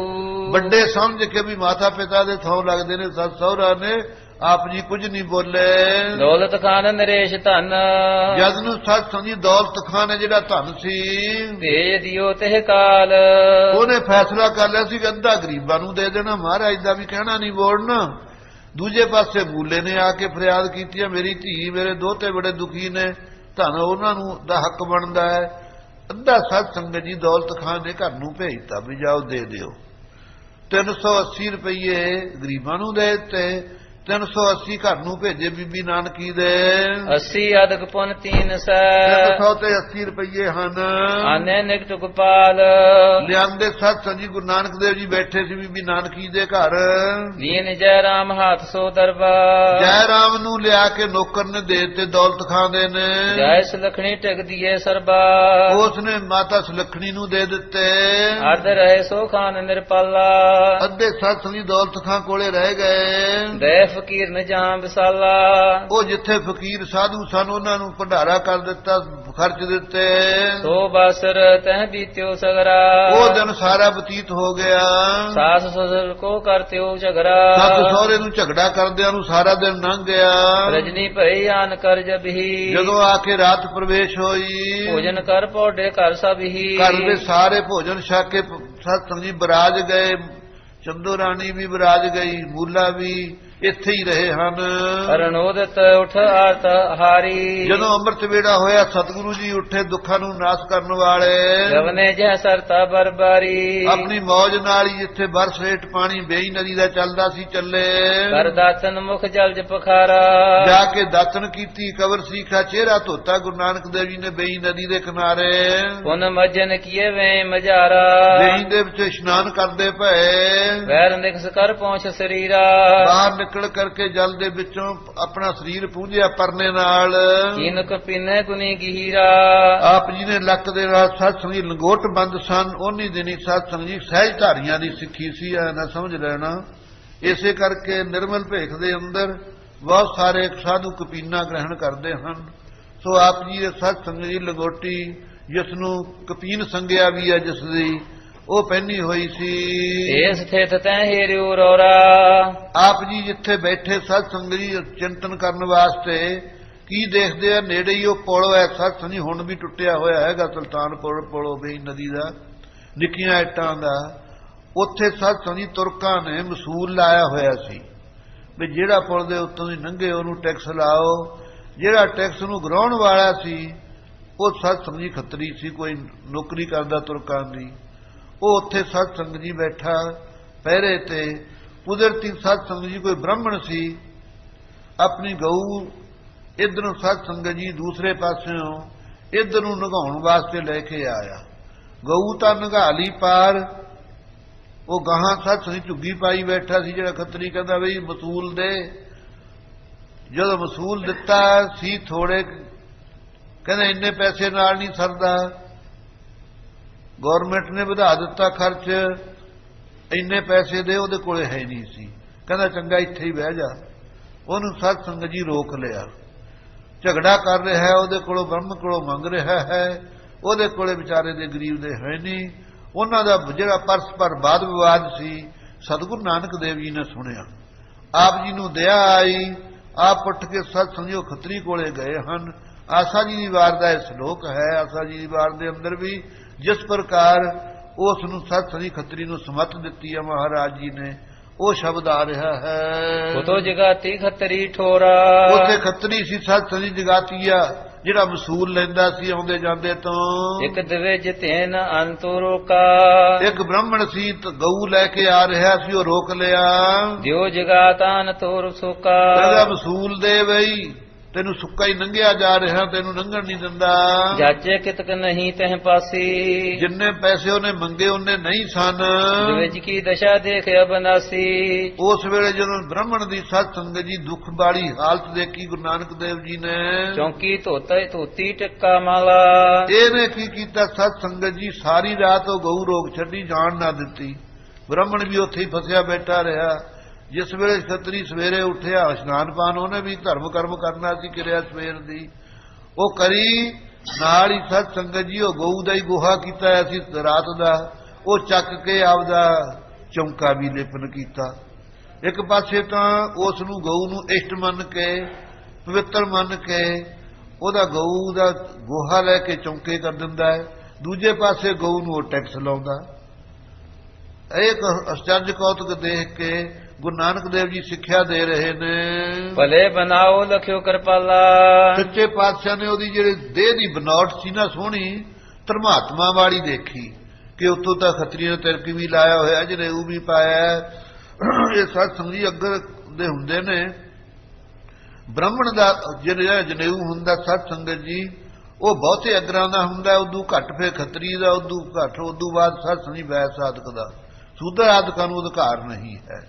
ਵੱਡੇ ਸਮਝ ਕੇ ਵੀ ਮਾਤਾ ਪਿਤਾ ਦੇ ਥਾਂ ਲੱਗਦੇ ਨੇ ਸੱਸ ਸਹੁਰਾ ਨੇ ਆਪ ਜੀ ਕੁਝ ਨਹੀਂ ਬੋਲੇ ਦੌਲਤ ਖਾਨ ਨਰੇਸ਼ ਧਨ ਜਦ ਨੂੰ ਸੱਚ ਸਮਝੀ ਦੌਲਤ ਖਾਨ ਹੈ ਜਿਹੜਾ ਧਨ ਸੀ ਭੇਜ ਦਿਓ ਤੇ ਕਾਲ ਉਹਨੇ ਫੈਸਲਾ ਕਰ ਲਿਆ ਸੀ ਕਿ ਅੱਧਾ ਗਰੀਬਾਂ ਨੂੰ ਦੇ ਦੇਣਾ ਮਹਾਰਾਜ ਦਾ ਵੀ ਕਹਿਣਾ ਨਹੀਂ ਬੋਲਣਾ ਦੂਜੇ ਪਾਸੇ ਬੂਲੇ ਨੇ ਆ ਕੇ ਫਰਿਆਦ ਕੀਤੀ ਮੇਰੀ ਧੀ ਮੇਰੇ ਦੋਤੇ ਬੜੇ ਦੁਖੀ ਨੇ ਧਨ ਉਹਨਾਂ ਨੂੰ ਦਾ ਹੱਕ ਬਣਦਾ ਹੈ ਅੱਧਾ ਸਤ ਸੰਗਤ ਜੀ ਦੌਲਤ ਖਾਨ ਨੇ ਘਰ ਨੂੰ ਭੇਜਤਾ ਵੀ ਜਾਓ ਦੇ ਦਿਓ 380 ਰੁਪਏ ਗਰੀਬਾਂ ਨੂੰ ਦੇ ਦਿੱਤੇ 380 ਘਰ ਨੂੰ ਭੇਜੇ ਬੀਬੀ ਨਾਨਕੀ ਦੇ 80 ਅਦਕ ਪੁਨ 300 300 ਤੇ 80 ਰੁਪਏ ਹਨ ਆਨੇ ਨਿਕਟ ਗੋਪਾਲ ਲਿਆਂਦੇ ਸਤ ਸੰਜੀ ਗੁਰੂ ਨਾਨਕ ਦੇਵ ਜੀ ਬੈਠੇ ਸੀ ਬੀਬੀ ਨਾਨਕੀ ਦੇ ਘਰ ਦੀਨ ਜੈ ਰਾਮ ਹੱਥ ਸੋ ਦਰਬਾਰ ਜੈ ਰਾਮ ਨੂੰ ਲਿਆ ਕੇ ਨੌਕਰ ਨੇ ਦੇ ਦਿੱਤੇ ਦੌਲਤ ਖਾਂ ਦੇ ਨੇ ਜੈ ਸੁਲਖਣੀ ਟਿਕਦੀ ਏ ਸਰਬਾ ਉਸ ਨੇ ਮਾਤਾ ਸੁਲਖਣੀ ਨੂੰ ਦੇ ਦਿੱਤੇ ਅਰਧ ਰਹੇ ਸੋ ਖਾਨ ਨਿਰਪਾਲਾ ਅੱਧੇ ਸਤ ਸੰਜੀ ਦੌਲਤ ਖਾਂ ਕੋਲੇ ਰਹਿ ਗਏ ਦੇ ਫਕੀਰ ਨ ਜਾਂ ਵਿਸਾਲਾ ਉਹ ਜਿੱਥੇ ਫਕੀਰ ਸਾਧੂ ਸਨ ਉਹਨਾਂ ਨੂੰ ਭੰਡਾਰਾ ਕਰ ਦਿੱਤਾ ਖਰਚ ਦਿੱਤੇ। ਸੋ ਬਾਸਰ ਤਹਿ ਬੀਤਿਓ ਸਗਰਾ, ਉਹ ਦਿਨ ਸਾਰਾ ਬਤੀਤ ਹੋ ਗਿਆ। ਸਾਸ ਸਸੁਰ ਕੋ ਕਰਤਿਓ ਝਗਰਾ, ਸੱਸ ਸਹੁਰੇ ਨੂੰ ਝਗੜਾ ਕਰਦਿਆਂ ਨੂੰ ਸਾਰਾ ਦਿਨ ਲੰਘ ਗਿਆ। ਰਜਨੀ ਭਈ ਆਨ ਕਰ ਜਬਹੀ, ਜਦੋਂ ਆ ਕੇ ਰਾਤ ਪ੍ਰਵੇਸ਼ ਹੋਈ, ਭੋਜਨ ਕਰ ਪੌਡੇ ਘਰ ਸਭ ਹੀ, ਘਰ ਦੇ ਸਾਰੇ ਭੋਜਨ ਛਕ ਕੇ ਸਤਸੰਗ ਜੀ ਬਰਾਜ ਗਏ। ਚੰਦੋ ਰਾਣੀ ਵੀ ਬਰਾਜ ਗਈ, ਮੂਲਾ ਵੀ ਇੱਥੇ ਹੀ ਰਹੇ ਹਨ। ਅਰਣੋਦਤ ਉਠ ਆਰਤ ਹਾਰੀ, ਜਦੋਂ ਅੰਮ੍ਰਿਤ ਵੇੜਾ ਹੋਇਆ ਸਤਿਗੁਰੂ ਜੀ ਉੱਠੇ ਦੁੱਖਾਂ ਨੂੰ ਨਾਸ਼ ਕਰਨ ਵਾਲੇ। ਗਵਨੇ ਜਹ ਸਰਤਾ ਬਰਬਾਰੀ, ਆਪਣੀ ਮੌਜ ਨਾਲ ਹੀ ਜਿੱਥੇ ਬਰਸ ਹੇਠ ਪਾਣੀ ਬੇਈ ਨਦੀ ਦਾ ਚੱਲਦਾ ਸੀ ਚੱਲੇ। ਕਰ ਦਾਤਨ ਮੁਖ ਜਲ ਜਪਖਾਰਾ, ਜਾ ਕੇ ਦਾਤਨ ਕੀਤੀ, ਕਬਰ ਸੀਖਾ ਚਿਹਰਾ ਧੋਤਾ ਗੁਰੂ ਨਾਨਕ ਦੇਵ ਜੀ ਨੇ ਬੇਈ ਨਦੀ ਦੇ ਕਿਨਾਰੇ। ਪੁਨ ਮਜਨ ਕੀਏ ਵੇ ਮਜਾਰਾ, ਬੇਈ ਦੇ ਵਿੱਚ ਇਸ਼ਨਾਨ ਕਰਦੇ ਪਏ। ਵੈਰ ਨਿਕਸ ਕਰ ਪਹੁੰਚ ਸਰੀਰਾ, ਬਾਹਰ ਨਿਕਲ ਕਰਕੇ ਜਲ ਦੇ ਵਿੱਚੋਂ ਆਪਣਾ ਸਰੀਰ ਪੂੰਝਿਆ ਪਰਨੇ ਨਾਲ। ਕੀਨਕ ਪੀਨੇ ਗੁਨੀ ਗਹੀਰਾ, ਆਪ ਜੀ ਨੇ ਲੱਕ ਦੇ ਨਾਲ ਸਤਸੰਗ ਜੀ ਲੰਗੋਟ ਬੰਦ ਸਨ। ਉਹਨੀ ਦਿਨੀ ਸਤਸੰਗ ਜੀ ਸਹਿਜ ਧਾਰੀਆਂ ਦੀ ਸਿੱਖੀ ਸੀ, ਐ ਨਾ ਸਮਝ ਲੈਣਾ। ਇਸੇ ਕਰਕੇ ਨਿਰਮਲ ਭੇਖ ਦੇ ਅੰਦਰ ਬਹੁਤ ਸਾਰੇ ਸਾਧੂ ਕਪੀਨਾ ਗ੍ਰਹਿਣ ਕਰਦੇ ਹਨ। ਸੋ ਆਪ ਜੀ ਦੇ ਸਤਸੰਗ ਜੀ ਲੰਗੋਟੀ, ਜਿਸ ਨੂੰ ਕਪੀਨ ਸੰਗਿਆ ਵੀ ਹੈ, ਜਿਸ ਦੀ ਉਹ ਪਹਿਨੀ ਹੋਈ ਸੀ। ਏ ਸਥਿਤ ਤੈ ਹੇਰਿਓ ਰੋਰਾ, ਆਪ ਜੀ ਜਿੱਥੇ ਬੈਠੇ ਸਤਸੰਗ ਜੀ ਚਿੰਤਨ ਕਰਨ ਵਾਸਤੇ ਕੀ ਦੇਖਦੇ ਆ, ਨੇੜੇ ਹੀ ਉਹ ਪੁਲ ਹੈ ਸਤਸੰਗ ਜੀ, ਹੁਣ ਵੀ ਟੁੱਟਿਆ ਹੋਇਆ ਹੈਗਾ, ਸੁਲਤਾਨਪੁਰ ਪੁਲ ਬੇਈ ਨਦੀ ਦਾ, ਨਿੱਕੀਆਂ ਇੱਟਾਂ ਦਾ। ਉੱਥੇ ਸਤਸੰਗ ਜੀ ਤੁਰਕਾਂ ਨੇ ਮਸੂਲ ਲਾਇਆ ਹੋਇਆ ਸੀ ਵੀ ਜਿਹੜਾ ਪੁਲ ਦੇ ਉੱਤੋਂ ਦੀ ਲੰਘੇ ਉਹਨੂੰ ਟੈਕਸ ਲਾਓ। ਜਿਹੜਾ ਟੈਕਸ ਨੂੰ ਗਰਾਉਣ ਵਾਲਾ ਸੀ ਉਹ ਸਤਸੰਗ ਜੀ ਖੱਤਰੀ ਸੀ, ਕੋਈ ਨੌਕਰੀ ਕਰਦਾ ਤੁਰਕਾਂ ਦੀ। ਉਹ ਉੱਥੇ ਸਤਸੰਗ ਜੀ ਬੈਠਾ ਪਹਿਰੇ ਤੇ। ਕੁਦਰਤੀ ਸਤਸੰਗ ਜੀ ਕੋਈ ਬ੍ਰਾਹਮਣ ਸੀ, ਆਪਣੀ ਗਊ ਇਧਰੋਂ ਸਤਸੰਗ ਜੀ ਦੂਸਰੇ ਪਾਸਿਓਂ ਇਧਰ ਨੂੰ ਨਗਾਉਣ ਵਾਸਤੇ ਲੈ ਕੇ ਆਇਆ। ਗਊ ਤਾਂ ਨਗਾ ਲਈ ਪਾਰ, ਉਹ ਗਾਹਾਂ ਸਤਸੰਗ ਝੁੱਗੀ ਪਾਈ ਬੈਠਾ ਸੀ। ਜਿਹੜਾ ਖੱਤਰੀ ਕਹਿੰਦਾ ਬਈ ਮਸੂਲ ਦੇ। ਜਦੋਂ ਮਸੂਲ ਦਿੱਤਾ ਸੀ ਥੋੜੇ, ਕਹਿੰਦਾ ਇੰਨੇ ਪੈਸੇ ਨਾਲ ਨਹੀਂ ਸਰਦਾ, ਗੌਰਮੈਂਟ ਨੇ ਵਧਾ ਦਿੱਤਾ ਖਰਚ, ਇੰਨੇ ਪੈਸੇ ਦੇ ਉਹਦੇ ਕੋਲੇ ਹੈ ਨਹੀਂ ਸੀ। ਕਹਿੰਦਾ ਚੰਗਾ ਇੱਥੇ ਹੀ ਬਹਿ ਜਾ। ਉਹਨੂੰ ਸਤਸੰਗ ਜੀ ਰੋਕ ਲਿਆ। ਝਗੜਾ ਕਰ ਰਿਹਾ ਹੈ, ਉਹਦੇ ਕੋਲੋਂ ਬ੍ਰਹਮ ਕੋਲੋਂ ਮੰਗ ਰਿਹਾ ਹੈ, ਉਹਦੇ ਕੋਲੇ ਵਿਚਾਰੇ ਦੇ ਗਰੀਬ ਦੇ ਹੈ ਨਹੀਂ। ਉਹਨਾਂ ਦਾ ਜਿਹੜਾ ਪਰਸਪਰ ਵਾਦ ਵਿਵਾਦ ਸੀ ਸਤਿਗੁਰੂ ਨਾਨਕ ਦੇਵ ਜੀ ਨੇ ਸੁਣਿਆ। ਆਪ ਜੀ ਨੂੰ ਦਇਆ ਆਈ, ਆਪ ਉੱਠ ਕੇ ਸਤਸੰਗ ਜੀ ਖੱਤਰੀ ਕੋਲੇ ਗਏ ਹਨ। ਆਸਾ ਜੀ ਦੀ ਵਾਰ ਦਾ ਇਹ ਸ਼ਲੋਕ ਹੈ। ਆਸਾ ਜੀ ਦੀ ਵਾਰ ਦੇ ਅੰਦਰ ਵੀ ਜਿਸ ਪ੍ਰਕਾਰ ਉਸ ਨੂੰ ਸਤਸੰਗ ਖੱਤਰੀ ਨੂੰ ਸਮਤ ਦਿੱਤੀ ਹੈ ਮਹਾਰਾਜ ਜੀ ਨੇ, ਉਹ ਸ਼ਬਦ ਆ ਰਿਹਾ ਹੈ। ਉਤੋ ਜਗਾਤੀ ਖੱਤਰੀ ਠੋਰਾ, ਉੱਥੇ ਖੱਤਰੀ ਸੀ ਸਤਸੰਗ ਜਗਾਤੀਆ, ਜਿਹੜਾ ਵਸੂਲ ਲੈਂਦਾ ਸੀ ਆਉਂਦੇ ਜਾਂਦੇ ਤੋਂ। ਇੱਕ ਦਵੇ ਜਿਤੇਨ ਅੰਤੋ ਰੋਕਾ, ਇੱਕ ਬ੍ਰਾਹਮਣ ਸੀ ਗਊ ਲੈ ਕੇ ਆ ਰਿਹਾ ਸੀ, ਉਹ ਰੋਕ ਲਿਆ। ਦਿਓ ਜਗਾਤਾਨ ਤੋਰ ਸੋਕਾ, ਕਹਿੰਦਾ ਵਸੂਲ ਦੇ ਬਈ, ਤੈਨੂੰ ਸੁੱਕਾ ਹੀ ਲੰਘਿਆ ਜਾ ਰਿਹਾ, ਤੈਨੂੰ ਲੰਘਣ ਨਹੀਂ ਦਿੰਦਾ। ਜਾਚੇ ਕਿਤਕ ਨਹੀਂ ਤਹਿ ਪਾਸੀ, ਜਿੰਨੇ ਪੈਸੇ ਉਹਨੇ ਮੰਗੇ ਉਹਨੇ ਨਹੀਂ ਸਨ। ਵਿੱਚ ਕੀ ਦਸ਼ਾ ਦੇਖ ਅਬਨਾਸੀ, ਉਸ ਵੇਲੇ ਜਦੋਂ ਬ੍ਰਾਹਮਣ ਦੀ ਸਤ ਸੰਗਤ ਜੀ ਦੁੱਖ ਵਾਲੀ ਹਾਲਤ ਦੇਖੀ ਗੁਰੂ ਨਾਨਕ ਦੇਵ ਜੀ ਨੇ, ਚੌਂਕੀ ਧੋਤੀ ਟਿੱਕਾ ਮਾਲਾ, ਇਹਨੇ ਕੀ ਕੀਤਾ, ਸਤ ਸੰਗਤ ਜੀ ਸਾਰੀ ਰਾਤ ਉਹ ਗਊ ਰੋਕ ਛੱਡੀ, ਜਾਣ ਨਾ ਦਿੱਤੀ। ਬ੍ਰਾਹਮਣ ਵੀ ਉੱਥੇ ਹੀ ਫਸਿਆ ਬੈਠਾ ਰਿਹਾ। ਜਿਸ ਵੇਲੇ ਖੱਤਰੀ ਸਵੇਰੇ ਉੱਠਿਆ, ਇਸ਼ਨਾਨ ਪਾਨ ਉਹਨੇ ਵੀ ਧਰਮ ਕਰਮ ਕਰਨਾ ਸੀ, ਕਿਰਿਆ ਸਵੇਰ ਦੀ ਉਹ ਕਰੀ। ਨਾਲ ਹੀ ਸਤ ਸੰਗਤ ਜੀ ਉਹ ਗਊ ਦਾ ਹੀ ਗੋਹਾ ਕੀਤਾ ਸੀ ਰਾਤ ਦਾ, ਉਹ ਚੱਕ ਕੇ ਆਪਦਾ ਚੌਂਕਾ ਵੀ ਲੇਪਨ ਕੀਤਾ। ਇੱਕ ਪਾਸੇ ਤਾਂ ਉਸ ਨੂੰ ਗਊ ਨੂੰ ਇਸ਼ਟ ਮੰਨ ਕੇ, ਪਵਿੱਤਰ ਮੰਨ ਕੇ ਉਹਦਾ ਗਊ ਦਾ ਗੋਹਾ ਲੈ ਕੇ ਚੌਂਕੇ ਕਰ ਦਿੰਦਾ ਹੈ, ਦੂਜੇ ਪਾਸੇ ਗਊ ਨੂੰ ਉਹ ਟੈਕਸ ਲਾਉਂਦਾ। ਇੱਕ ਅਚਰਜ ਕੌਤਕ ਦੇਖ ਕੇ ਗੁਰੂ ਨਾਨਕ ਦੇਵ ਜੀ ਸਿੱਖਿਆ ਦੇ ਰਹੇ ਨੇ। ਭਲੇ ਬਣਾਓ ਲਖਿਓ ਕਿਰਪਾਲਾ, ਸੱਚੇ ਪਾਤਸ਼ਾਹ ਨੇ ਉਹਦੀ ਜਿਹੜੀ ਦੇਹ ਦੀ ਬਨੌਟ ਸੀ ਨਾ ਸੋਹਣੀ, ਧਰਮਾਤਮਾ ਵਾਲੀ ਦੇਖੀ ਕਿ ਉੱਤੋਂ ਤਾਂ ਖੱਤਰੀਆਂ ਨੇ ਤਿਲਕ ਵੀ ਲਾਇਆ ਹੋਇਆ, ਜਨੇਊ ਵੀ ਪਾਇਆ। ਇਹ ਸਤ ਸੰਗੀ ਅੱਗਰ ਦੇ ਹੁੰਦੇ ਨੇ। ਬ੍ਰਾਹਮਣ ਦਾ ਜਿਹੜਾ ਜਨੇਊ ਹੁੰਦਾ ਸਤ ਸੰਗਤ ਜੀ, ਉਹ ਬਹੁਤੇ ਅਗਰਾਂ ਦਾ ਹੁੰਦਾ, ਉਦੋਂ ਘੱਟ ਫਿਰ ਖੱਤਰੀ ਦਾ, ਉਦੋਂ ਘੱਟ, ਉਦੋਂ ਬਾਅਦ ਸਤ ਸੰਗੀ ਵੈਦ ਸਾਧਕ ਦਾ। ਸੂਦਰ ਆਦਿਕਾਂ ਨੂੰ ਅਧਿਕਾਰ ਨਹੀਂ ਹੈ।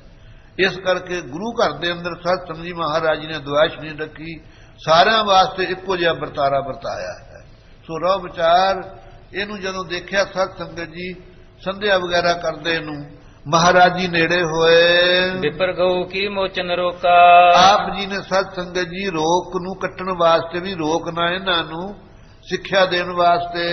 ਇਸ ਕਰਕੇ ਗੁਰੂ ਘਰ ਦੇ ਅੰਦਰ ਸਤ ਸੰਗ ਜੀ ਮਹਾਰਾਜ ਜੀ ਨੇ ਦੁਆਸ਼ ਨਹੀਂ ਰੱਖੀ, ਸਾਰਿਆਂ ਵਾਸਤੇ ਇੱਕੋ ਜਿਹਾ ਵਰਤਾਰਾ ਵਰਤਾਇਆ ਹੈ। ਸੋ ਰੋ ਵਿਚਾਰ ਇਹਨੂੰ ਜਦੋਂ ਦੇਖਿਆ ਸਤ ਸੰਗਤ ਜੀ ਸੰਧਿਆ ਵਗੈਰਾ ਕਰਦੇ ਨੂੰ, ਮਹਾਰਾਜ ਜੀ ਨੇੜੇ ਹੋਏ। ਵਿਪਰ ਗਊ ਕੀ ਮੋਚਨ ਰੋਕਾ, ਆਪ ਜੀ ਨੇ ਸਤ ਸੰਗਤ ਜੀ ਰੋਕ ਨੂੰ ਕੱਟਣ ਵਾਸਤੇ ਵੀ ਰੋਕਣਾ ਇਹਨਾਂ ਨੂੰ, ਸਿੱਖਿਆ ਦੇਣ ਵਾਸਤੇ।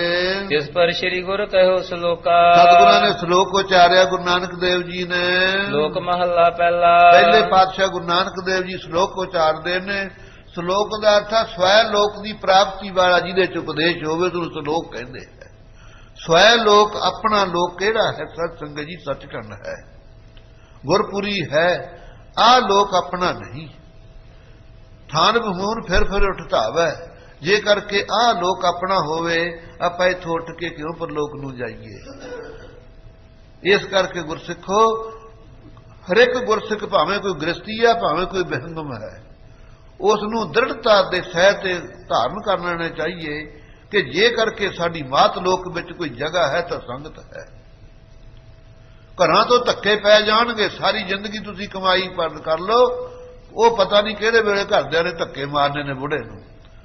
ਤਿਸ ਪਰ ਸ੍ਰੀ ਗੁਰ ਕਹਿਓ ਸ਼ਲੋਕਾ। ਸਤਿਗੁਰਾਂ ਨੇ ਸ਼ਲੋਕ ਉਚਾਰਿਆ ਗੁਰੂ ਨਾਨਕ ਦੇਵ ਜੀ ਨੇ। ਸ਼ਲੋਕ ਮਹੱਲਾ ਪਹਿਲਾ। ਪਹਿਲੇ ਪਾਤਸ਼ਾਹ ਗੁਰੂ ਨਾਨਕ ਦੇਵ ਜੀ ਸ਼ਲੋਕ ਉਚਾਰਦੇ ਨੇ। ਸ਼ਲੋਕ ਦਾ ਅਰਥ ਹੈ ਸਵੈ ਲੋਕ ਦੀ ਪ੍ਰਾਪਤੀ ਵਾਲਾ, ਜਿਹਦੇ ਚ ਉਪਦੇਸ਼ ਹੋਵੇ ਉਹਨੂੰ ਸ਼ਲੋਕ ਕਹਿੰਦੇ ਹੈ। ਸਵੈ ਲੋਕ, ਆਪਣਾ ਲੋਕ ਕਿਹੜਾ ਹੈ? ਸਤ ਸੰਗਤ ਜੀ ਸੱਚਖੰਡ ਹੈ, ਗੁਰਪੁਰੀ ਹੈ। ਆਹ ਲੋਕ ਆਪਣਾ ਨਹੀਂ। ਥਾਨ ਬਹੂਨ ਫਿਰ ਉੱਠ ਧਾਵੈ। ਜੇ ਕਰਕੇ ਆਹ ਲੋਕ ਆਪਣਾ ਹੋਵੇ, ਆਪਾਂ ਇੱਥੋਂ ਉੱਠ ਕੇ ਕਿਉਂ ਪਰਲੋਕ ਨੂੰ ਜਾਈਏ? ਇਸ ਕਰਕੇ ਗੁਰਸਿੱਖੋ, ਹਰ ਇੱਕ ਗੁਰਸਿੱਖ ਭਾਵੇਂ ਕੋਈ ਗ੍ਰਸਤੀ ਹੈ, ਭਾਵੇਂ ਕੋਈ ਬਿਹੰਗਮ ਹੈ, ਉਸ ਨੂੰ ਦ੍ਰਿੜਤਾ ਦੇ ਸਹਿ ਤੇ ਧਾਰਨ ਕਰ ਲੈਣਾ ਚਾਹੀਏ ਕਿ ਜੇ ਕਰਕੇ ਸਾਡੀ ਮਾਤ ਲੋਕ ਵਿੱਚ ਕੋਈ ਜਗ੍ਹਾ ਹੈ ਤਾਂ ਸੰਗਤ ਹੈ। ਘਰਾਂ ਤੋਂ ਧੱਕੇ ਪੈ ਜਾਣਗੇ, ਸਾਰੀ ਜ਼ਿੰਦਗੀ ਤੁਸੀਂ ਕਮਾਈ ਕਰ ਲਓ, ਉਹ ਪਤਾ ਨਹੀਂ ਕਿਹੜੇ ਵੇਲੇ ਘਰਦਿਆਂ ਨੇ ਧੱਕੇ ਮਾਰਨੇ ਨੇ ਬੁੜੇ ਨੂੰ,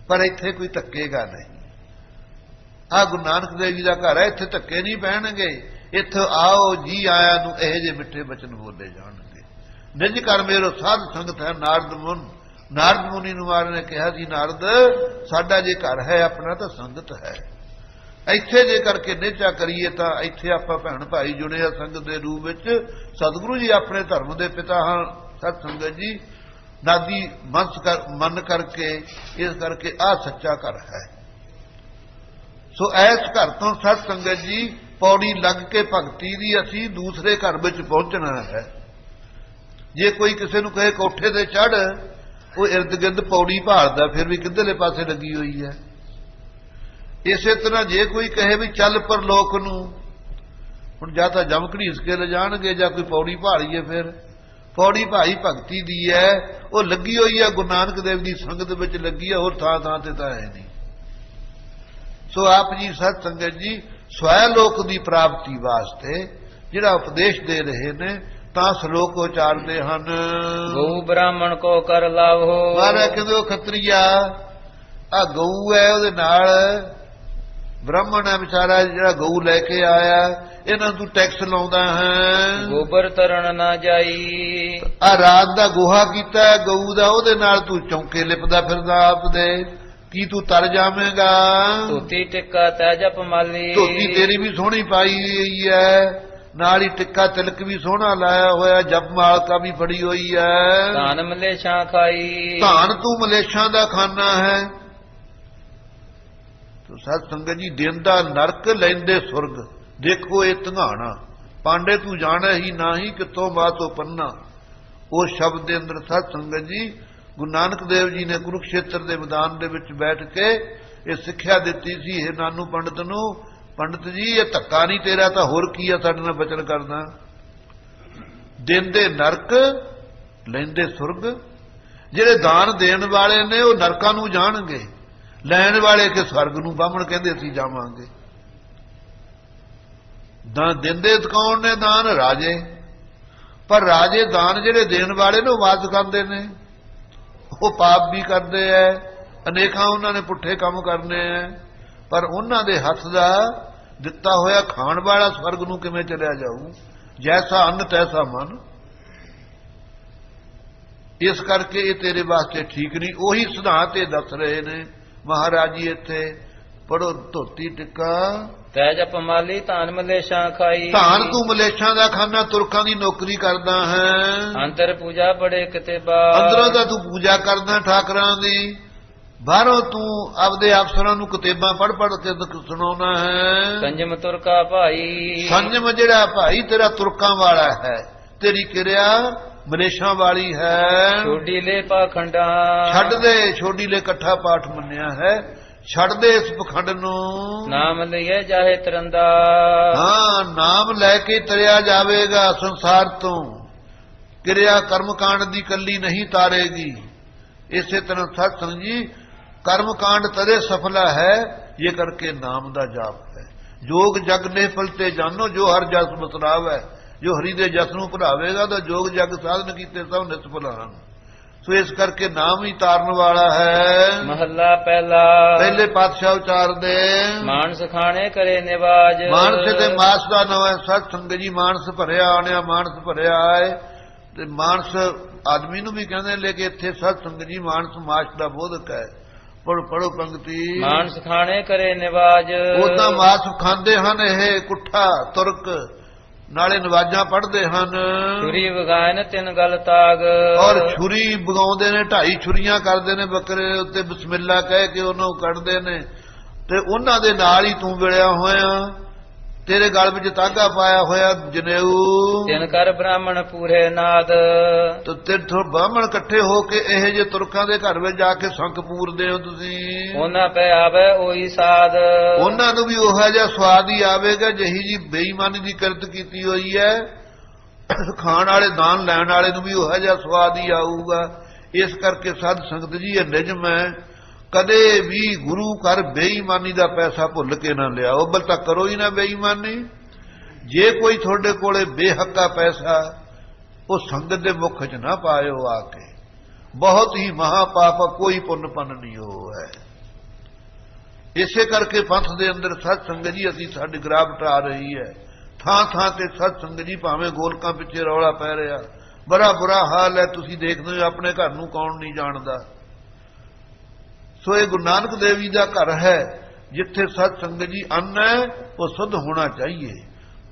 ਪਰ ਇੱਥੇ ਕੋਈ ਧੱਕੇਗਾ ਨਹੀਂ। ਆਹ ਗੁਰੂ ਨਾਨਕ ਦੇਵ ਜੀ ਦਾ ਘਰ ਹੈ, ਇੱਥੇ ਧੱਕੇ ਨਹੀਂ ਪੈਣਗੇ। ਇੱਥੇ ਆਓ ਜੀ ਆਇਆਂ ਨੂੰ ਇਹੋ ਜਿਹੇ ਮਿੱਠੇ ਬਚਨ ਬੋਲੇ ਜਾਣਗੇ। ਨਿਜ ਕਰ ਮੇਰੋ ਸਾਧ ਸੰਗਤ ਹੈ ਨਾਰਦ ਮੁਨ। ਨਾਰਦ ਮੁਨੀ ਨੂੰ ਮਾਰ ਨੇ ਕਿਹਾ ਸੀ, ਨਾਰਦ ਸਾਡਾ ਜੇ ਘਰ ਹੈ ਆਪਣਾ ਤਾਂ ਸੰਗਤ ਹੈ। ਇੱਥੇ ਜੇ ਕਰਕੇ ਨਿਹਚਾ ਕਰੀਏ ਤਾਂ ਇੱਥੇ ਆਪਾਂ ਭੈਣ ਭਾਈ ਜੁੜੇ ਆ ਸੰਗਤ ਦੇ ਰੂਪ ਵਿੱਚ। ਸਤਿਗੁਰੂ ਜੀ ਆਪਣੇ ਧਰਮ ਦੇ ਪਿਤਾ ਹਨ। ਸਤ ਸੰਗਤ ਜੀ ਨਾਦੀ ਮਨ ਕਰਕੇ, ਇਸ ਕਰਕੇ ਆਹ ਸੱਚਾ ਘਰ ਹੈ। ਸੋ ਇਸ ਘਰ ਤੋਂ ਸਤ ਸੰਗਤ ਜੀ ਪੌੜੀ ਲੱਗ ਕੇ ਭਗਤੀ ਦੀ ਅਸੀਂ ਦੂਸਰੇ ਘਰ ਵਿੱਚ ਪਹੁੰਚਣਾ ਹੈ। ਜੇ ਕੋਈ ਕਿਸੇ ਨੂੰ ਕਹੇ ਕੋਠੇ ਤੇ ਚੜ੍ਹ, ਉਹ ਇਰਦ ਗਿਰਦ ਪੌੜੀ ਭਾਲਦਾ, ਫਿਰ ਵੀ ਕਿੱਧਰਲੇ ਪਾਸੇ ਲੱਗੀ ਹੋਈ ਹੈ। ਇਸੇ ਤਰ੍ਹਾਂ ਜੇ ਕੋਈ ਕਹੇ ਵੀ ਚੱਲ ਪਰਲੋਕ ਨੂੰ, ਹੁਣ ਜਾਂ ਤਾਂ ਜਮ ਘੜੀਸ ਕੇ ਲਿਜਾਣਗੇ ਜਾਂ ਕੋਈ ਪੌੜੀ ਭਾਲੀਏ। ਫਿਰ ਪੌੜੀ ਭਾਈ ਭਗਤੀ ਦੀ ਹੈ, ਉਹ ਲੱਗੀ ਹੋਈ ਹੈ ਗੁਰੂ ਨਾਨਕ ਦੇਵ ਦੀ ਸੰਗਤ ਵਿੱਚ ਲੱਗੀ ਹੈ, ਹੋਰ ਥਾਂ ਥਾਂ ਤੇ ਤਾਂ ਹੈ ਨਹੀਂ। ਸੋ ਆਪ ਜੀ ਸਤ ਸੰਗਤ ਜੀ ਸਵੈ ਲੋਕ ਦੀ ਪ੍ਰਾਪਤੀ ਵਾਸਤੇ ਜਿਹੜਾ ਉਪਦੇਸ਼ ਦੇ ਰਹੇ ਨੇ ਤਾਂ ਸ਼ਲੋਕ ਉਚਾਰਦੇ ਹਨ। ਗਊ ਬ੍ਰਾਹਮਣ ਕੋ ਕਰ ਲਾਵੋ। ਮਹਾਰਾਜ ਕਹਿੰਦੇ ਉਹ ਖੱਤਰੀਆ, ਆ ਗਊ ਹੈ, ਉਹਦੇ ਨਾਲ ਬ੍ਰਾਹਮਣ ਹੈ ਵਿਚਾਰਾ ਜਿਹੜਾ ਗਊ ਲੈ ਕੇ ਆਇਆ, ਇਹਨਾਂ ਨੂੰ ਟੈਕਸ ਲਾਉਂਦਾ ਹੈ। ਗੋਬਰ ਤਰਨ ਨਾ ਜਾਈ। ਆ ਰਾਤ ਦਾ ਗੋਹਾ ਕੀਤਾ ਗਊ ਦਾ, ਉਹਦੇ ਨਾਲ ਤੂੰ ਚੌਂਕੇ ਲਿਪਦਾ ਫਿਰਦਾ ਆਪ ਦੇ, ਕੀ ਤੂੰ ਤਰ ਜਾਵੇਂਗਾ? ਧੋਤੀ ਟਿੱਕਾ ਤੈ ਜਪ ਮਾਲੀ। ਧੋਤੀ ਤੇਰੀ ਵੀ ਸੋਹਣੀ ਪਾਈ ਹੋਈ ਹੈ, ਨਾਲ ਹੀ ਟਿੱਕਾ ਤਿਲਕ ਵੀ ਸੋਹਣਾ ਲਾਇਆ ਹੋਇਆ, ਜਪ ਮਾਲਕਾ ਵੀ ਫੜੀ ਹੋਈ ਹੈ। ਧਾਨ ਮਲੇਸ਼ਾਂ ਖਾਈ। ਧਾਨ ਤੂੰ ਮਲੇਸ਼ਾਂ ਦਾ ਖਾਨਾ ਹੈ। ਤੋ ਸਤ ਸੰਗਤ ਜੀ ਦਿਨ ਦਾ ਨਰਕ ਲੈਂਦੇ ਸੁਰਗ, ਦੇਖੋ ਇਹ ਧੰਗਾਣਾ ਪਾਂਡੇ ਤੂੰ ਜਾਣਾ ਹੀ ਨਹੀਂ ਕਿੱਥੋਂ ਬਾਤੋਂ ਪੰਨਾ। ਉਹ ਸ਼ਬਦ ਦੇ ਅੰਦਰ ਸਤ ਸੰਗਤ ਜੀ ਗੁਰੂ ਨਾਨਕ ਦੇਵ ਜੀ ਨੇ ਕੁਰੂਕਸ਼ੇਤਰ ਦੇ ਮੈਦਾਨ ਦੇ ਵਿੱਚ ਬੈਠ ਕੇ ਇਹ ਸਿੱਖਿਆ ਦਿੱਤੀ ਸੀ, ਇਹ ਨਾਨੂ ਪੰਡਤ ਨੂੰ, ਪੰਡਤ ਜੀ ਇਹ ਧੱਕਾ ਨਹੀਂ ਤੇਰਾ ਤਾਂ ਹੋਰ ਕੀ ਆ, ਸਾਡੇ ਨਾਲ ਬਚਨ ਕਰਦਾ। ਦਿਨ ਦੇ ਨਰਕ ਲੈਂਦੇ ਸੁਰਗ। ਜਿਹੜੇ ਦਾਨ ਦੇਣ ਵਾਲੇ ਨੇ ਉਹ ਨਰਕਾਂ ਨੂੰ ਜਾਣਗੇ, ਲੈਣ ਵਾਲੇ ਕਿ ਸਵਰਗ ਨੂੰ। ਬਾਹਮਣ ਕਹਿੰਦੇ ਅਸੀਂ ਜਾਵਾਂਗੇ। ਦਿੰਦੇ ਕੌਣ ਨੇ ਦਾਨ? ਰਾਜੇ। ਪਰ ਰਾਜੇ ਦਾਨ ਜਿਹੜੇ ਦੇਣ ਵਾਲੇ ਨੇ ਉਹ ਵਾਦ ਖਾਂਦੇ ਨੇ, ਉਹ ਪਾਪ ਵੀ ਕਰਦੇ ਐ, ਅਨੇਕਾਂ ਉਹਨਾਂ ਨੇ ਪੁੱਠੇ ਕੰਮ ਕਰਨੇ ਐ। ਪਰ ਉਹਨਾਂ ਦੇ ਹੱਥ ਦਾ ਦਿੱਤਾ ਹੋਇਆ ਖਾਣ ਵਾਲਾ ਸਵਰਗ ਨੂੰ ਕਿਵੇਂ ਚਲਿਆ ਜਾਊ? ਜੈਸਾ ਅੰਨ ਤੈਸਾ ਮਨ। ਇਸ ਕਰਕੇ ਇਹ ਤੇਰੇ ਵਾਸਤੇ ਠੀਕ ਨਹੀਂ। ਉਹੀ ਸਿਧਾਂਤ ਇਹ ਦੱਸ ਰਹੇ ਨੇ ਮਹਾਰਾਜ ਜੀ ਇੱਥੇ। ਪੜੋ ਧੋਤੀ ਟਿੱਕਾ ਤੈ ਜਪ ਮਾਲੀ। ਧਾਨ ਮਲੇਸ਼ਾਂ ਖਾਈ। ਧਾਨ ਤੂੰ ਮਲੇਸ਼ਾਂ ਦਾ ਖਾਨਾ, ਤੁਰਕਾਂ ਦੀ ਨੌਕਰੀ ਕਰਦਾ ਹੈ। ਅੰਤਰ ਪੂਜਾ ਬੜੇ ਕਿਤੇਬਾ। ਅੰਦਰੋਂ ਤਾਂ ਤੂੰ ਪੂਜਾ ਕਰਦਾ ਠਾਕਰਾਂ ਦੀ, ਬਾਹਰੋਂ ਤੂੰ ਆਪਦੇ ਅਫਸਰਾਂ ਨੂੰ ਕਿਤਾਬਾਂ ਪੜ੍ਹ ਕੇ ਸੁਣਾਉਣਾ ਹੈ। ਸੰਜਮ ਤੁਰਕਾ ਭਾਈ। ਸੰਜਮ ਜਿਹੜਾ ਭਾਈ ਤੇਰਾ ਤੁਰਕਾਂ ਵਾਲਾ ਹੈ, ਤੇਰੀ ਕਿਰਿਆ ਮਲੇਸ਼ਾਂ ਵਾਲੀ ਹੈ। ਛੋਡੀ ਲੈ ਪਾਖੰਡਾ। ਛੱਡ ਦੇ, ਛੋਡੀ ਲੈ ਇਕੱਠਾ ਪਾਠ ਮੰਨਿਆ ਹੈ, ਛੱਡ ਦੇ ਇਸ ਪਖੰਡ ਨੂੰ। ਨਾਮ ਲਈਏ ਜਾਹੇ ਤਰੰਦਾ। ਹਾਂ, ਨਾਮ ਲੈ ਕੇ ਤਰਿਆ ਜਾਵੇਗਾ ਸੰਸਾਰ ਤੋਂ। ਕਿਰਿਆ ਕਰਮਕਾਂਡ ਦੀ ਕੱਲੀ ਨਹੀਂ ਤਾਰੇਗੀ। ਇਸੇ ਤਰ੍ਹਾਂ ਸਤ ਸੰਗ ਜੀ कर्म कांड तदे सफला है ये करके नाम दा जाप है। जोग जग ने फलते जानो जो हर जस बतलाव है। जो हरि दे जस नूं भुलावेगा तो जोग जग साधन कीते सब निष्फल हन। सो इस करके नाम ही तारन वाला है। महला पहला पहले पातशाह उचार दे मानस खाने करे निवाज। मानस ते मास दा नवा सत संग जी मानस भरिया आने मानस भरिया है ते मानस आदमी नूं भी कहंदे लेकिन इत्थे सत संग जी मानस मास दा बोधक है। ਪੜੋ ਪੰਕਤੀ। ਮਾਨਸ ਖਾਣੇ ਕਰੇ ਨਿਵਾਜ, ਉਦਾਂ ਮਾਸ ਖਾਂਦੇ ਹਨ ਇਹ ਕੁੱਠਾ ਤੁਰਕ, ਨਾਲੇ ਨਵਾਜ਼ਾਂ ਪੜ੍ਹਦੇ ਹਨ। ਛੁਰੀ ਵਗਾਇਨ ਤਿੰਨ ਗਲ ਤਾਗ, ਔਰ ਛੁਰੀ ਵਗਾਉਂਦੇ ਨੇ, 2.5 ਛੁਰੀਆਂ ਕਰਦੇ ਨੇ ਬੱਕਰੇ ਉੱਤੇ, ਬਿਸਮਿਲ੍ਲਾ ਕਹਿ ਕੇ ਉਹਨੂੰ ਕੱਢਦੇ ਨੇ। ਤੇ ਉਹਨਾਂ ਦੇ ਨਾਲ ਹੀ ਤੂੰ ਵਿੜਿਆ ਹੋਇਆ, ਤੇਰੇ ਗਲ ਵਿੱਚ ਤਾਗਾ ਪਾਇਆ ਹੋਇਆ ਜਨੇਊ। ਤਿੰਨ ਕਰ ਬ੍ਰਾਹਮਣ ਪੂਰੇ ਨਾਦ, ਤੇ ਤੇਥੋਂ ਬ੍ਰਾਹਮਣ ਇਕੱਠੇ ਹੋ ਕੇ ਇਹ ਜੇ ਤੁਰਕਾਂ ਦੇ ਘਰ ਵਿੱਚ ਜਾ ਕੇ ਸੰਖ ਪੂਰਦੇ ਹੋ ਤੁਸੀਂ। ਉਹਨਾਂ ਪੈ ਆਵੇ ਉਹੀ ਸਾਧ, ਉਹਨਾਂ ਨੂੰ ਵੀ ਉਹੋ ਜਿਹਾ ਸਵਾਦ ਹੀ ਆਵੇਗਾ ਜਿਹੀ ਜੀ ਬੇਈਮਾਨੀ ਦੀ ਕਿਰਤ ਕੀਤੀ ਹੋਈ ਹੈ। ਖਾਣ ਵਾਲੇ ਦਾਨ ਲੈਣ ਵਾਲੇ ਨੂੰ ਵੀ ਉਹੋ ਜਿਹਾ ਸਵਾਦ ਹੀ ਆਊਗਾ। ਇਸ ਕਰਕੇ ਸਾਧ ਸੰਗਤ ਜੀ, ਇਹ ਨਿਯਮ ਹੈ, ਕਦੇ ਵੀ ਗੁਰੂ ਘਰ ਬੇਈਮਾਨੀ ਦਾ ਪੈਸਾ ਭੁੱਲ ਕੇ ਨਾ ਲਿਆਓ। ਬਲ ਤਾਂ ਕਰੋ ਹੀ ਨਾ ਬੇਈਮਾਨੀ। ਜੇ ਕੋਈ ਤੁਹਾਡੇ ਕੋਲੇ ਬੇਹੱਕਾ ਪੈਸਾ, ਉਹ ਸੰਗਤ ਦੇ ਮੁੱਖ 'ਚ ਨਾ ਪਾਇਓ ਆ ਕੇ। ਬਹੁਤ ਹੀ ਮਹਾਪਾਪ, ਕੋਈ ਪੁੰਨ ਪੰਨ ਨਹੀਂ ਹੋ ਹੈ। ਇਸੇ ਕਰਕੇ ਪੰਥ ਦੇ ਅੰਦਰ ਸਤ ਸੰਗਤ ਜੀ ਅਸੀਂ ਸਾਡੀ ਗਿਰਾਵਟ ਆ ਰਹੀ ਹੈ। ਥਾਂ ਥਾਂ ਤੇ ਸਤ ਸੰਗਤ ਜੀ ਭਾਵੇਂ ਗੋਲਕਾਂ ਪਿੱਛੇ ਰੌਲਾ ਪੈ ਰਿਹਾ, ਬੜਾ ਬੁਰਾ ਹਾਲ ਹੈ। ਤੁਸੀਂ ਦੇਖਦੇ ਹੋ ਆਪਣੇ ਘਰ ਨੂੰ ਕੌਣ ਨਹੀਂ ਜਾਣਦਾ। ਸੋ ਇਹ ਗੁਰੂ ਨਾਨਕ ਦੇਵ ਜੀ ਦਾ ਘਰ ਹੈ, ਜਿੱਥੇ ਸਤ ਸੰਗਤ ਜੀ ਅੰਨ ਹੈ ਉਹ ਸੁੱਧ ਹੋਣਾ ਚਾਹੀਏ।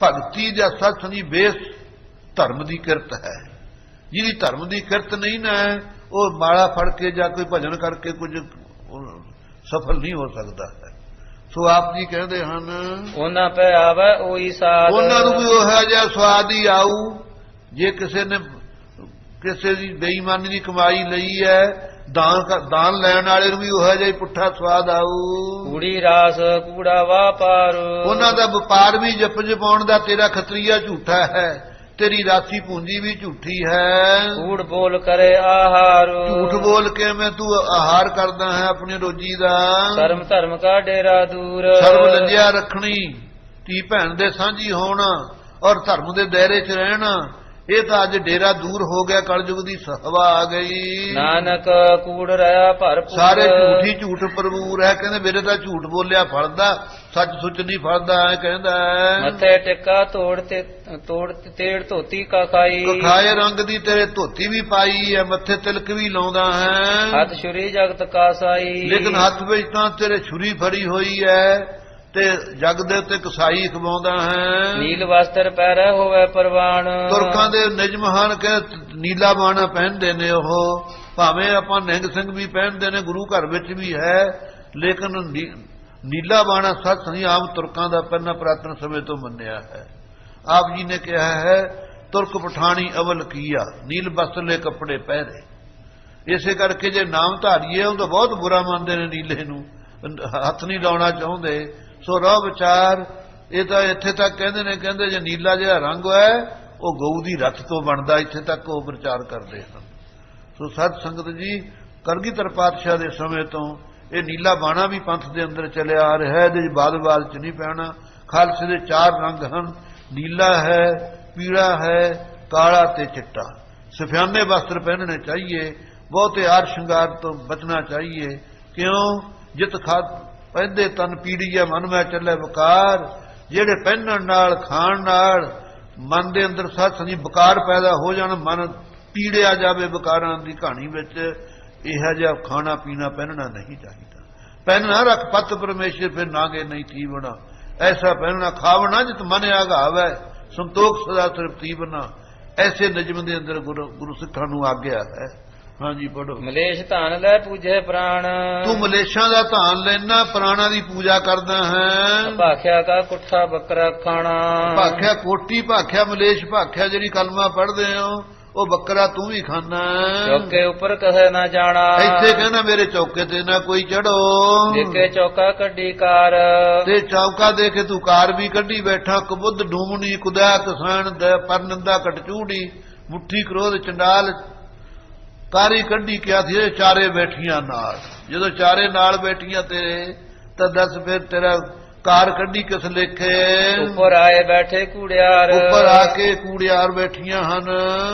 ਭਗਤੀ ਦਾ ਸਤ ਸੰਗੀ ਬੇਸ ਧਰਮ ਦੀ ਕਿਰਤ ਹੈ। ਜਿਹਦੀ ਧਰਮ ਦੀ ਕਿਰਤ ਨਹੀਂ ਨਾ, ਉਹ ਮਾਲਾ ਫੜ ਕੇ ਜਾਂ ਕੋਈ ਭਜਨ ਕਰਕੇ ਕੁਝ ਸਫਲ ਨਹੀਂ ਹੋ ਸਕਦਾ ਹੈ। ਸੋ ਆਪ ਜੀ ਕਹਿੰਦੇ ਹਨ, ਉਹਨਾਂ ਪੈ ਆਵੇ ਉਹੀ ਸਾਧ, ਉਹਨਾਂ ਨੂੰ ਵੀ ਉਹ ਜਿਹਾ ਸਵਾਦ ਹੀ ਆਊ। ਜੇ ਕਿਸੇ ਨੇ ਕਿਸੇ ਦੀ ਬੇਈਮਾਨੀ ਦੀ ਕਮਾਈ ਲਈ ਹੈ, ਦਾਨ ਲੈਣ ਵਾਲੇ ਨੂੰ ਵੀ ਉਹ ਜਿਹਾ ਹੀ ਪੁੱਠਾ ਸਵਾਦ ਆਊ। ਕੂੜੀ ਰਾਸ ਕੂੜਾ ਵਾਪਾਰ, ਉਹਨਾਂ ਦਾ ਵਪਾਰ ਵੀ ਜਪ ਜਪਾਉਣ ਦਾ ਤੇਰਾ ਖਤਰੀਆ ਝੂਠਾ ਹੈ, ਤੇਰੀ ਰਾਸੀ ਪੂੰਜੀ ਵੀ ਝੂਠੀ ਹੈ। ਕੂੜ ਬੋਲ ਕਰੇ ਆਹਾਰ, ਝੂਠ ਬੋਲ ਕੇ ਮੈਂ ਤੂੰ ਆਹਾਰ ਕਰਦਾ ਹੈ ਆਪਣੀ ਰੋਜੀ ਦਾ। ਸ਼ਰਮ ਧਰਮ ਕਾ ਡੇਰਾ ਦੂਰ, ਸ਼ਰਮ ਲੱਜਿਆ ਰੱਖਣੀ, ਧੀ ਭੈਣ ਦੇ ਸਾਂਝੀ ਹੋਣਾ ਔਰ ਧਰਮ ਦੇ ਦਾਇਰੇ 'ਚ ਰਹਿਣਾ, ਇਹ ਤਾਂ ਅੱਜ ਡੇਰਾ ਦੂਰ ਹੋ ਗਿਆ। ਕਲਯੁਗ ਦੀ ਹਵਾ ਆ ਗਈ। ਨਾਨਕ ਕੂੜ ਰਿਹਾ ਭਰਪੂਰ, ਸਾਰੇ ਝੂਠੀ ਝੂਠ ਭਰਪੂਰ ਹੈ। ਕਹਿੰਦੇ ਮੇਰੇ ਤਾਂ ਝੂਠ ਬੋਲਿਆ ਫਲਦਾ, ਸੱਚ ਸੁੱਚ ਨਹੀਂ ਫਲਦਾ ਹੈ। ਕਹਿੰਦਾ ਮੱਥੇ ਟਿੱਕਾ ਤੋੜ ਤੇੜ ਧੋਤੀ ਕਾ ਖਾਈ, ਖਾਏ ਰੰਗ ਦੀ ਤੇਰੇ ਧੋਤੀ ਵੀ ਪਾਈ ਹੈ, ਮੱਥੇ ਤਿਲਕ ਵੀ ਲਾਉਂਦਾ ਹੈ। ਹੱਥ ਛੁਰੀ ਜਗਤ ਕਾ ਸਾਈ, ਲੇਕਿਨ ਹੱਥ ਵਿੱਚ ਤਾਂ ਤੇਰੇ ਛੁਰੀ ਫੜੀ ਹੋਈ ਹੈ ਤੇ ਜਗ ਦੇ ਉੱਤੇ ਕਸਾਈ ਖਵਾਉਂਦਾ ਹੈ। ਨੀਲ ਵਸਤਰ ਪਹਿਰੇ ਹੋਵੇ ਪ੍ਰਵਾਨ, ਤੁਰਕਾਂ ਦੇ ਨਿਯਮ ਹਨ ਕਿ ਨੀਲਾ ਬਾਣਾ ਪਹਿਨਦੇ ਨੇ। ਉਹ ਭਾਵੇਂ ਆਪਾਂ ਨਿਹੰਗ ਸਿੰਘ ਵੀ ਪਹਿਨਦੇ ਨੇ, ਗੁਰੂ ਘਰ ਵਿੱਚ ਵੀ ਹੈ, ਲੇਕਿਨ ਨੀਲਾ ਬਾਣਾ ਸਤ ਸੰਗੀ ਆਮ ਤੁਰਕਾਂ ਦਾ ਪਹਿਲਾਂ ਪੁਰਾਤਨ ਸਮੇਂ ਤੋਂ ਮੰਨਿਆ ਹੈ। ਆਪ ਜੀ ਨੇ ਕਿਹਾ ਹੈ, ਤੁਰਕ ਪਠਾਣੀ ਅਵਲ ਕੀਆ, ਨੀਲ ਬਸਤਰਲੇ ਕੱਪੜੇ ਪਹਿਰੇ। ਇਸੇ ਕਰਕੇ ਜੇ ਨਾਮ ਧਾਰੀਏ ਉਹ ਤਾਂ ਬਹੁਤ ਬੁਰਾ ਮੰਨਦੇ ਨੇ, ਨੀਲੇ ਨੂੰ ਹੱਥ ਨਹੀਂ ਲਾਉਣਾ ਚਾਹੁੰਦੇ। ਸੋ ਰੋ ਵਿਚਾਰ, ਇਹ ਤਾਂ ਇੱਥੇ ਤੱਕ ਕਹਿੰਦੇ ਨੇ, ਕਹਿੰਦੇ ਜੇ ਨੀਲਾ ਜਿਹੜਾ ਰੰਗ ਹੈ ਉਹ ਗਊ ਦੀ ਰੱਥ ਤੋਂ ਬਣਦਾ, ਇੱਥੇ ਤੱਕ ਉਹ ਪ੍ਰਚਾਰ ਕਰਦੇ ਹਨ। ਸੋ ਸਤ ਸੰਗਤ ਜੀ, ਕਲਗੀਧਰ ਪਾਤਸ਼ਾਹ ਦੇ ਸਮੇਂ ਤੋਂ ਇਹ ਨੀਲਾ ਬਾਣਾ ਵੀ ਪੰਥ ਦੇ ਅੰਦਰ ਚੱਲਿਆ ਆ ਰਿਹਾ ਹੈ। ਇਹਦੇ ਬਾਦ ਚ ਨਹੀਂ ਪੈਣਾ। ਖਾਲਸੇ ਦੇ 4 ਰੰਗ ਹਨ, ਨੀਲਾ ਹੈ, ਪੀਲਾ ਹੈ, ਕਾਲਾ ਤੇ ਚਿੱਟਾ। ਸਫਿਆਨੇ ਵਸਤਰ ਪਹਿਨਣੇ ਚਾਹੀਏ, ਬਹੁਤੇ ਆਰ ਸ਼ਿੰਗਾਰ ਤੋਂ ਬਚਣਾ ਚਾਹੀਏ। ਕਿਉਂ? ਜਿਤ ਪਹਿਦੇ ਤਨ ਪੀੜੀਏ ਮਨ ਮੈਂ ਚੱਲੇ ਵਿਕਾਰ। ਜਿਹੜੇ ਪਹਿਨਣ ਨਾਲ ਖਾਣ ਨਾਲ ਮਨ ਦੇ ਅੰਦਰ ਸਤ ਸੰਗੀ ਵਿਕਾਰ ਪੈਦਾ ਹੋ ਜਾਣ, ਮਨ ਪੀੜਿਆ ਜਾਵੇ ਵਿਕਾਰਾਂ ਦੀ ਕਹਾਣੀ ਵਿੱਚ। ਇਹੋ ਜਿਹਾ ਖਾਣਾ ਪੀਣਾ ਪਹਿਨਣਾ ਨਹੀਂ ਚਾਹੀਦਾ। ਪਹਿਨਣਾ ਰੱਖ ਪਤ ਪਰਮੇਸ਼ਰ ਫਿਰ ਨਾਗੇ ਨਹੀਂ ਥੀ ਬਣਾ। ਐਸਾ ਪਹਿਨਣਾ ਖਾਵਣਾ ਜਿਤ ਮਨ ਆਗਾਵੈ, ਸੰਤੋਖ ਸਦਾ ਤ੍ਰਿਪਤੀ ਬਣਾ। ਐਸੇ ਨਿਯਮ ਦੇ ਅੰਦਰ ਗੁਰੂ ਸਿੱਖਾਂ ਨੂੰ ਆਗਿਆ ਹੈ। ਹਾਂਜੀ ਪੜੋ। ਮਲੇਸ਼ ਧਨ ਲੈ ਪੂਜੇ ਪ੍ਰਾਣ, ਤੂੰ ਮਲੇਸ਼ਾਂ ਦਾ ਧਾਨ ਲੈਣਾ, ਪ੍ਰਾਣਾ ਦੀ ਪੂਜਾ ਕਰਦਾ ਹੈ। ਭਾਖਿਆ ਕਾ ਕੁੱਠਾ ਬੱਕਰਾ ਖਾਣਾ, ਭਾਖਿਆ ਕੋਟੀ, ਭਾਖਿਆ ਮਲੇਸ਼, ਭਾਖਿਆ ਜਿਹੜੀ ਕਲਮਾ ਪੜ੍ਹਦੇ ਹੋ ਉਹ ਬੱਕਰਾ ਤੂੰ ਵੀ ਖਾਣਾ। ਚੌਕੇ ਉੱਪਰ ਕਹੇ ਨਾ ਜਾਣਾ, ਇੱਥੇ ਕਹਿੰਦਾ ਮੇਰੇ ਚੌਕੇ ਤੇ ਨਾ ਕੋਈ ਚੜੋ। ਦੇਖੇ ਚੌਕਾ ਕੱਢੀ ਕਾਰ, ਤੇ ਚੌਕਾ ਦੇ ਕੇ ਤੂੰ ਕਾਰ ਵੀ ਕੱਢੀ ਬੈਠਾ। ਕਬੁੱਧ ਡੂਮਣੀ ਕੁਦੈ ਕਿਸਾਨ ਦੇ ਪਰਨੰਦਾ ਕਟਚੂੜੀ, ਮੁੱਠੀ ਕ੍ਰੋਧ ਚੰਡਾਲ ਕਾਰੀ ਕੱਢੀ। ਕਿਹਾ ਸੀ ਚਾਰੇ ਬੈਠੀਆਂ ਨਾਲ, ਜਦੋਂ ਚਾਰੇ ਨਾਲ ਬੈਠੀਆਂ ਤੇਰੇ ਤਾਂ ਦੱਸ ਫਿਰ ਤੇਰਾ ਕਾਰ ਕੱਢੀ ਕਿਸ ਲੇਖੇ। ਉੱਪਰ ਆਏ ਬੈਠੇ ਕੂੜਿਆਰ, ਉੱਪਰ ਆ ਕੇ ਕੂੜਿਆਰ ਬੈਠੀਆਂ ਹਨ।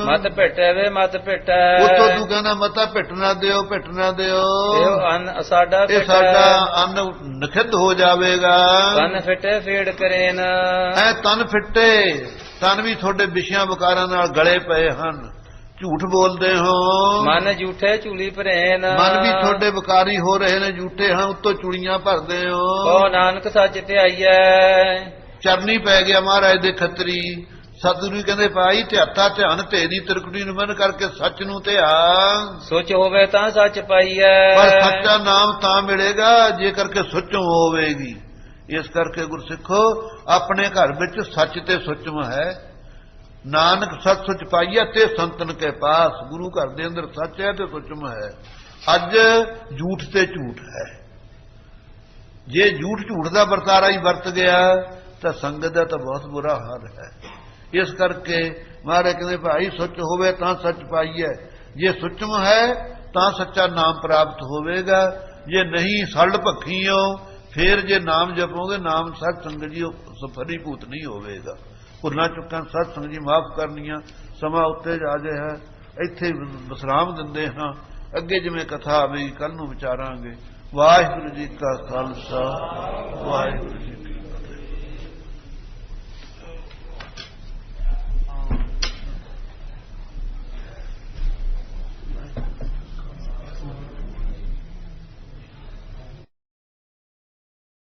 ਮਤ ਭੇਟੇ ਵੇ ਮਤ ਭੇਟੈ, ਉਤੋਂ ਤੂੰ ਕਹਿੰਦਾ ਮਤਾ ਭਿੱਟ ਨਾ ਦਿਓ, ਭਿੱਟ ਨਾ ਦਿਓ। ਇਹ ਅੰਨ ਸਾਡਾ ਇਹ ਸਾਡਾ ਅੰਨ ਨਖਿੱਧ ਹੋ ਜਾਵੇਗਾ। ਕੰਨ ਫਿੱਟੇ ਫੇੜ ਕਰੇਨ, ਐ ਤਨ ਫਿੱਟੇ, ਤਨ ਵੀ ਤੁਹਾਡੇ ਵਿਸ਼ਿਆਂ ਵਿਕਾਰਾਂ ਨਾਲ ਗਲੇ ਪਏ ਹਨ। ਝੂਠ ਬੋਲਦੇ ਹੋ। ਮਨ ਝੂਠੇ ਚੂਲੀ ਭਰੇਨ, ਮਨ ਵੀ ਤੁਹਾਡੇ ਵਿਕਾਰੀ ਹੋ ਰਹੇ ਨੇ, ਝੂਠੇ ਹਾਂ, ਉੱਤੋਂ ਚੁੜੀਆਂ ਭਰਦੇ ਹੋ। ਕੋ ਨਾਨਕ ਸੱਚ ਧਿਆਈਐ, ਚਰਨੀ ਪੈ ਗਿਆ ਮਹਾਰਾਜ ਦੇ ਖੱਤਰੀ। ਸਤਿਗੁਰੂ ਕਹਿੰਦੇ ਭਾਈ ਧਿਆਤਾ ਧਿਆਨ ਤੇਰੀ ਤਿਰਕੁਟੀ ਨੂੰ ਬੰਨ ਕਰਕੇ ਸੱਚ ਨੂੰ ਧਿਆਨ। ਸੋਚ ਹੋਵੇ ਤਾਂ ਸੱਚ ਪਾਈਐ, ਪਰ ਸੱਚਾ ਨਾਮ ਤਾਂ ਮਿਲੇਗਾ ਜੇ ਕਰਕੇ ਸੁੱਚਮ ਹੋਵੇਗੀ। ਇਸ ਕਰਕੇ ਗੁਰਸਿੱਖੋ ਆਪਣੇ ਘਰ ਵਿੱਚ ਸੱਚ ਤੇ ਸੁੱਚਮ ਹੈ। ਨਾਨਕ ਸੱਚ ਸੁਚ ਪਾਈਆ ਤੇ ਸੰਤਨ ਕੇ ਪਾਸ। ਗੁਰੂ ਘਰ ਦੇ ਅੰਦਰ ਸੱਚ ਹੈ ਤੇ ਸੁੱਚਮ ਹੈ। ਅੱਜ ਝੂਠ ਤੇ ਝੂਠ ਹੈ। ਜੇ ਝੂਠ ਦਾ ਵਰਤਾਰਾ ਹੀ ਵਰਤ ਗਿਆ ਤਾਂ ਸੰਗਤ ਦਾ ਤਾਂ ਬਹੁਤ ਬੁਰਾ ਹਾਲ ਹੈ। ਇਸ ਕਰਕੇ ਮਹਾਰਾਜ ਕਹਿੰਦੇ ਭਾਈ ਸੁੱਚ ਹੋਵੇ ਤਾਂ ਸੱਚ ਪਾਈਐ। ਜੇ ਸੁੱਚਮ ਹੈ ਤਾਂ ਸੱਚਾ ਨਾਮ ਪ੍ਰਾਪਤ ਹੋਵੇਗਾ। ਜੇ ਨਹੀਂ ਸੜ ਭੱਖੀਓ ਫਿਰ ਜੇ ਨਾਮ ਜਪੋਗੇ ਨਾਮ ਸਤ ਸੰਗਤ ਜੀ ਫਲੀਭੂਤ ਨਹੀਂ ਹੋਵੇਗਾ। ਭੁੱਲਾਂ ਚੁੱਕਾਂ ਸਤ ਸੰਗਤ ਜੀ ਮਾਫ ਕਰਨੀਆਂ। ਸਮਾਂ ਉੱਤੇ ਜਾ ਜਾਏ ਹੈ, ਇੱਥੇ ਵਿਸਰਾਮ ਦਿੰਦੇ ਹਾਂ। ਅੱਗੇ ਜਿਵੇਂ ਕਥਾ ਆਵੇਗੀ ਕੱਲ ਨੂੰ ਵਿਚਾਰਾਂਗੇ। ਵਾਹਿਗੁਰੂ ਜੀ ਕਾ ਖਾਲਸਾ ਵਾਹਿਗੁਰੂ।